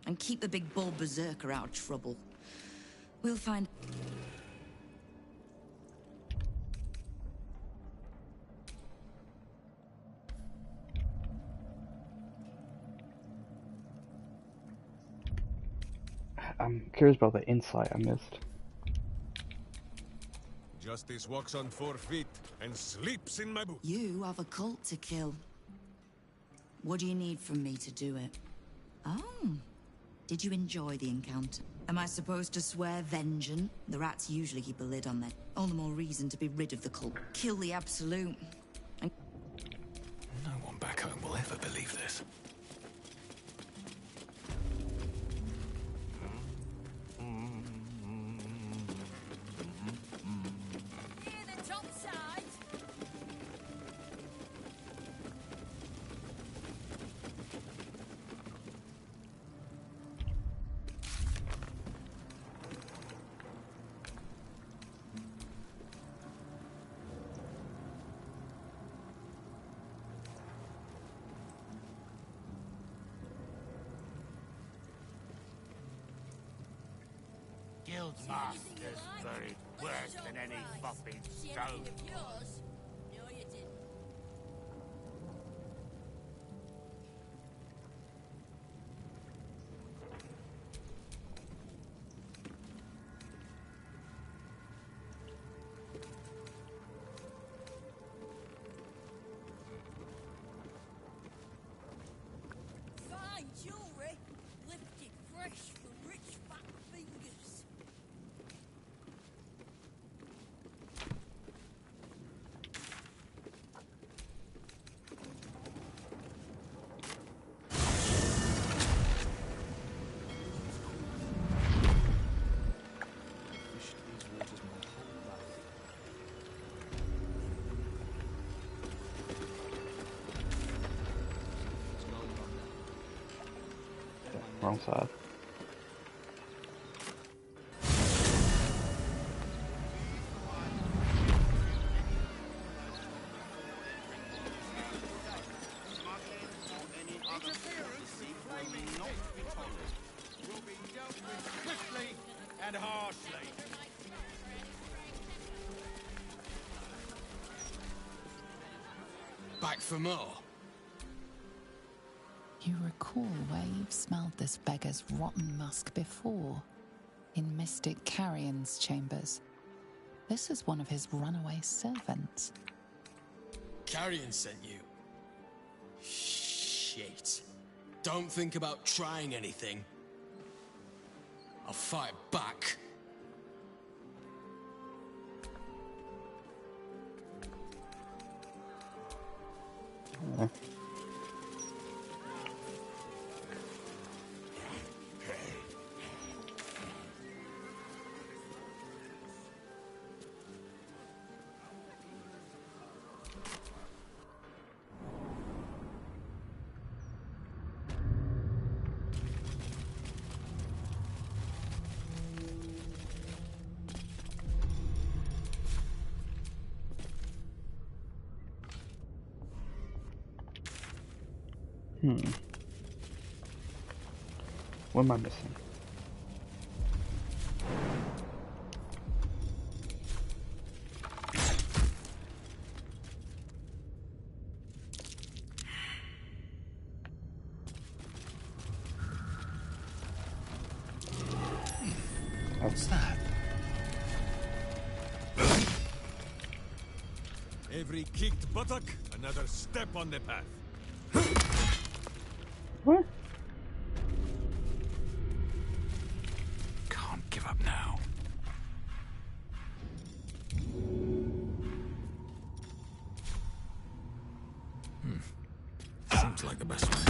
And keep the big bull berserker out of trouble. We'll find... I'm curious about the insight I missed. Justice walks on 4 feet and sleeps in my boots. You have a cult to kill. What do you need from me to do it? Oh. Did you enjoy the encounter? Am I supposed to swear vengeance? The rats usually keep a lid on that. All the more reason to be rid of the cult. Kill the Absolute. And No one back home will ever believe this. Near the top side. Guildmaster's buried worse than any flopping stone. Yours? No, you didn't. Fine jewelry, lifted fresh from rich fat fingers. Wrong side. Will be dealt with swiftly and harshly. Back for more. You recall where you've smelled this beggar's rotten musk before, in Mystic Carrion's chambers. This is one of his runaway servants. Carrion sent you? Shit. Don't think about trying anything. I'll fight back. What am I missing? What's that? Every kicked buttock, another step on the path. What? Can't give up now. Seems like the best one.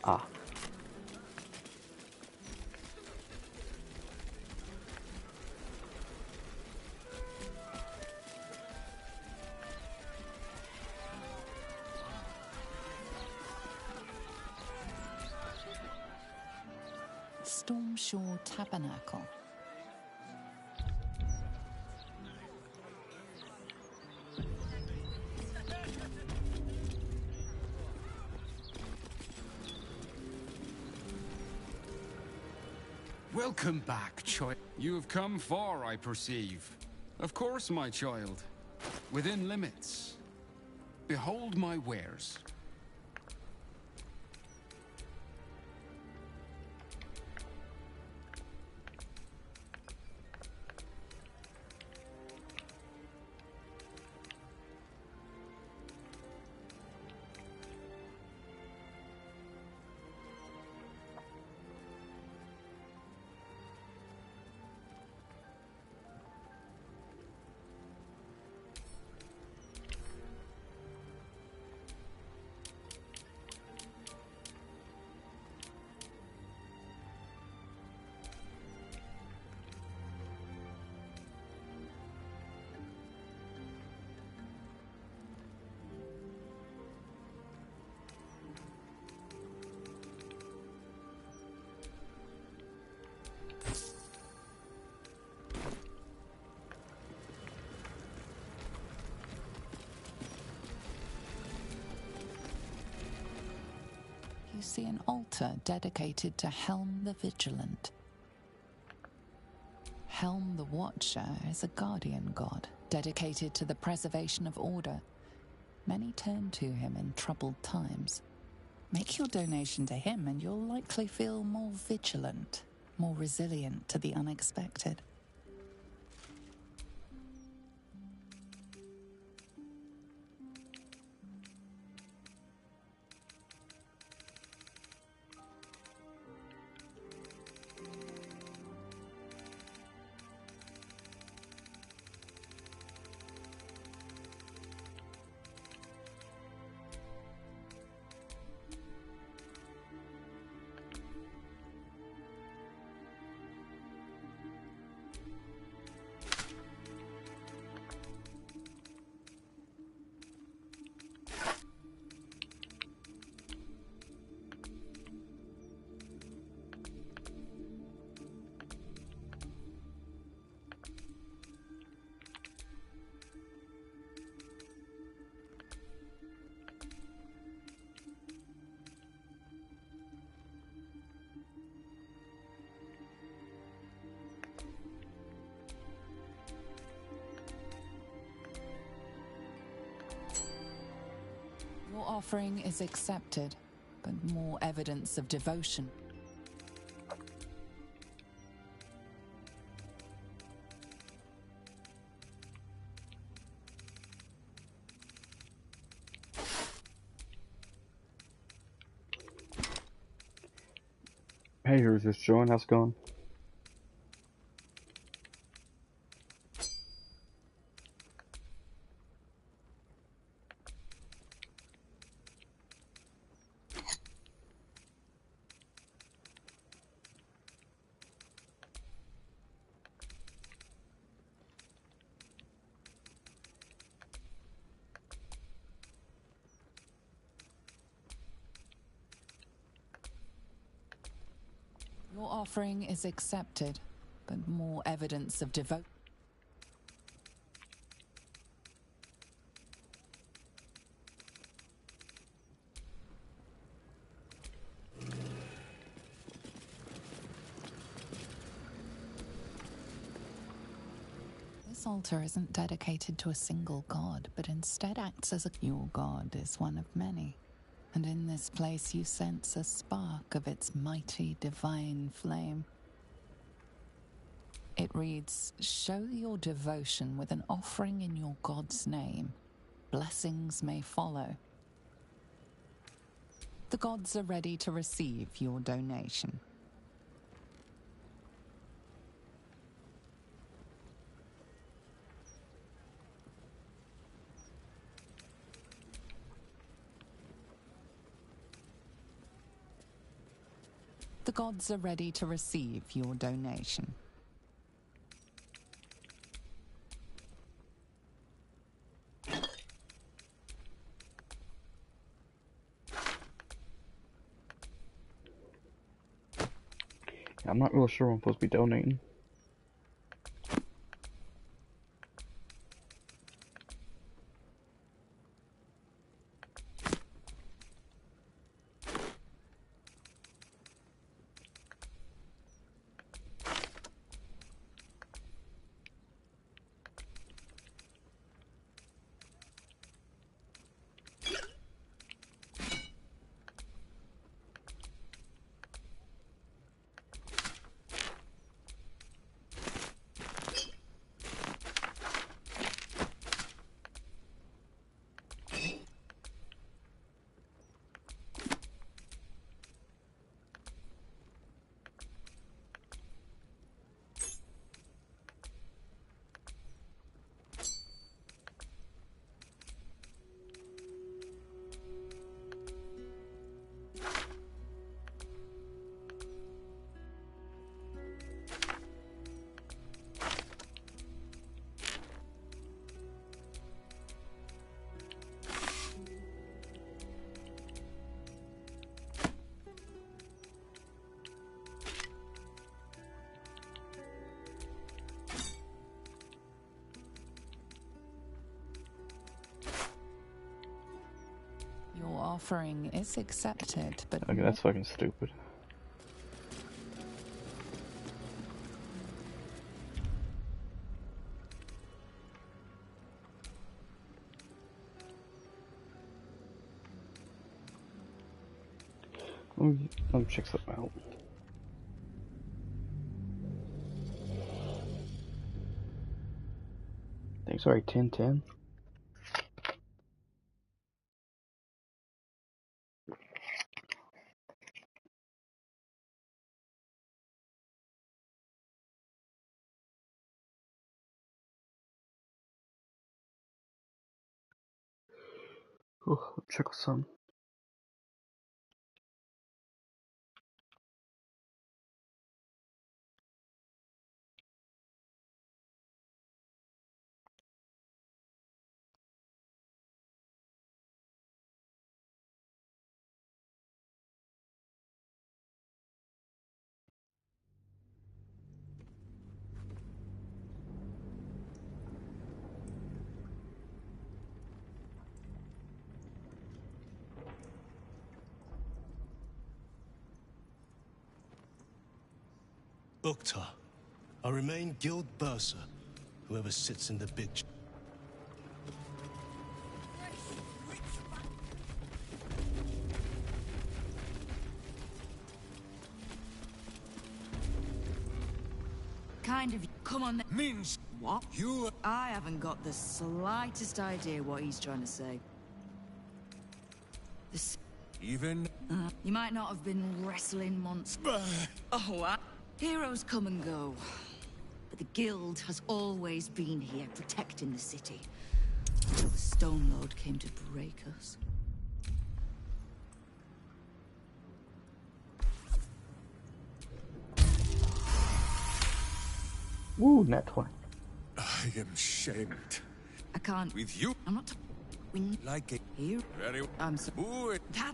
Ah. Stormshore Tabernacle. Welcome back, child. You have come far, I perceive. Of course, my child. Within limits. Behold my wares. You see an altar dedicated to Helm the Vigilant. Helm the Watcher is a guardian god, dedicated to the preservation of order. Many turn to him in troubled times. Make your donation to him and you'll likely feel more vigilant, more resilient to the unexpected. Your offering is accepted, but more evidence of devotion. Hey, who's this Joan? How's it going? Your offering is accepted, but more evidence of devotion. This altar isn't dedicated to a single god, but instead acts as your god is one of many. And in this place you sense a spark of its mighty divine flame. It reads, "Show your devotion with an offering in your god's name. Blessings may follow." The gods are ready to receive your donation. The gods are ready to receive your donation. I'm not really sure what I'm supposed to be donating. Your offering is accepted, but Okay, that's fucking stupid. Let me check something out. Thanks, sorry, 1010. Oh, check some. Uktar, I remain Guild Bursar, whoever sits in the big... Kind of. Come on, then. Means What? you. I haven't got the slightest idea what he's trying to say. This. Even. You might not have been wrestling monsters. Oh, what? Heroes come and go. But the Guild has always been here, protecting the city. Until the Stone Lord came to break us. Woo, net 20. I am shamed. I can't. With you. I'm not. We Like it. Here. Very. I'm so. Boo. That.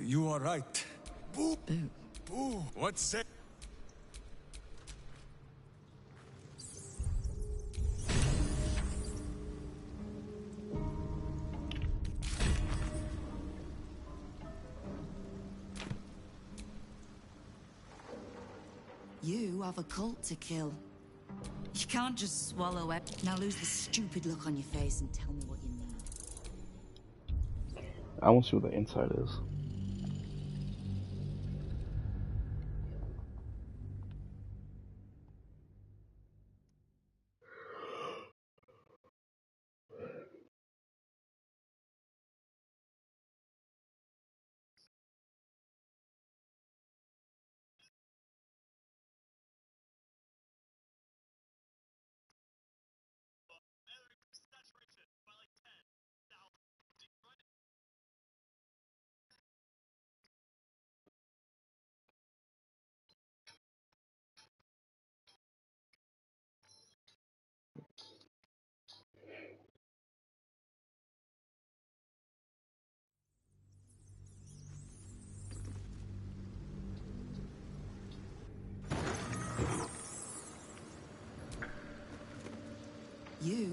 You are right. Boo. Boo. Boo. What's it? You have a cult to kill. You can't just swallow it. Now lose the stupid look on your face and tell me what you need. I want to see what the inside is.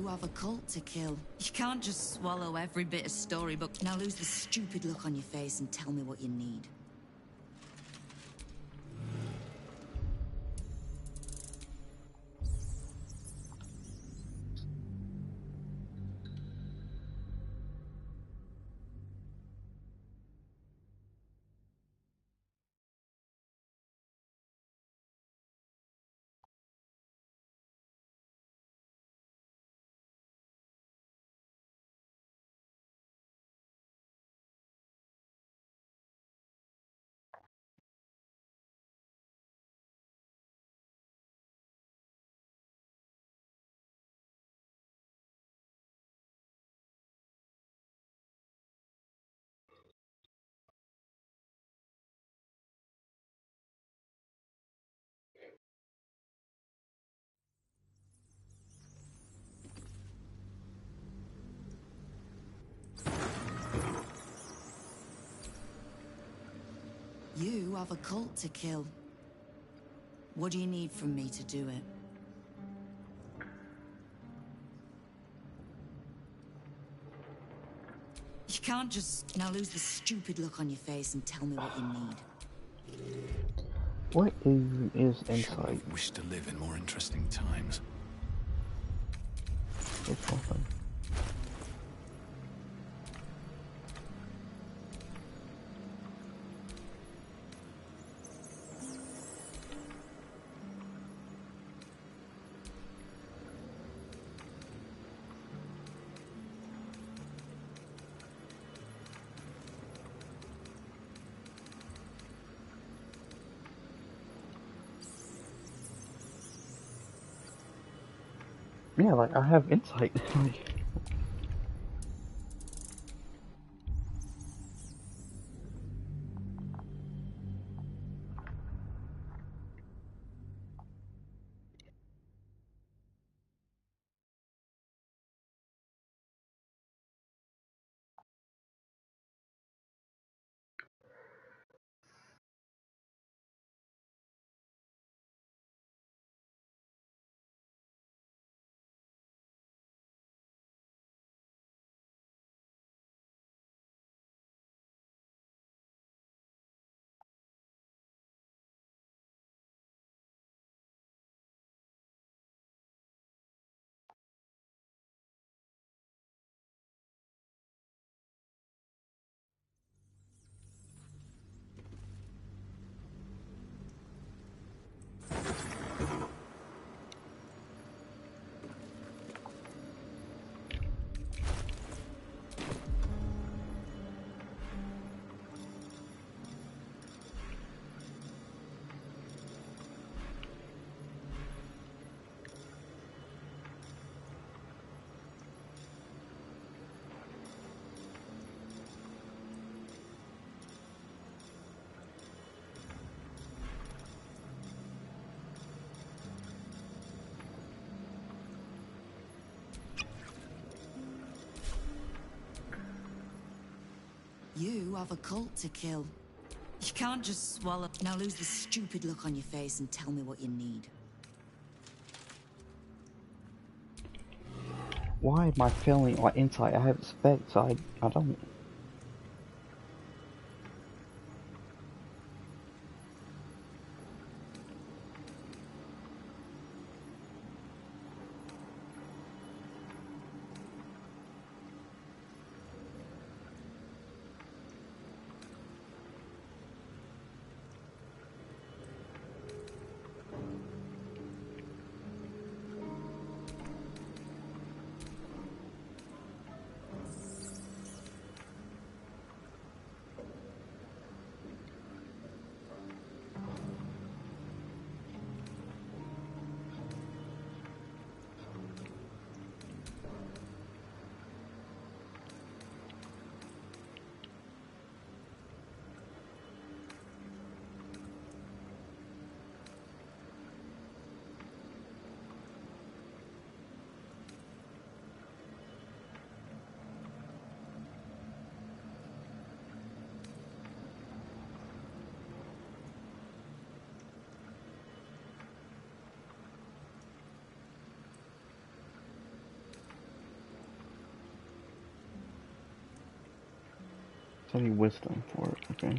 You have a cult to kill. You can't just swallow every bit of storybook. Now lose the stupid look on your face and tell me what you need. You have a cult to kill. What do you need from me to do it? You can't just... Now lose the stupid look on your face and tell me what you need. What even is insight? I wish to live in more interesting times. It's nothing. Yeah, like, I have insight. You have a cult to kill. You can't just swallow... Now lose the stupid look on your face and tell me what you need. Why am I failing like insight? I have specs, I don't. So I need wisdom for it, okay.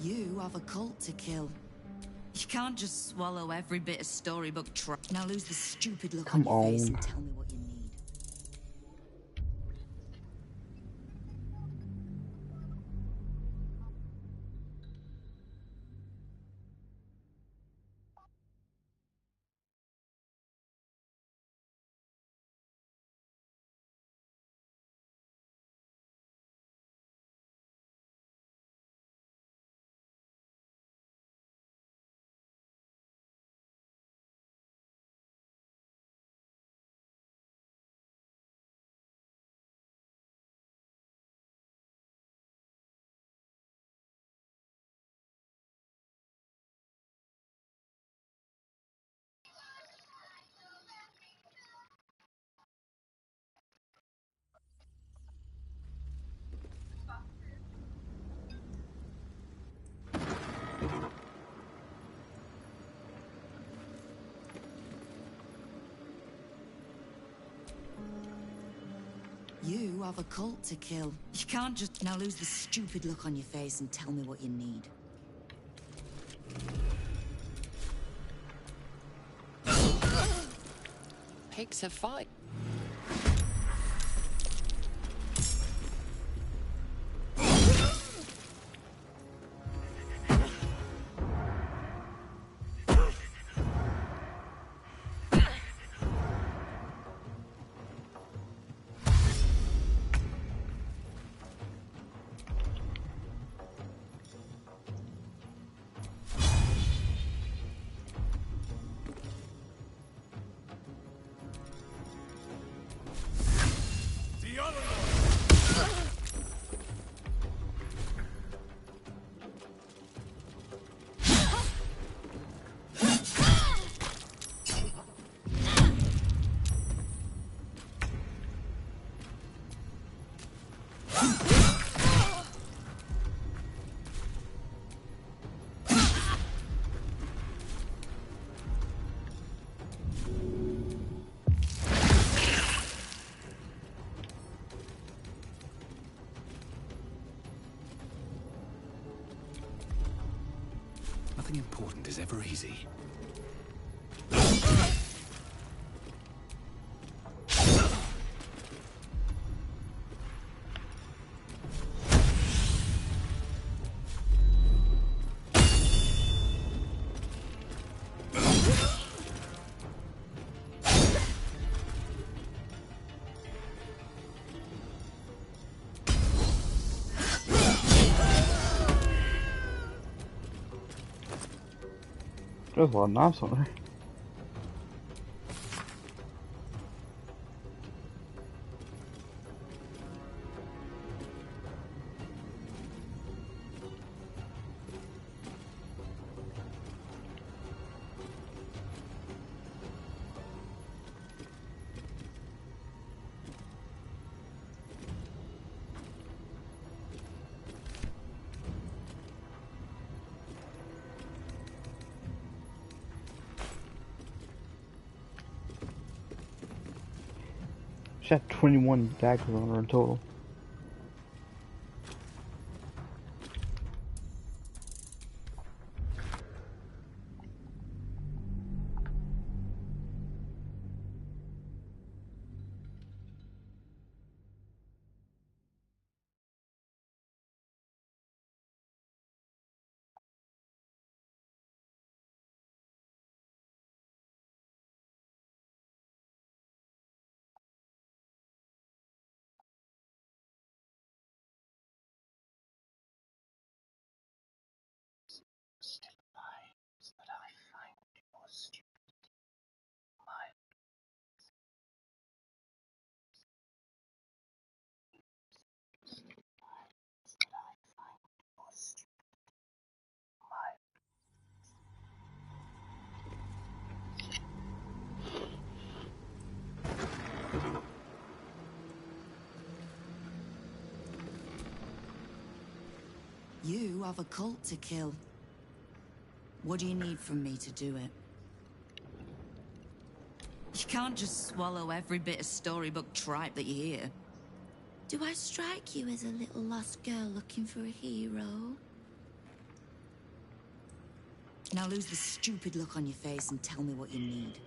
You have a cult to kill. You can't just swallow every bit of storybook Now lose the stupid look on your face and tell me what you need. You have a cult to kill. You can't just now lose the stupid look on your face and tell me what you need. Pigs a fight. Nothing important is ever easy. There's a lot of knives on there. She had 21 daggers on her in total. You have a cult to kill. What do you need from me to do it? You can't just swallow every bit of storybook tripe that you hear. Do I strike you as a little lost girl looking for a hero? Now lose the stupid look on your face and tell me what you need.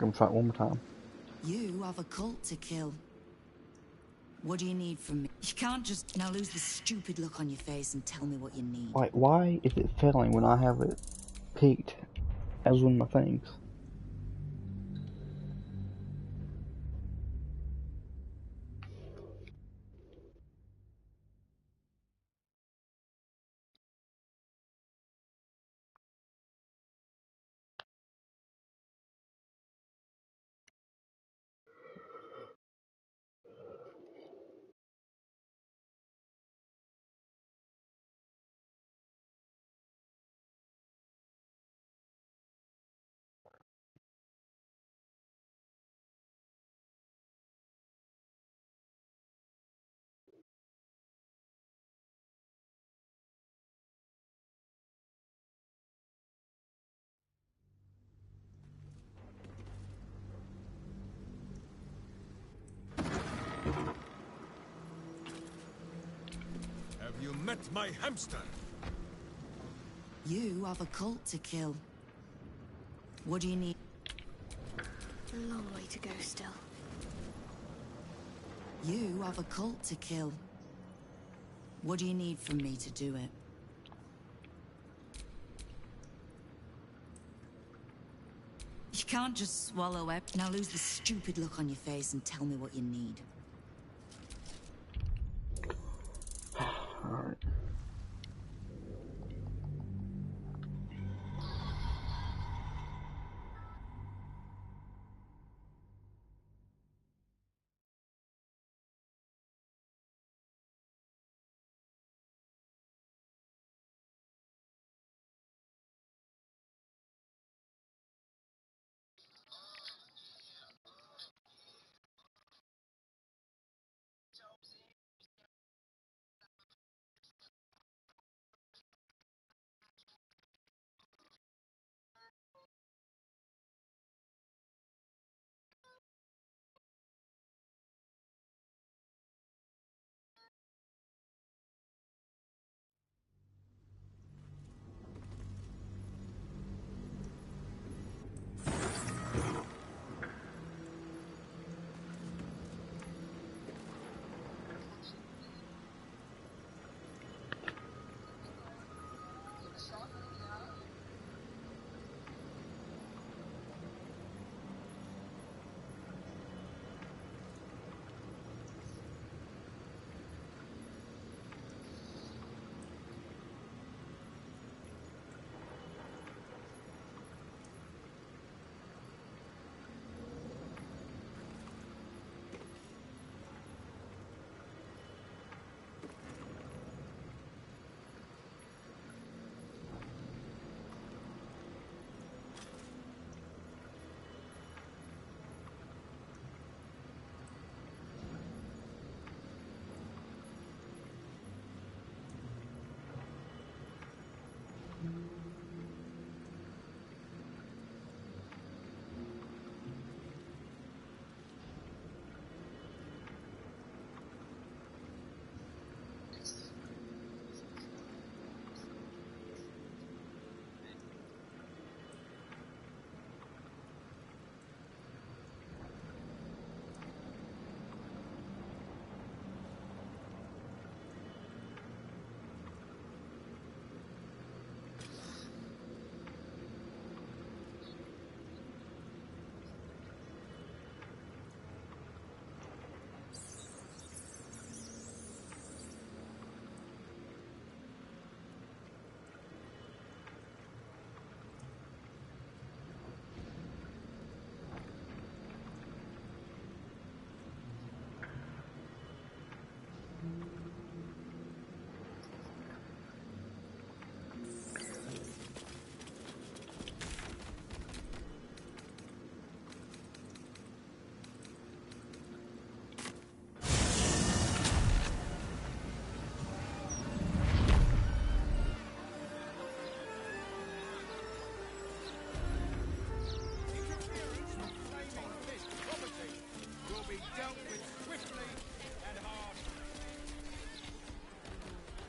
Gonna try it one more time. You have a cult to kill. What do you need from me? You can't just... Now lose the stupid look on your face and tell me what you need. Like, why is it failing when I have it peaked as one of my things? met my hamster. You have a cult to kill. What do you need? A long way to go still. You have a cult to kill. What do you need from me to do it? You can't just swallow it. Now lose the stupid look on your face and tell me what you need. Alright.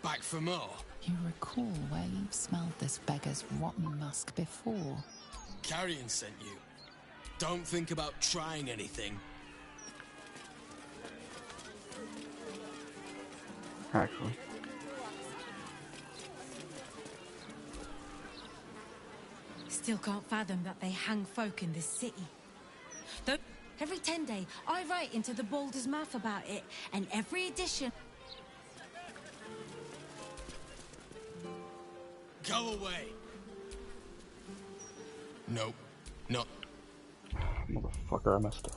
Back for more. You recall where you've smelled this beggar's rotten musk before. Carrion sent you. Don't think about trying anything. Actually. Still can't fathom that they hang folk in this city. Though every 10 day, I write into the Baldur's mouth about it, and every edition... Go away. Nope. Not. Motherfucker, I messed up.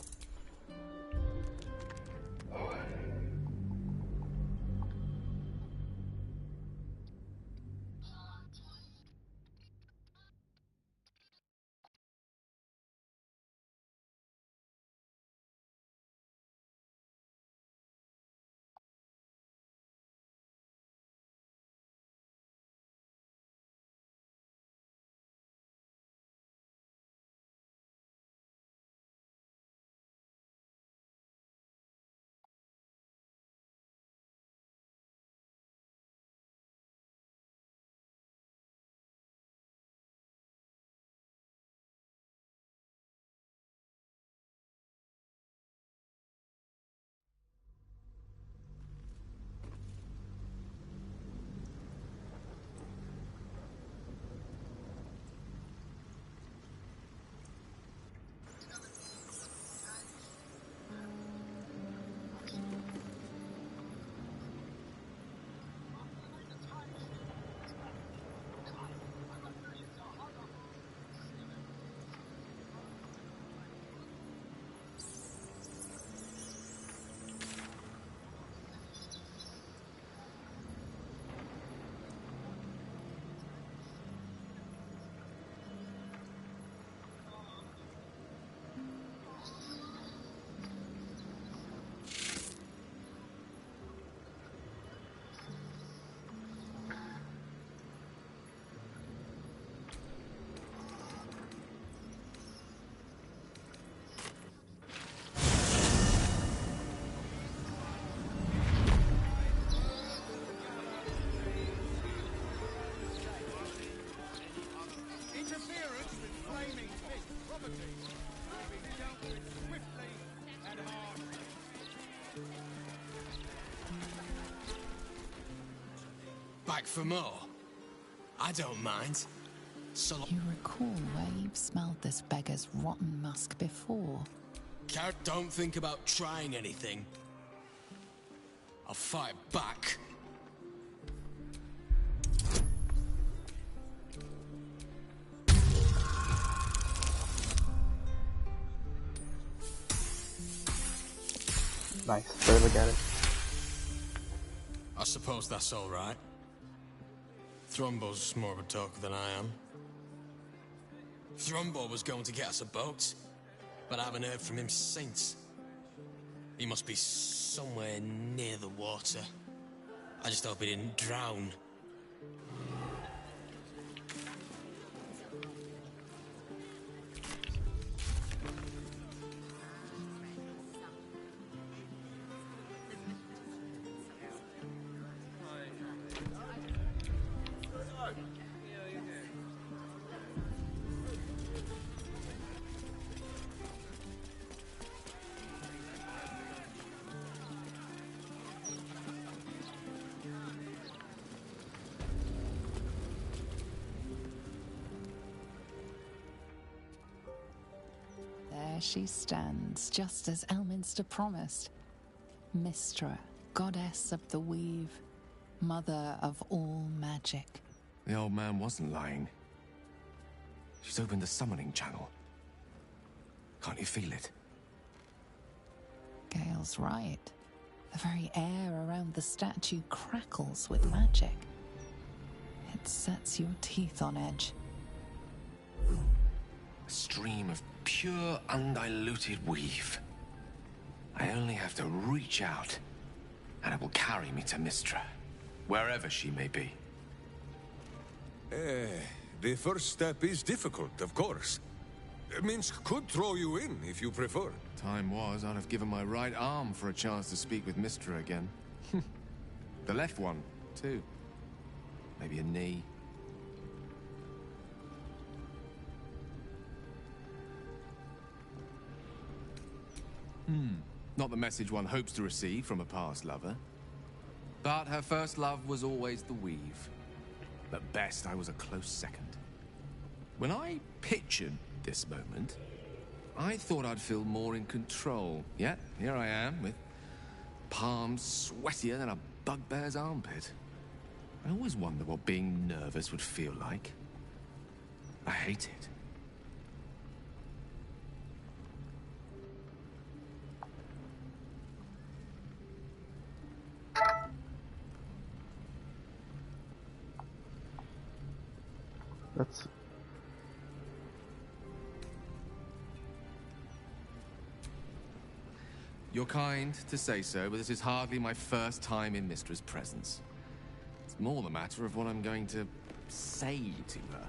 Back for more? I don't mind. So You recall where you've smelled this beggar's rotten musk before. Don't think about trying anything. I'll fight back. Nice. Barely got it. I suppose that's all right. Thrumbo's more of a talker than I am. Thrumbo was going to get us a boat, but I haven't heard from him since. He must be somewhere near the water. I just hope he didn't drown. There she stands, just as Elminster promised. Mystra, goddess of the weave, mother of all magic. The old man wasn't lying. She's opened the summoning channel. Can't you feel it? Gale's right. The very air around the statue crackles with magic. It sets your teeth on edge. A stream of pure, undiluted weave. I only have to reach out, and it will carry me to Mystra, wherever she may be. The first step is difficult, of course. Minsk could throw you in, if you prefer. Time was, I'd have given my right arm for a chance to speak with Mystra again. The left one, too. Maybe a knee. Not the message one hopes to receive from a past lover. But her first love was always the weave. At best, I was a close second. When I pictured this moment, I thought I'd feel more in control. Yet, here I am, with palms sweatier than a bugbear's armpit. I always wonder what being nervous would feel like. I hate it. That's... You're kind to say so, but this is hardly my first time in Mystra's presence. It's more the matter of what I'm going to say to her.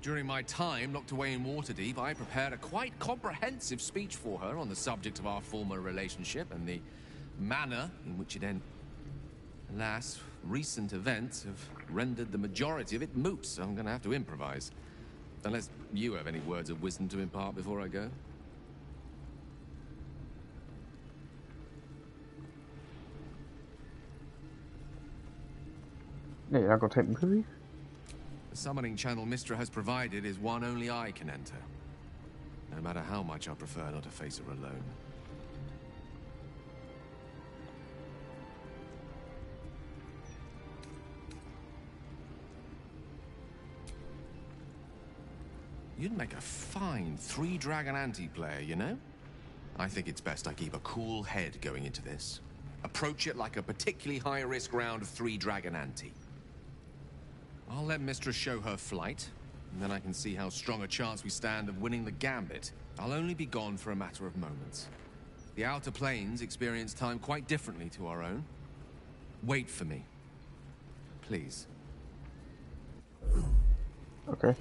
During my time locked away in Waterdeep, I prepared a quite comprehensive speech for her on the subject of our former relationship and the manner in which it ended. Alas, recent events have rendered the majority of it moot, so I'm going to have to improvise. Unless you have any words of wisdom to impart before I go. Yeah, you're not gonna take me with you? The summoning channel Mystra has provided is one only I can enter. No matter how much I prefer not to face her alone. You'd make a fine three-dragon anti-player, you know? I think it's best I keep a cool head going into this. Approach it like a particularly high-risk round of three-dragon ante. I'll let Mystra show her flight, and then I can see how strong a chance we stand of winning the gambit. I'll only be gone for a matter of moments. The Outer Planes experience time quite differently to our own. Wait for me. Please. Okay.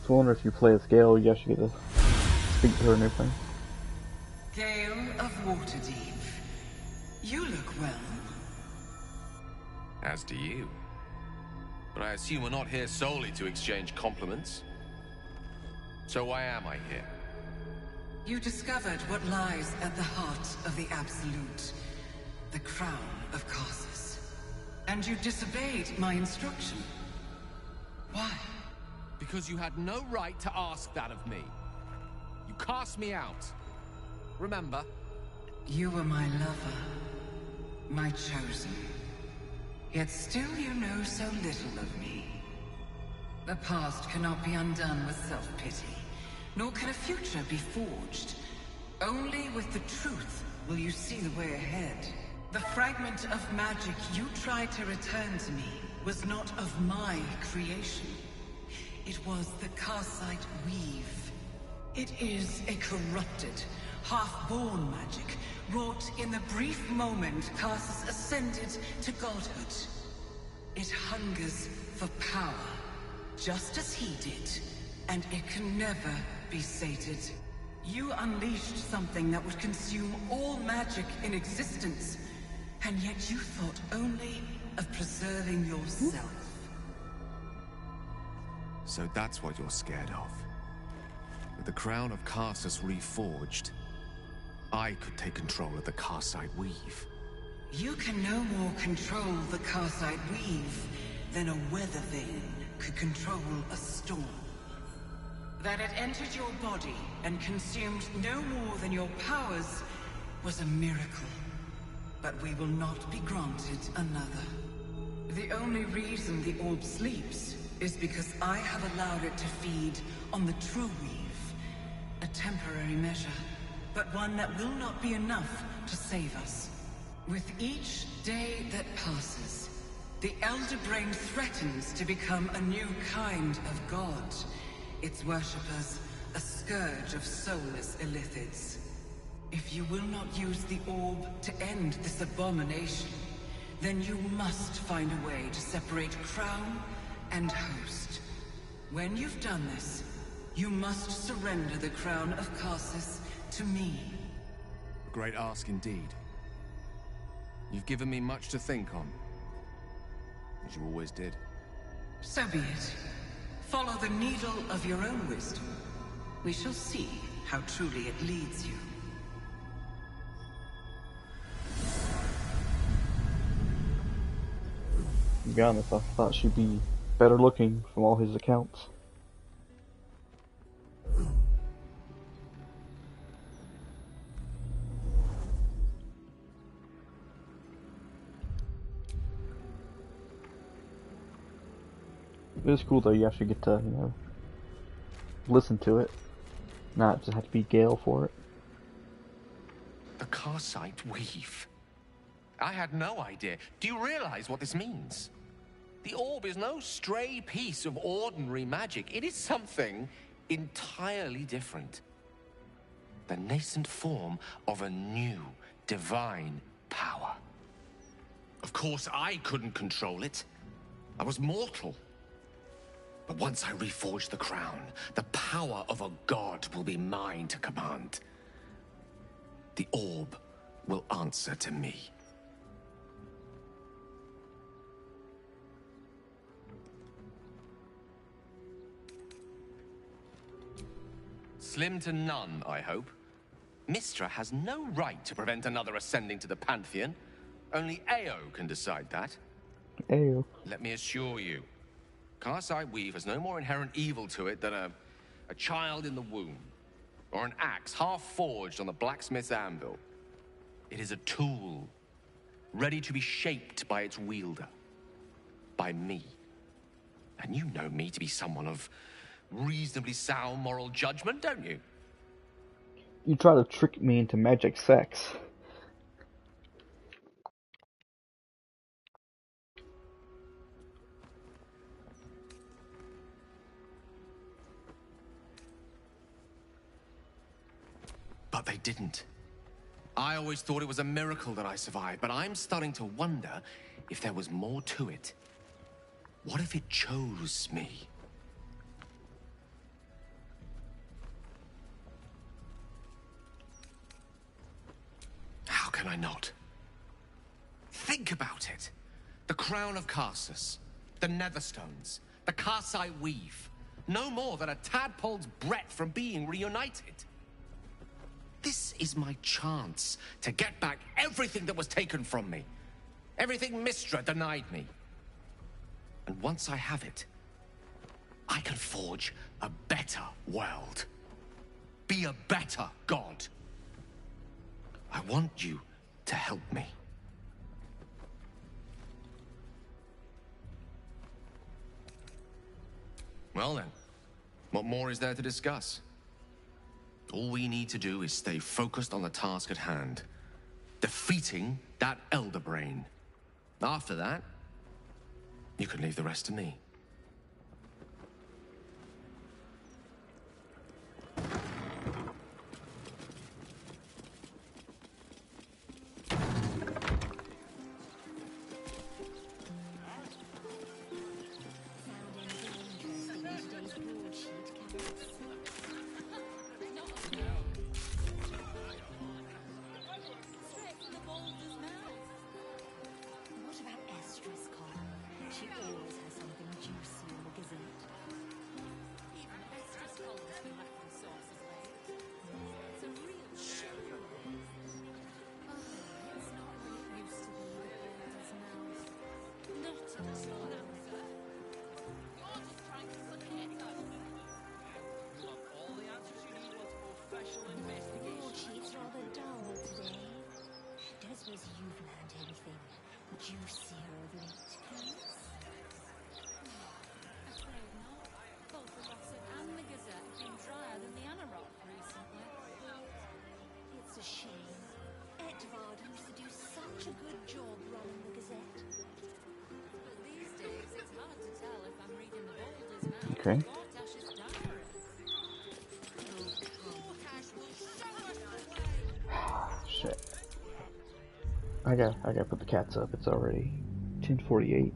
So I wonder if you play as Gale, you actually get to speak to her and everything. Gale of Waterdeep. You look well. As do you. But I assume we're not here solely to exchange compliments. So why am I here? You discovered what lies at the heart of the Absolute, the crown of Karsus. And you disobeyed my instruction. Why? Because you had no right to ask that of me. You cast me out. Remember? You were my lover, my chosen. Yet still you know so little of me. The past cannot be undone with self-pity, nor can a future be forged. Only with the truth will you see the way ahead. The fragment of magic you tried to return to me was not of my creation. It was the Karsite Weave. It is a corrupted, half-born magic, wrought in the brief moment Karsus ascended to godhood. It hungers for power, just as he did, and it can never be sated. You unleashed something that would consume all magic in existence, and yet you thought only of preserving yourself. So that's what you're scared of. With the crown of Karsus reforged, I could take control of the Karsite Weave. You can no more control the Karsite Weave than a weather vane could control a storm. That it entered your body and consumed no more than your powers was a miracle. But we will not be granted another. The only reason the orb sleeps is because I have allowed it to feed on the true weave. A temporary measure, but one that will not be enough to save us. With each day that passes, the Elder Brain threatens to become a new kind of god. Its worshippers, a scourge of soulless illithids. If you will not use the orb to end this abomination, then you must find a way to separate crown and host. When you've done this, you must surrender the crown of Karsus to me. A great ask indeed. You've given me much to think on, as you always did. So be it. Follow the needle of your own wisdom. We shall see how truly it leads you. To be honest, I thought she'd be better looking from all his accounts. It's cool though, you actually get to, you know, listen to it. Not just have to be Gale for it. The Karsite Weave. I had no idea. Do you realize what this means? The orb is no stray piece of ordinary magic. It is something entirely different. The nascent form of a new, divine power. Of course, I couldn't control it. I was mortal. But once I reforge the crown, the power of a god will be mine to command. The orb will answer to me. Slim to none, I hope. Mystra has no right to prevent another ascending to the Pantheon. Only Ao can decide that. Ao. Let me assure you, Karsite Weave has no more inherent evil to it than a child in the womb, or an axe half forged on the blacksmith's anvil. It is a tool, ready to be shaped by its wielder, by me. And you know me to be someone of reasonably sound moral judgment, don't you? You try to trick me into magic sex. But they didn't. I always thought it was a miracle that I survived, but I'm starting to wonder if there was more to it. What if it chose me? How can I not? Think about it. The crown of Karsus, the Netherstones, the Karsite Weave. No more than a tadpole's breadth from being reunited. This is my chance to get back everything that was taken from me. Everything Mystra denied me. And once I have it, I can forge a better world. Be a better god. I want you to help me. Well then, what more is there to discuss? All we need to do is stay focused on the task at hand. Defeating that Elder Brain. After that, you can leave the rest to me. Okay. Shit. I gotta put the cats up. It's already 10:48.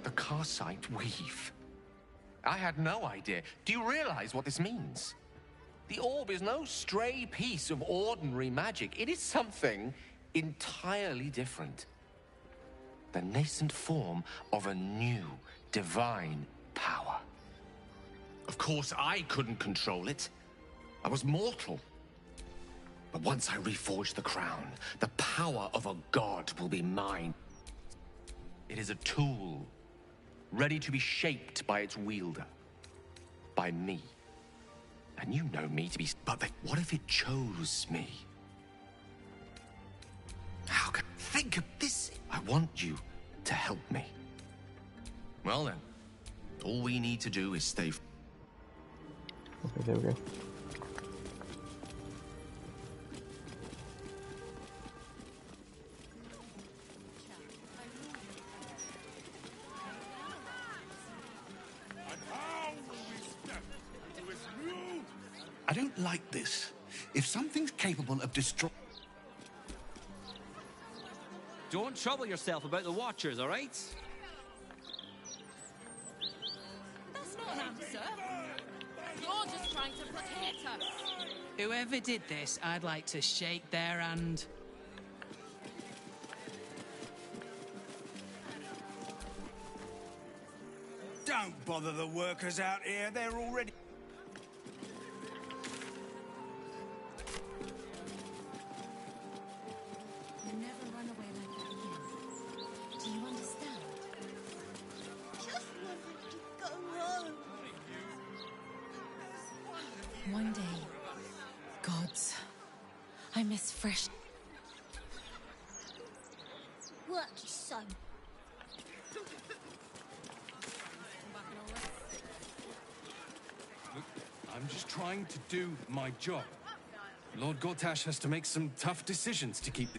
The Karsite Weave. I had no idea. Do you realize what this means? The orb is no stray piece of ordinary magic. It is something entirely different. The nascent form of a new divine power. Of course, I couldn't control it. I was mortal. But once I reforge the crown, the power of a god will be mine. It is a tool, ready to be shaped by its wielder. By me. And you know me to be... But what if it chose me? How can... Think of this... I want you to help me. Well then, all we need to do is stay... Okay, there we go. I don't like this. If something's capable of destroying... Don't trouble yourself about the Watchers, all right? That's not an answer. You're just trying to placate us. Whoever did this, I'd like to shake their hand. Don't bother the workers out here. They're already... Never run away like that again. Do you understand? Just wanted to go home. One day. Gods. I miss fresh... Work your son. Look, I'm just trying to do my job. Lord Gortash has to make some tough decisions to keep the...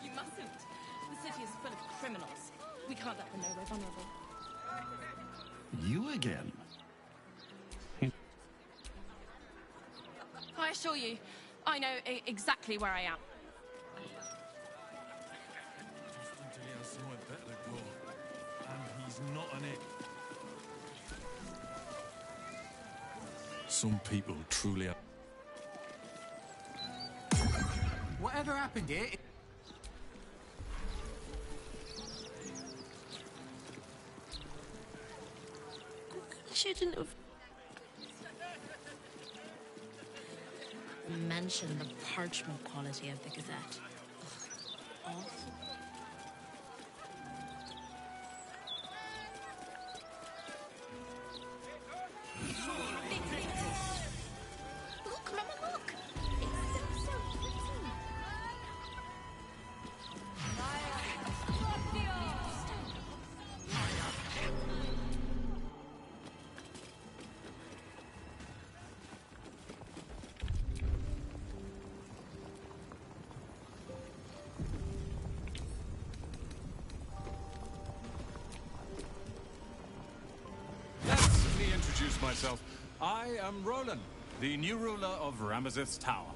You mustn't. The city is full of criminals. We can't let them know we're vulnerable. You again? I assure you, I know exactly where I am. Until he has somewhere better to go. And he's not on it. Some people truly are. Whatever happened here? Shouldn't have mentioned the parchment quality of the Gazette. Ugh, awful. Look, Mama, look! It's so pretty. Let me introduce myself. I am Roland, the new ruler of Ramazith's Tower.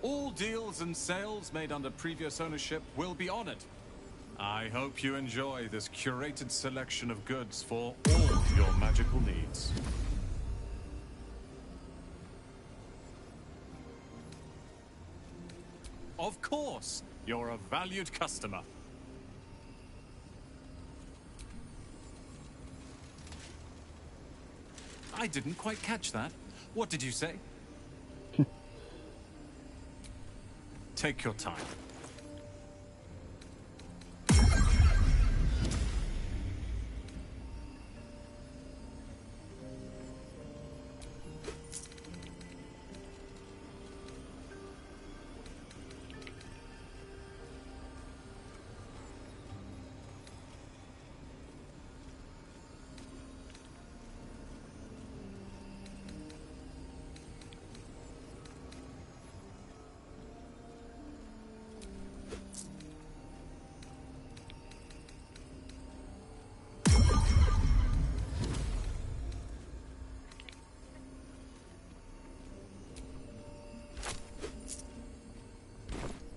All deals and sales made under previous ownership will be honored. I hope you enjoy this curated selection of goods for all your magical needs. Of course, you're a valued customer. I didn't quite catch that. What did you say? Take your time.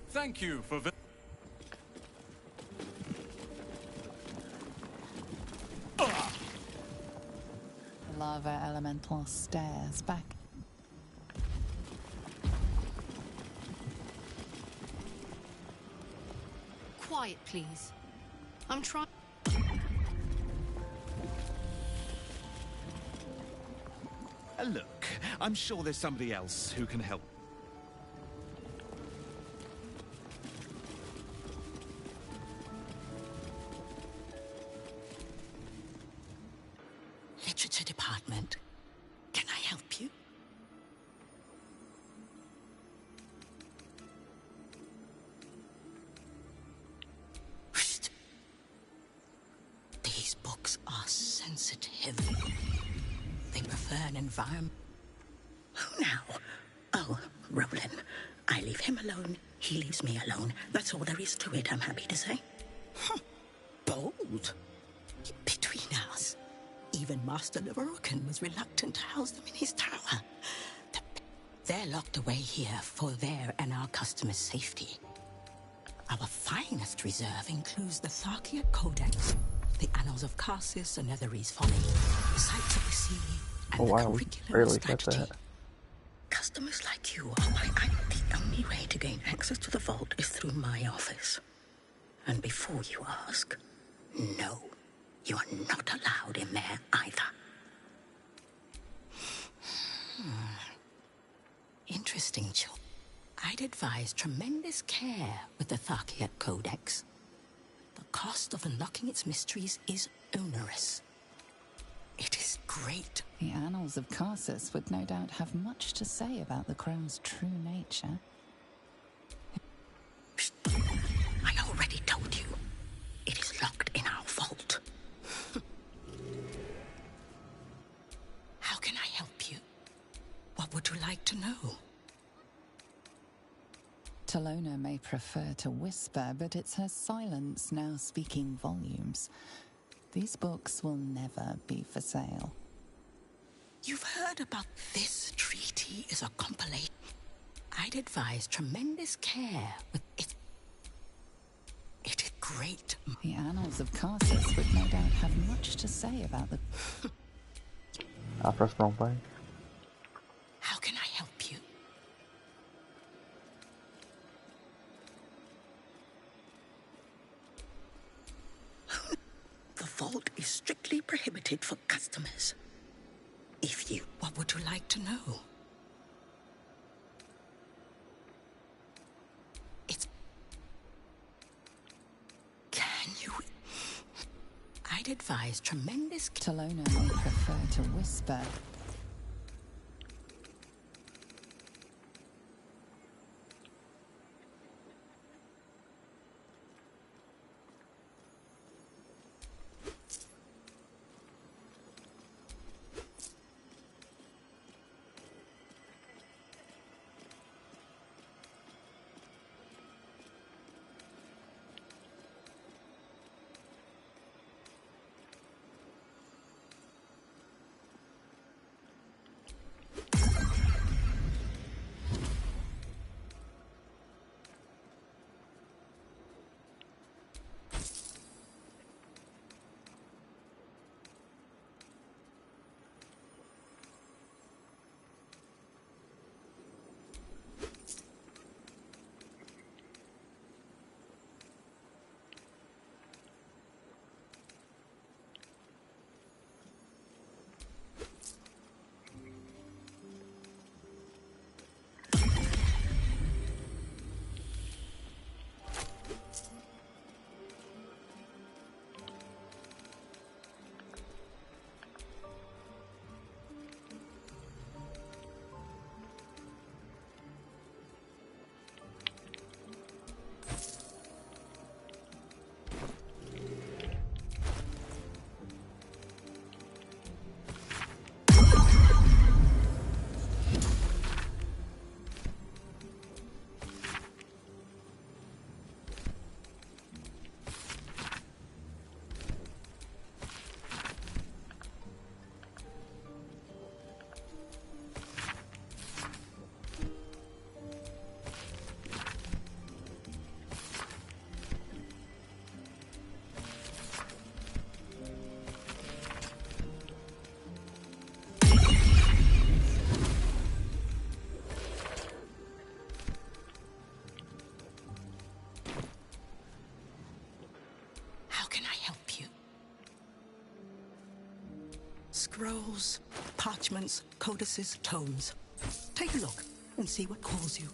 Thank you for Lava elemental stares back. Quiet, please. I'm trying... Look, I'm sure there's somebody else who can help. Literature department. Can I help you? Shh. These books are sensitive. They prefer an environment. Who now? Oh, Roland. I leave him alone. He leaves me alone. That's all there is to it, I'm happy to say. Bold. Between us. Even Master Leverokin was reluctant to house them in his tower. They're locked away here for their and our customers' safety. Our finest reserve includes the Tharkia Codex, the Annals of Karsus and Netherese Folly, the Sights of the Sea, and the Curriculum of Strategy. Customers like you are the only way to gain access to the vault is through my office. And before you ask, no. You are not allowed in there either. Interesting choice. I'd advise tremendous care with the Tharkiat Codex. The cost of unlocking its mysteries is onerous. It is great. The annals of Karsus would no doubt have much to say about the crown's true nature. I already told you. It is locked in our vault. How can I help you? What would you like to know? Talona may prefer to whisper, but it's her silence now speaking volumes. These books will never be for sale. You've heard about this treaty is a compilation. I'd advise tremendous care with it. It is great. The annals of Karsus would no doubt have much to say about the... I pressed the wrong button. How can I help you? The vault is strictly prohibited for customers. If you... What would you like to know? It's... Can you... I'd advise tremendous... Talona may prefer to whisper. Scrolls, parchments, codices, tomes. Take a look and see what calls you.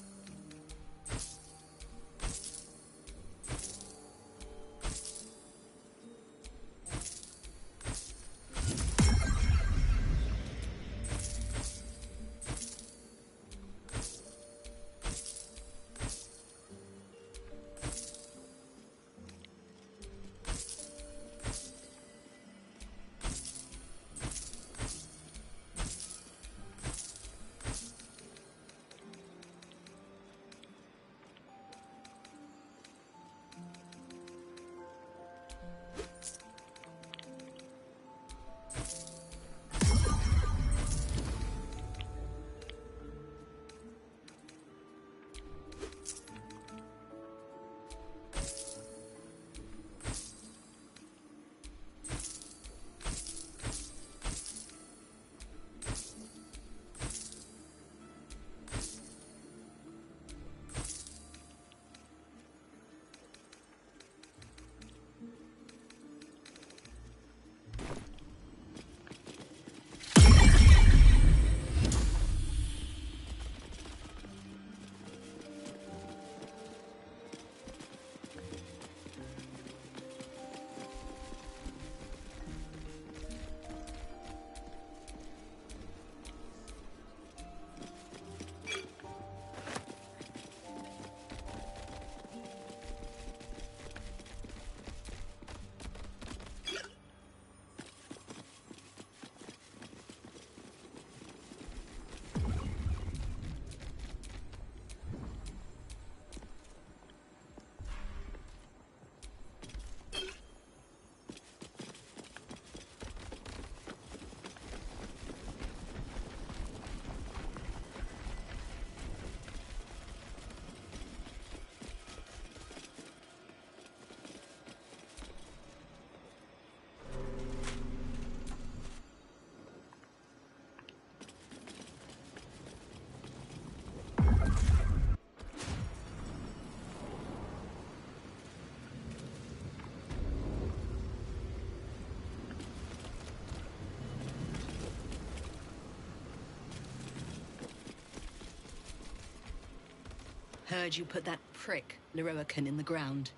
heard you put that prick, Leroican, in the ground.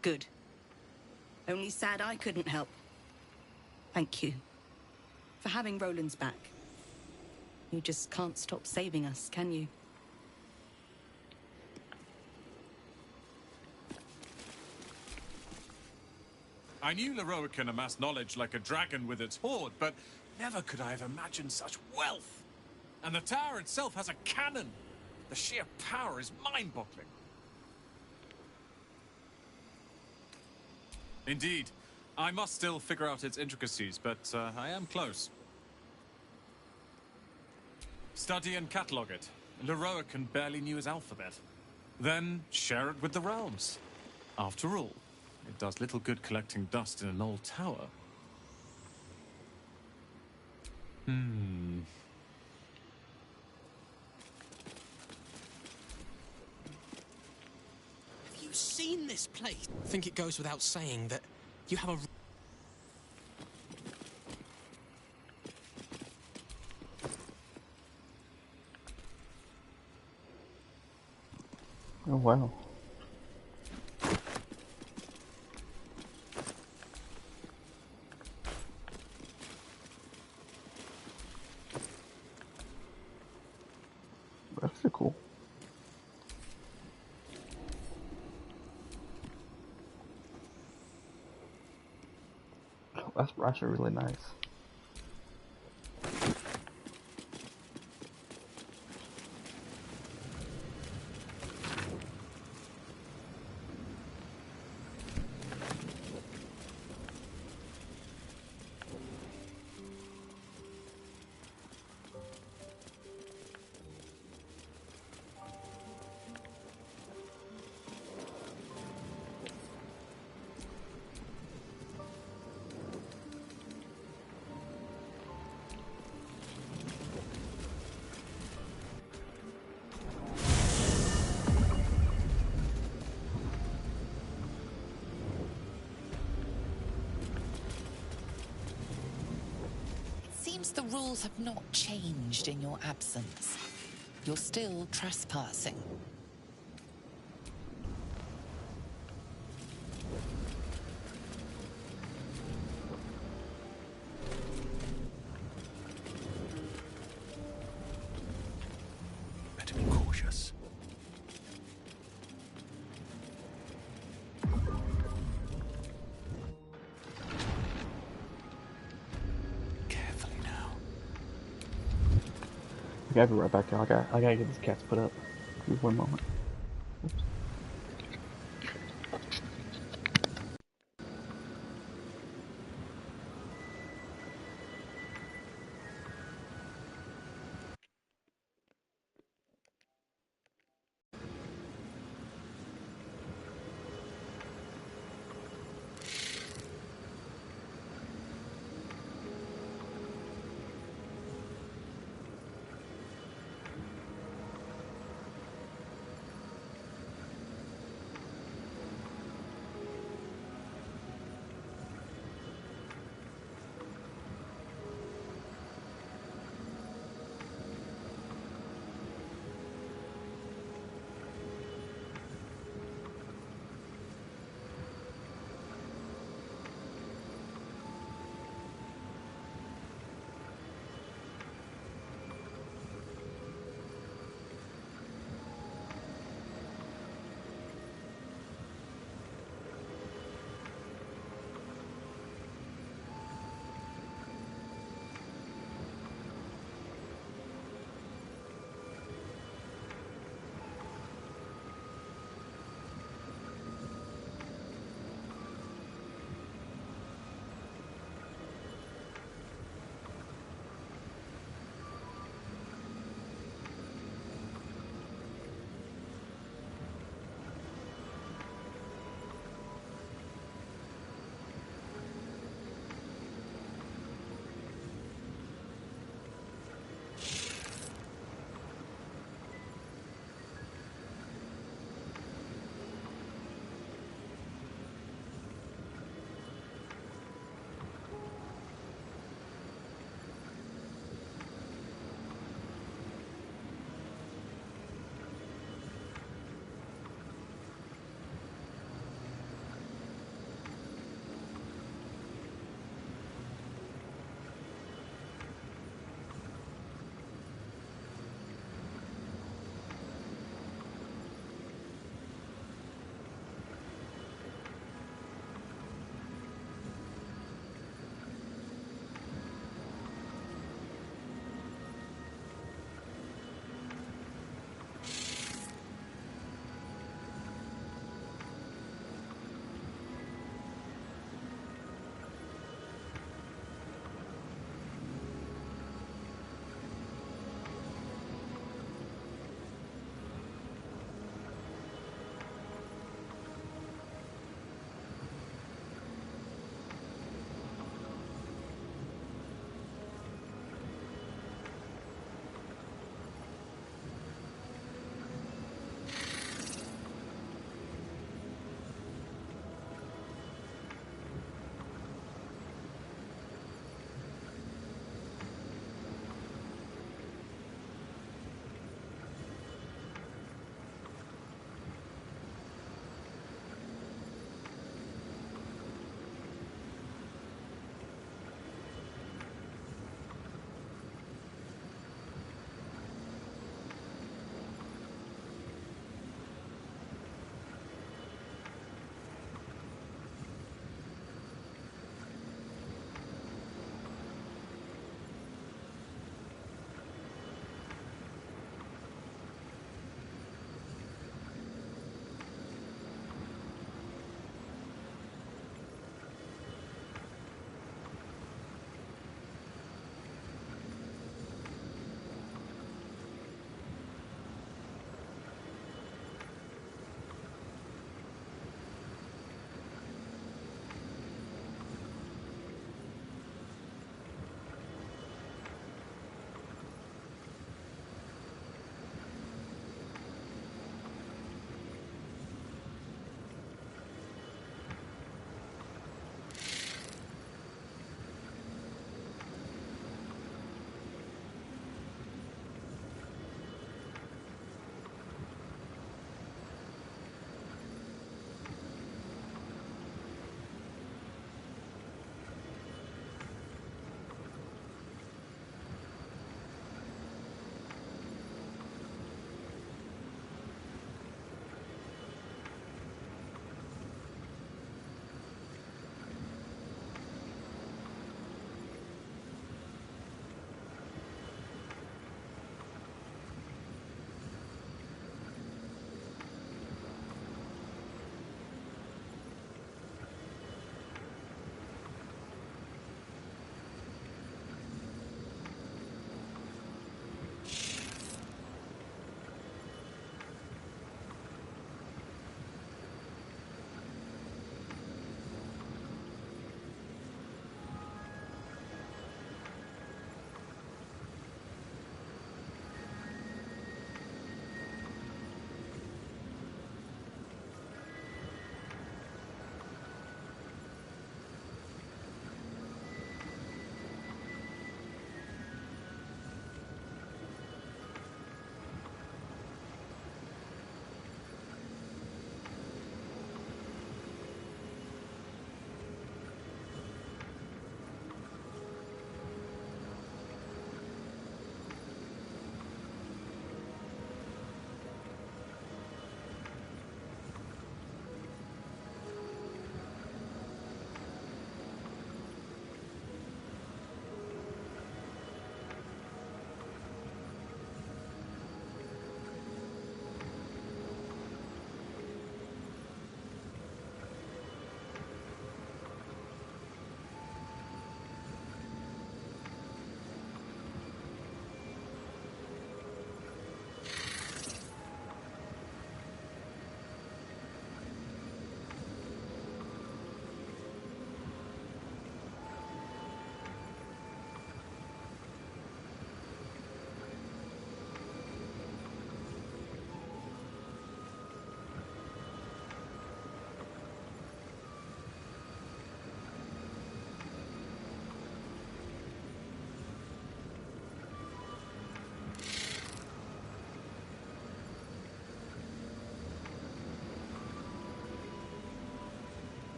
Good. Only sad I couldn't help. Thank you. For having Roland's back. You just can't stop saving us, can you? I knew Leroican amassed knowledge like a dragon with its hoard, but never could I have imagined such wealth. And the tower itself has a cannon. The sheer power is mind-boggling. Indeed. I must still figure out its intricacies, but I am close. Study and catalogue it. Leroican barely knew his alphabet. Then share it with the realms. After all, it does little good collecting dust in an old tower. Have you seen this place? I think it goes without saying that you have a... Oh, wow. That's pretty cool. Oh, that's actually really nice. Seems the rules have not changed in your absence. You're still trespassing. Better be cautious. Okay, I'll be right back there. I gotta get these cats put up. Give me one moment. Oops.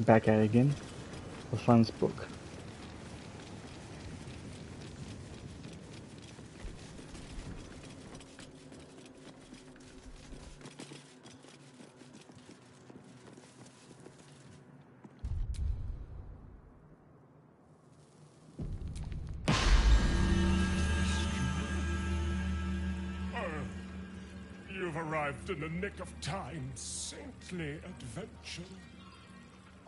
Back at it again. Let's find this book. You've arrived in the nick of time, saintly adventure.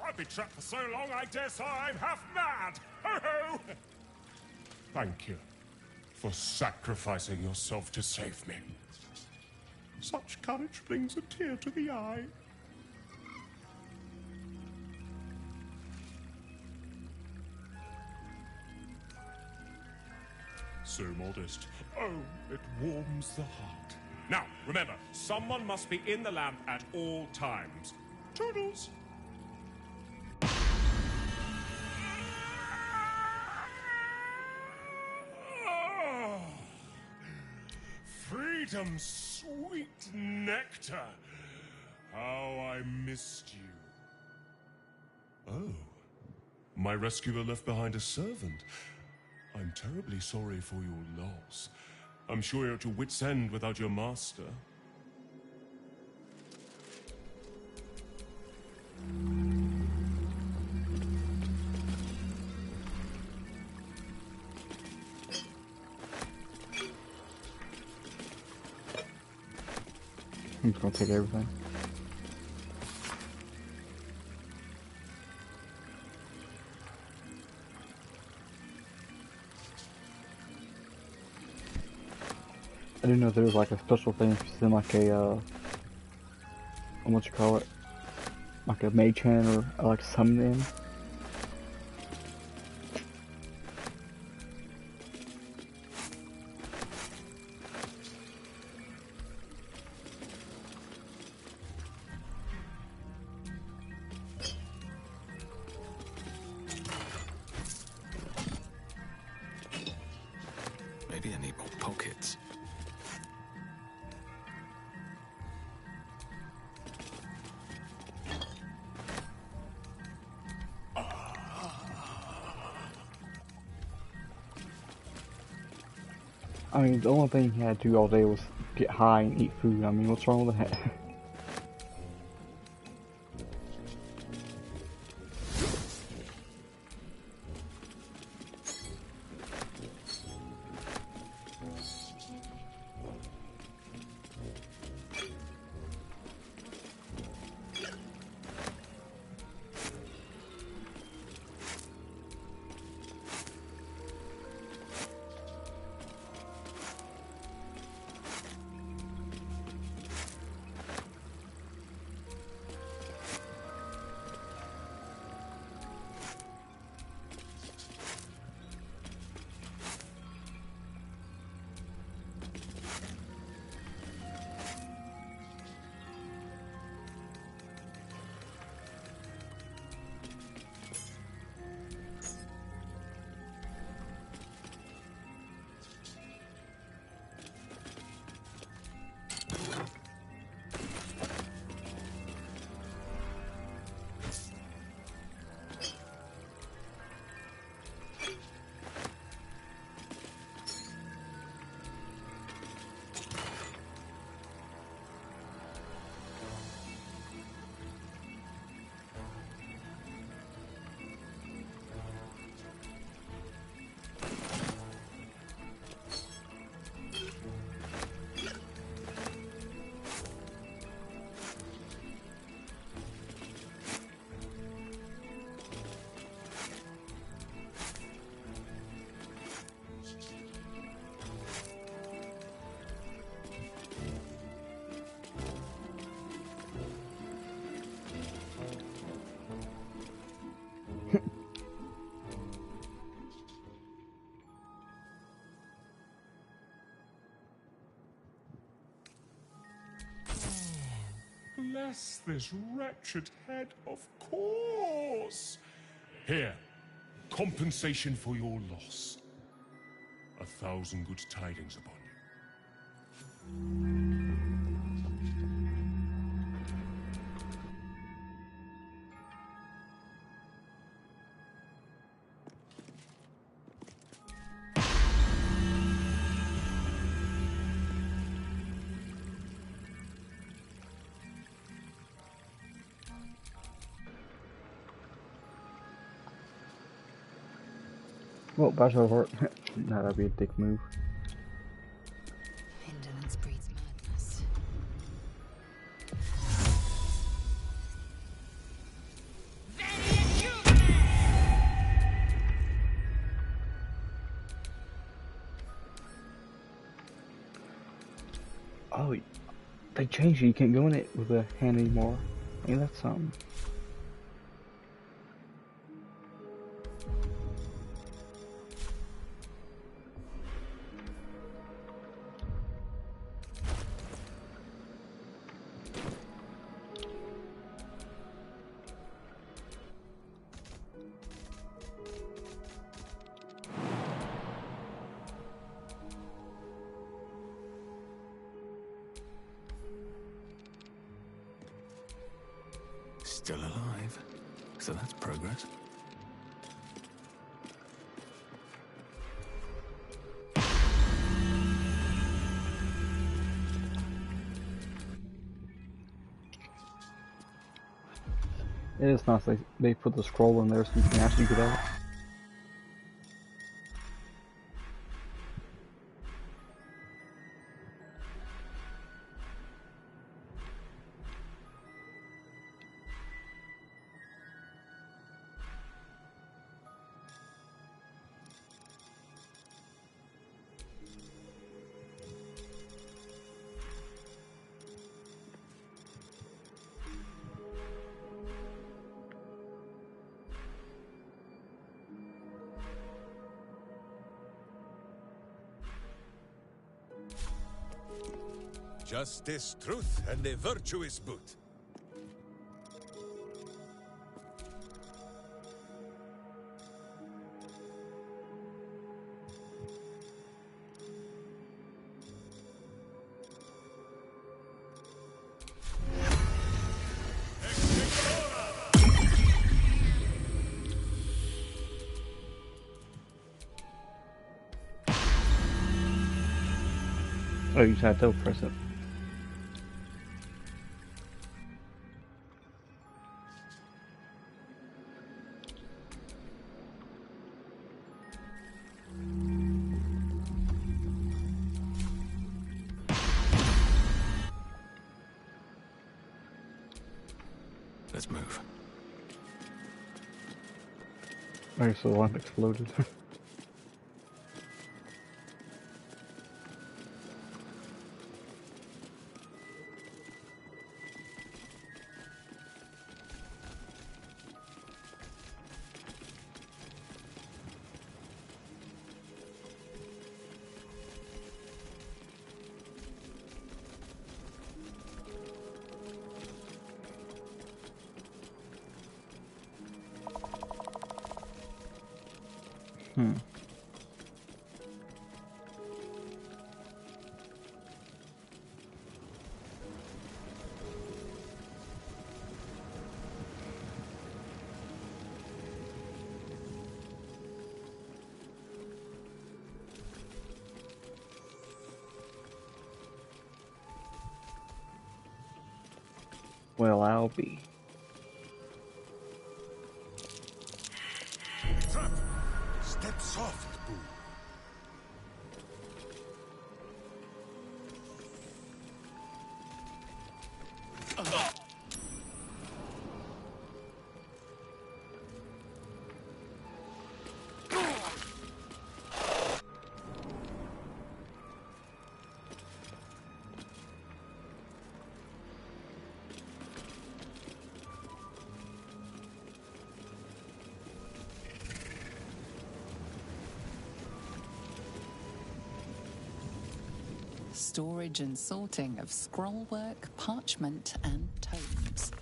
I've been trapped for so long, I dare say I'm half mad! Ho-ho! Thank you for sacrificing yourself to save me. Such courage brings a tear to the eye. So modest. Oh, it warms the heart. Now, remember, someone must be in the lamp at all times. Toodles! Oh, freedom's sweet nectar. How I missed you. Oh, my rescuer left behind a servant. I'm terribly sorry for your loss. I'm sure you're at your wit's end without your master. I'm just gonna take everything. I didn't know there was like a special thing if you send like a, what you call it? Like a mage hand or like summon in. Maybe I need more pockets. I mean, the only thing he had to do all day was get high and eat food. I mean, what's wrong with that? Bless this wretched head, of course. Here, compensation for your loss. 1,000 good tidings upon you. Well, bash our heart. Nah, that'd be a dick move. Indolence breeds madness. Oh, they changed it. You can't go in it with a hand anymore. Ain't that something? Still alive. So that's progress. It is nice they put the scroll in there so you can actually get out. Justice, truth, and a virtuous boot. Oh, you just have to press it. Let's move. Alright, so the lamp exploded. Well, I'll be. Trap! Step soft, boo. Storage and sorting of scrollwork, parchment, and tomes.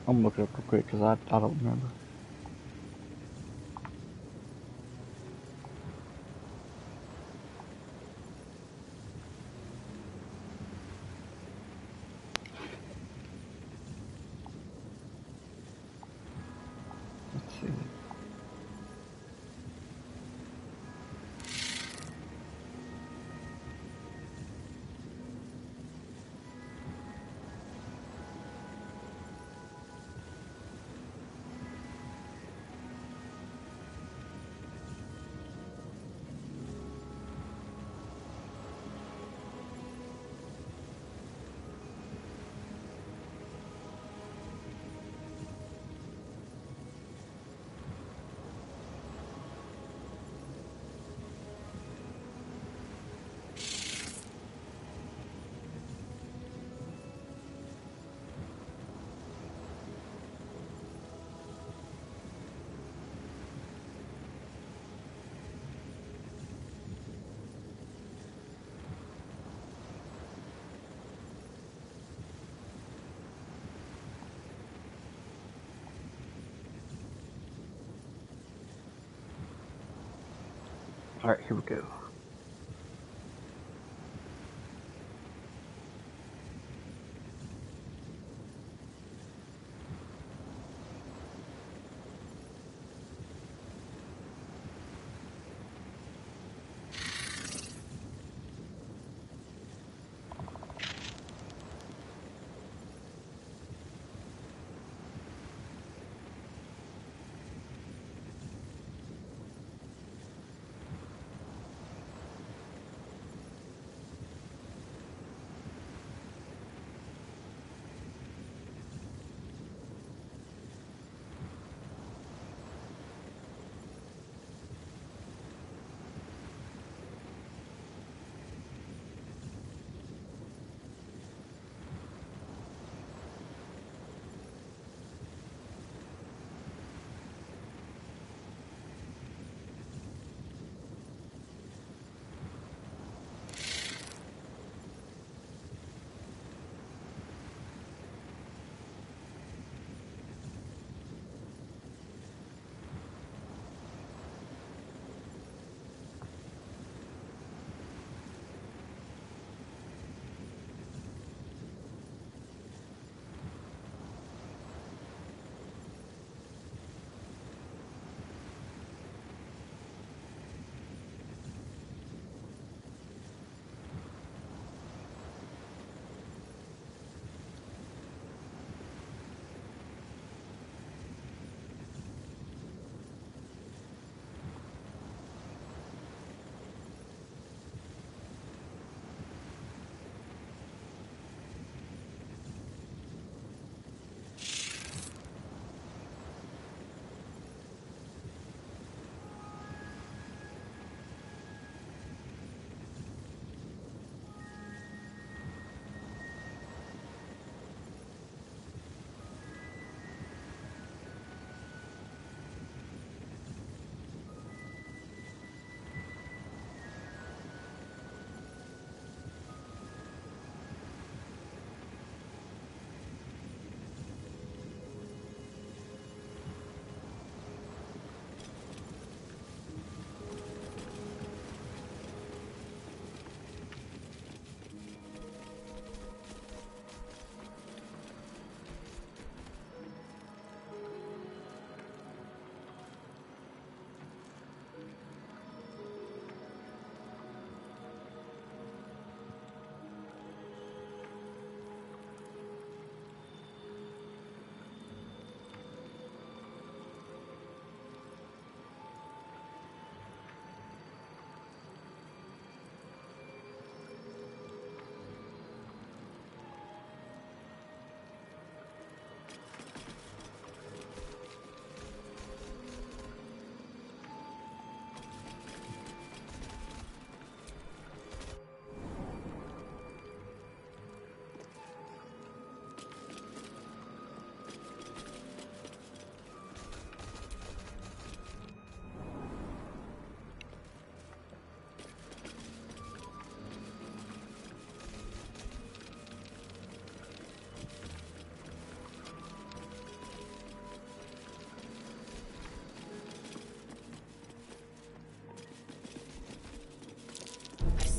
I'm looking up real quick because I don't remember. Alright, here we go.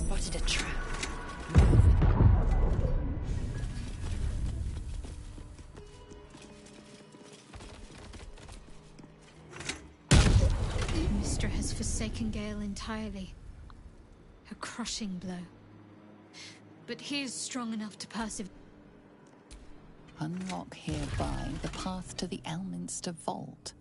Spotted a trap. Mystra has forsaken Gale entirely. A crushing blow. But he is strong enough to persevere. Unlock hereby the path to the Elminster Vault.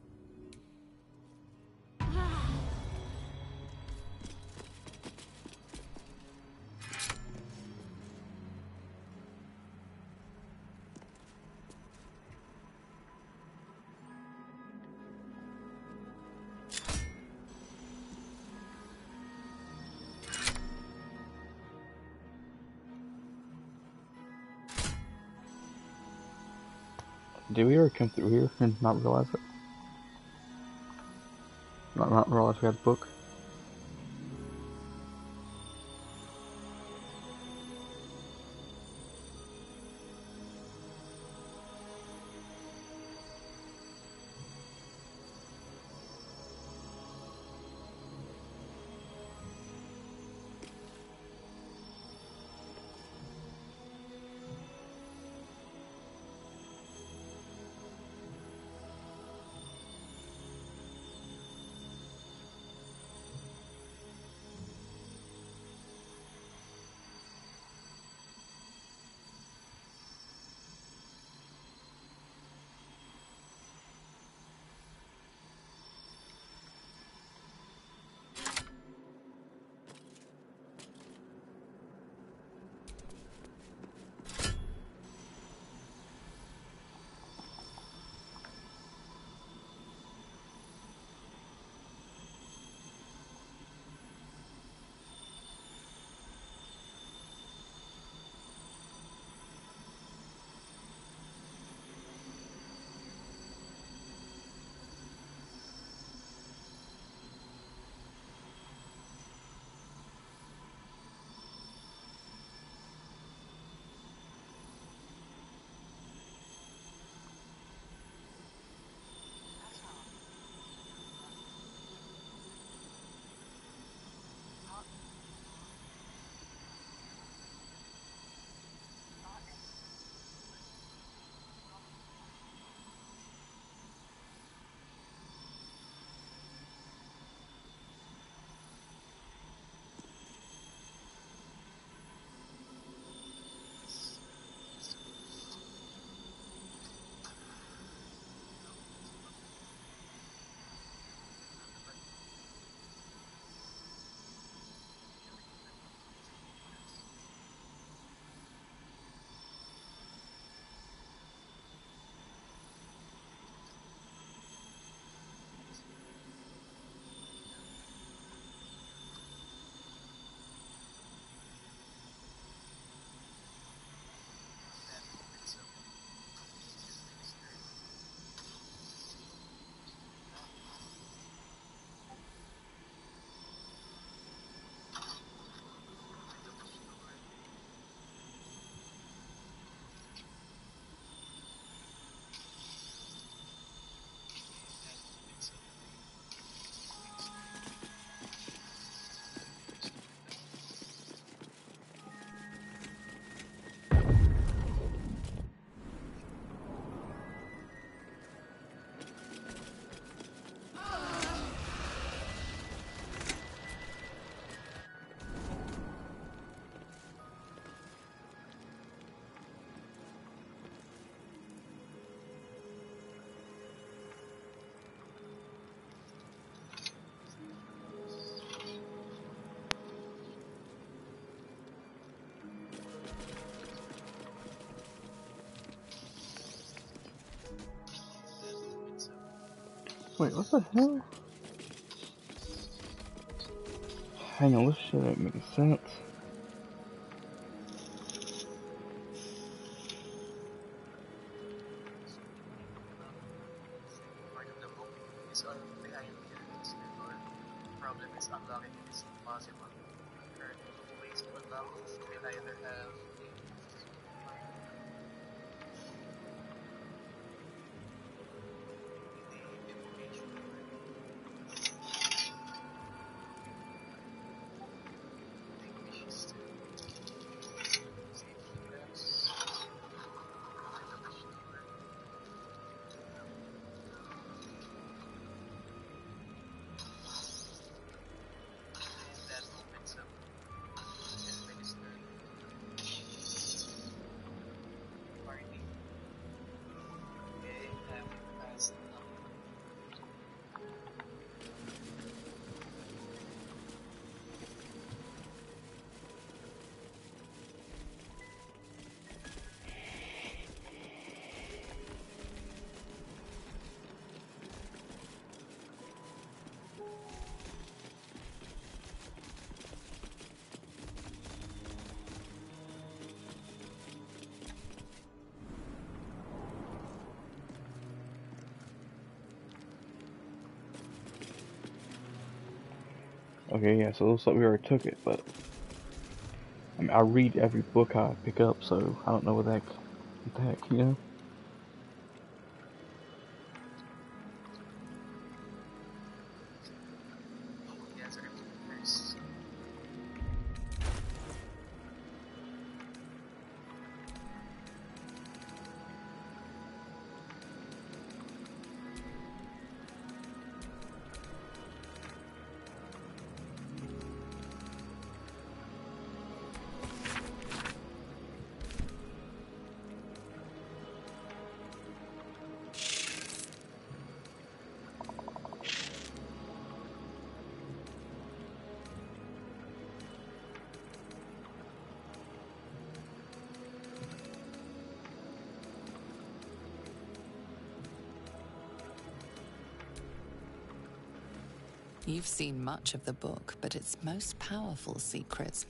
Did we ever come through here and not realize it? Not realize we had a book? Wait, what the hell? Hang on, this shit ain't making sense. Part of the book is all behind the door. Problem is unlocking it is impossible. There are two ways to unlock it. You'll either have Okay, yeah, so it looks like we already took it, but I mean, I read every book I pick up, so I don't know what the heck, you know? You've seen much of the book, but its most powerful secrets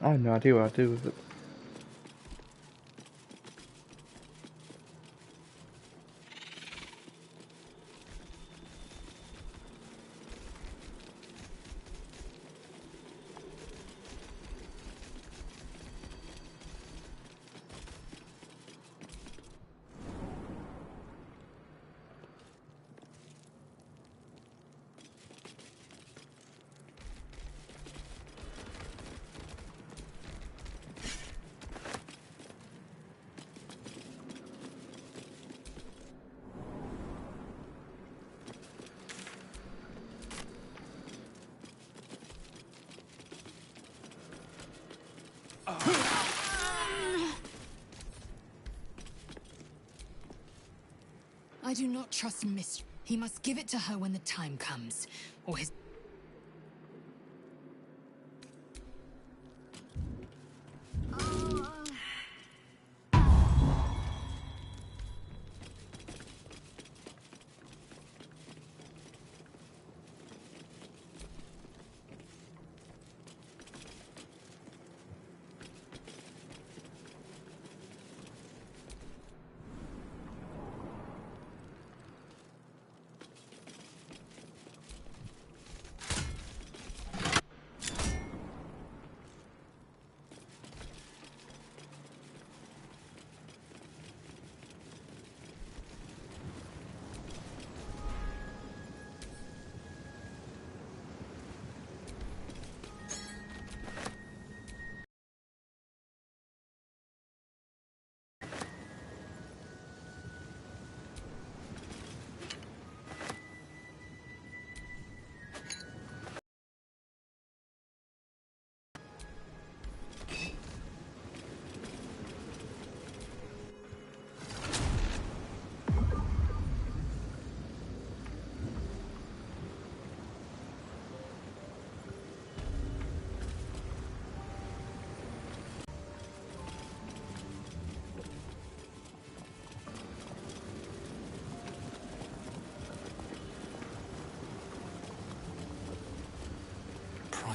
I have no idea what I do with it. I do not trust Mistress. He must give it to her when the time comes, or his...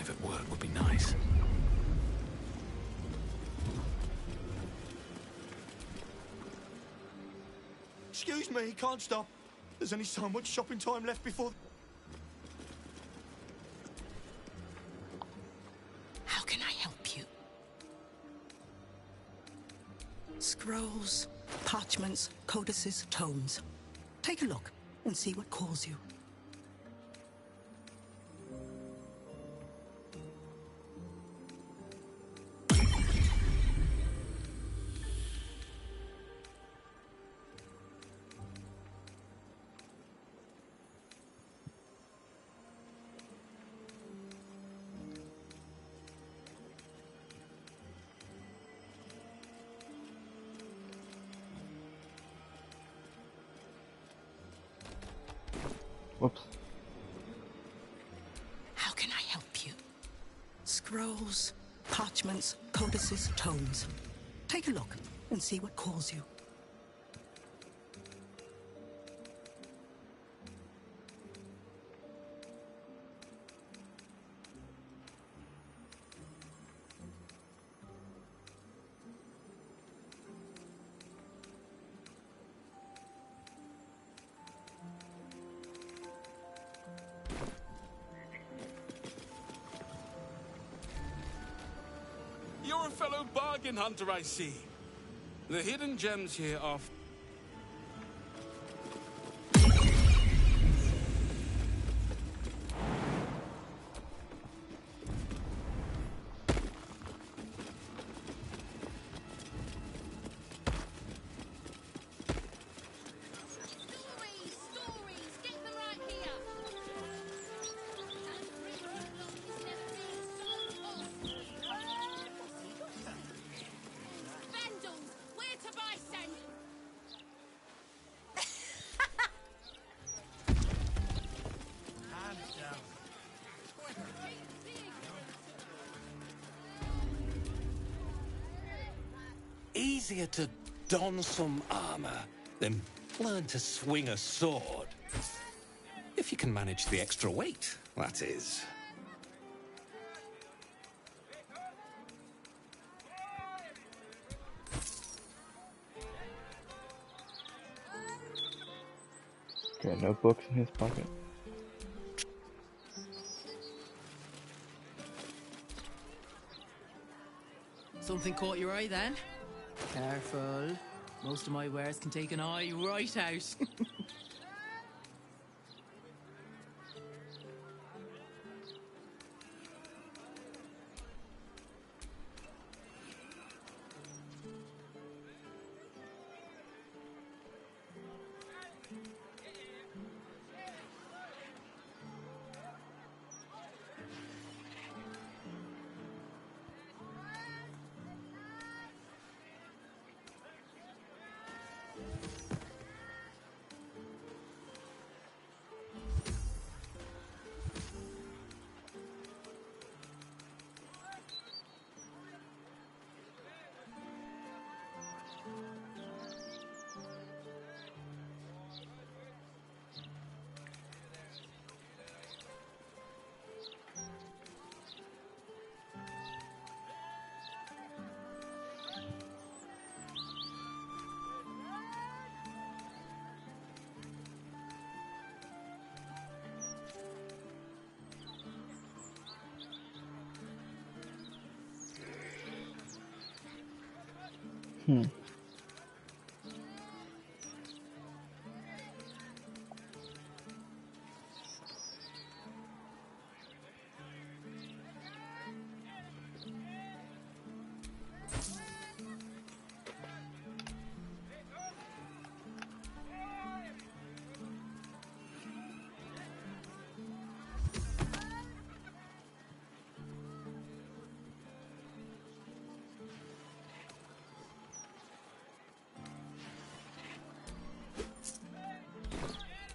private work would be nice. Excuse me, can't stop. There's only so much shopping time left before... How can I help you? Scrolls, parchments, codices, tomes. Take a look and see what calls you. Whoops. How can I help you? Scrolls, parchments, codices, tomes. Take a look and see what calls you. You're a fellow bargain hunter, I see. The hidden gems here are... Easier to don some armor than learn to swing a sword. If you can manage the extra weight, that is. Okay, no books in his pocket. Something caught your eye then? Careful. Most of my wares can take an eye right out.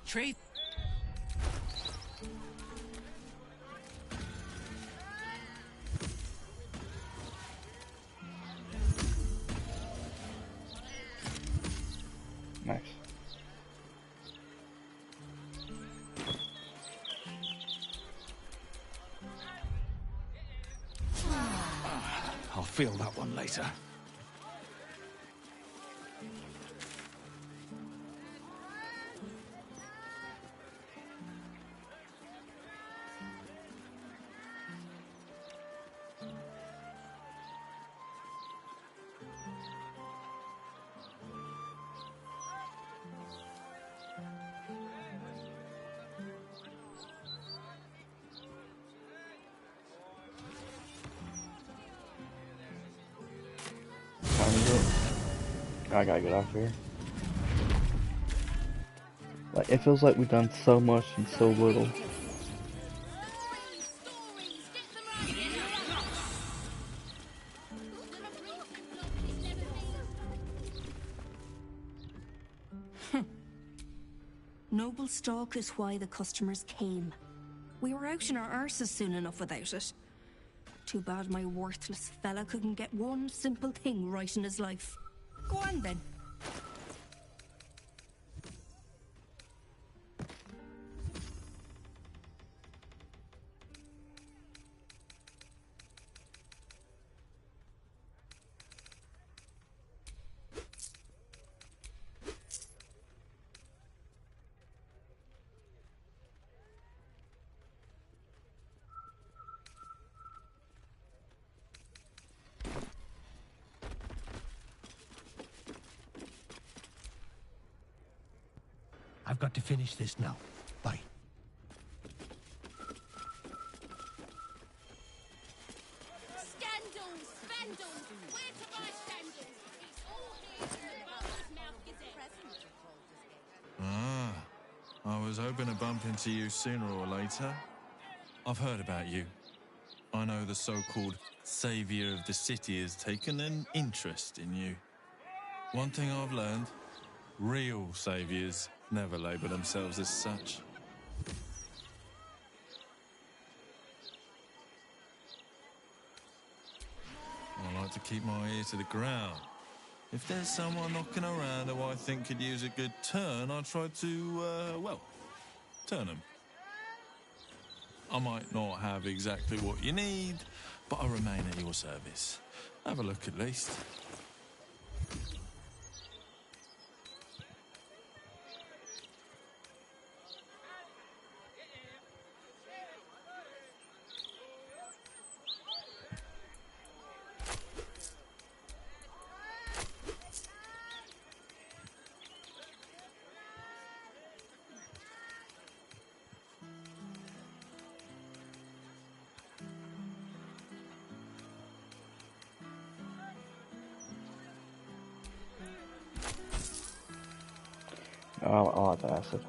Trade. Nice. feel that one later. I gotta get off here. Like, it feels like we've done so much and so little. Noble stock is why the customers came. We were out in our arses soon enough without it. Too bad my worthless fella couldn't get one simple thing right in his life. Go on then. I've got to finish this now. Bye. Scandals! Vandals! Where to buy sandals? It's all here in the Balder's Mouth Gazette. I was hoping to bump into you sooner or later. I've heard about you. I know the so-called savior of the city has taken an interest in you. One thing I've learned, real saviors never label themselves as such. I like to keep my ear to the ground. If there's someone knocking around who I think could use a good turn, I try to, well, turn them. I might not have exactly what you need, but I remain at your service. Have a look at least. I'll have to acid.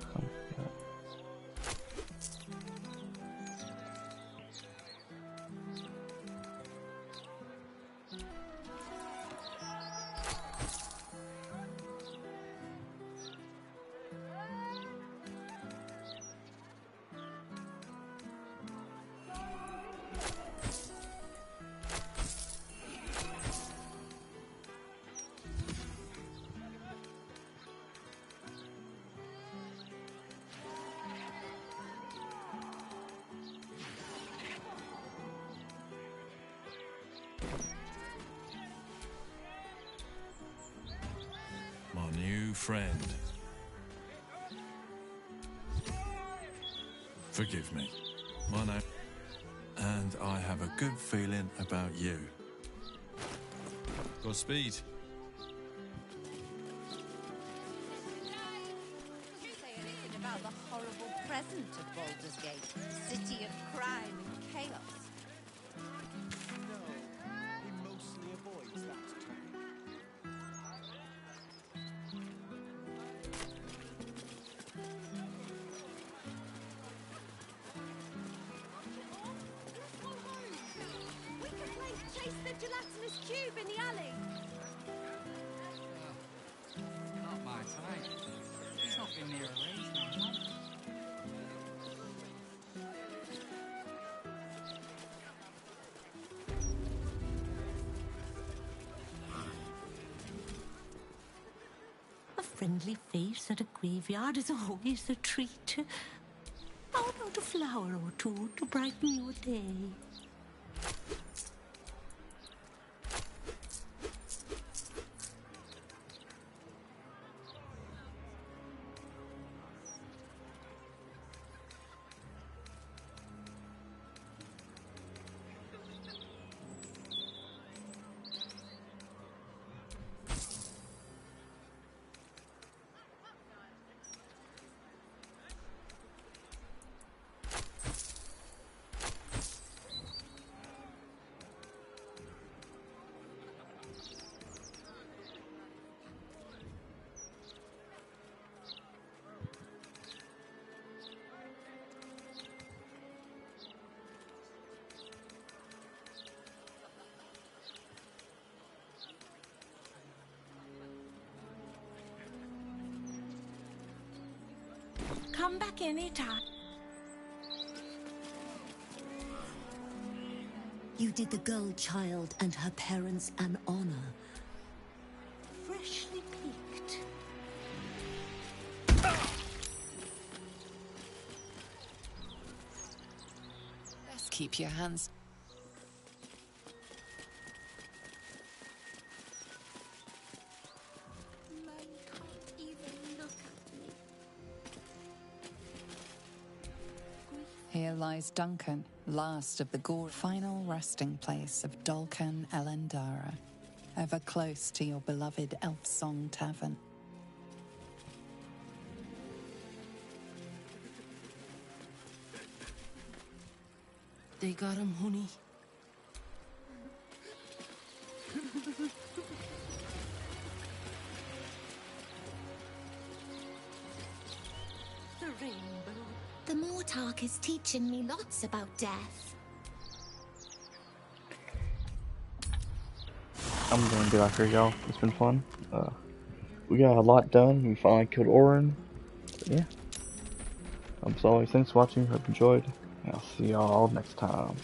My new friend. Forgive me. My name. And I have a good feeling about you. Godspeed. Say anything about the horrible present of Baldur's Gate, city of crime and chaos. No, he mostly avoids that topic. We can play Chase the Gelatinous Cube in the alley. Not my type. He's not been near a race now. A friendly face at a graveyard is always a treat. How about a flower or two to brighten your day? Come back anytime. You did the girl child and her parents an honor. Freshly peaked. Best keep your hands. Man can't even look at me. Here lies Duncan, last of the gore, final resting place of Dolcan Elendara, ever close to your beloved Elf Song Tavern. They got him, honey. The rainbow. The Mortark is teaching me lots about death. I'm gonna get out here, y'all. It's been fun. We got a lot done. We finally killed Orin. Yeah. Thanks for watching. Hope you enjoyed. And I'll see y'all next time.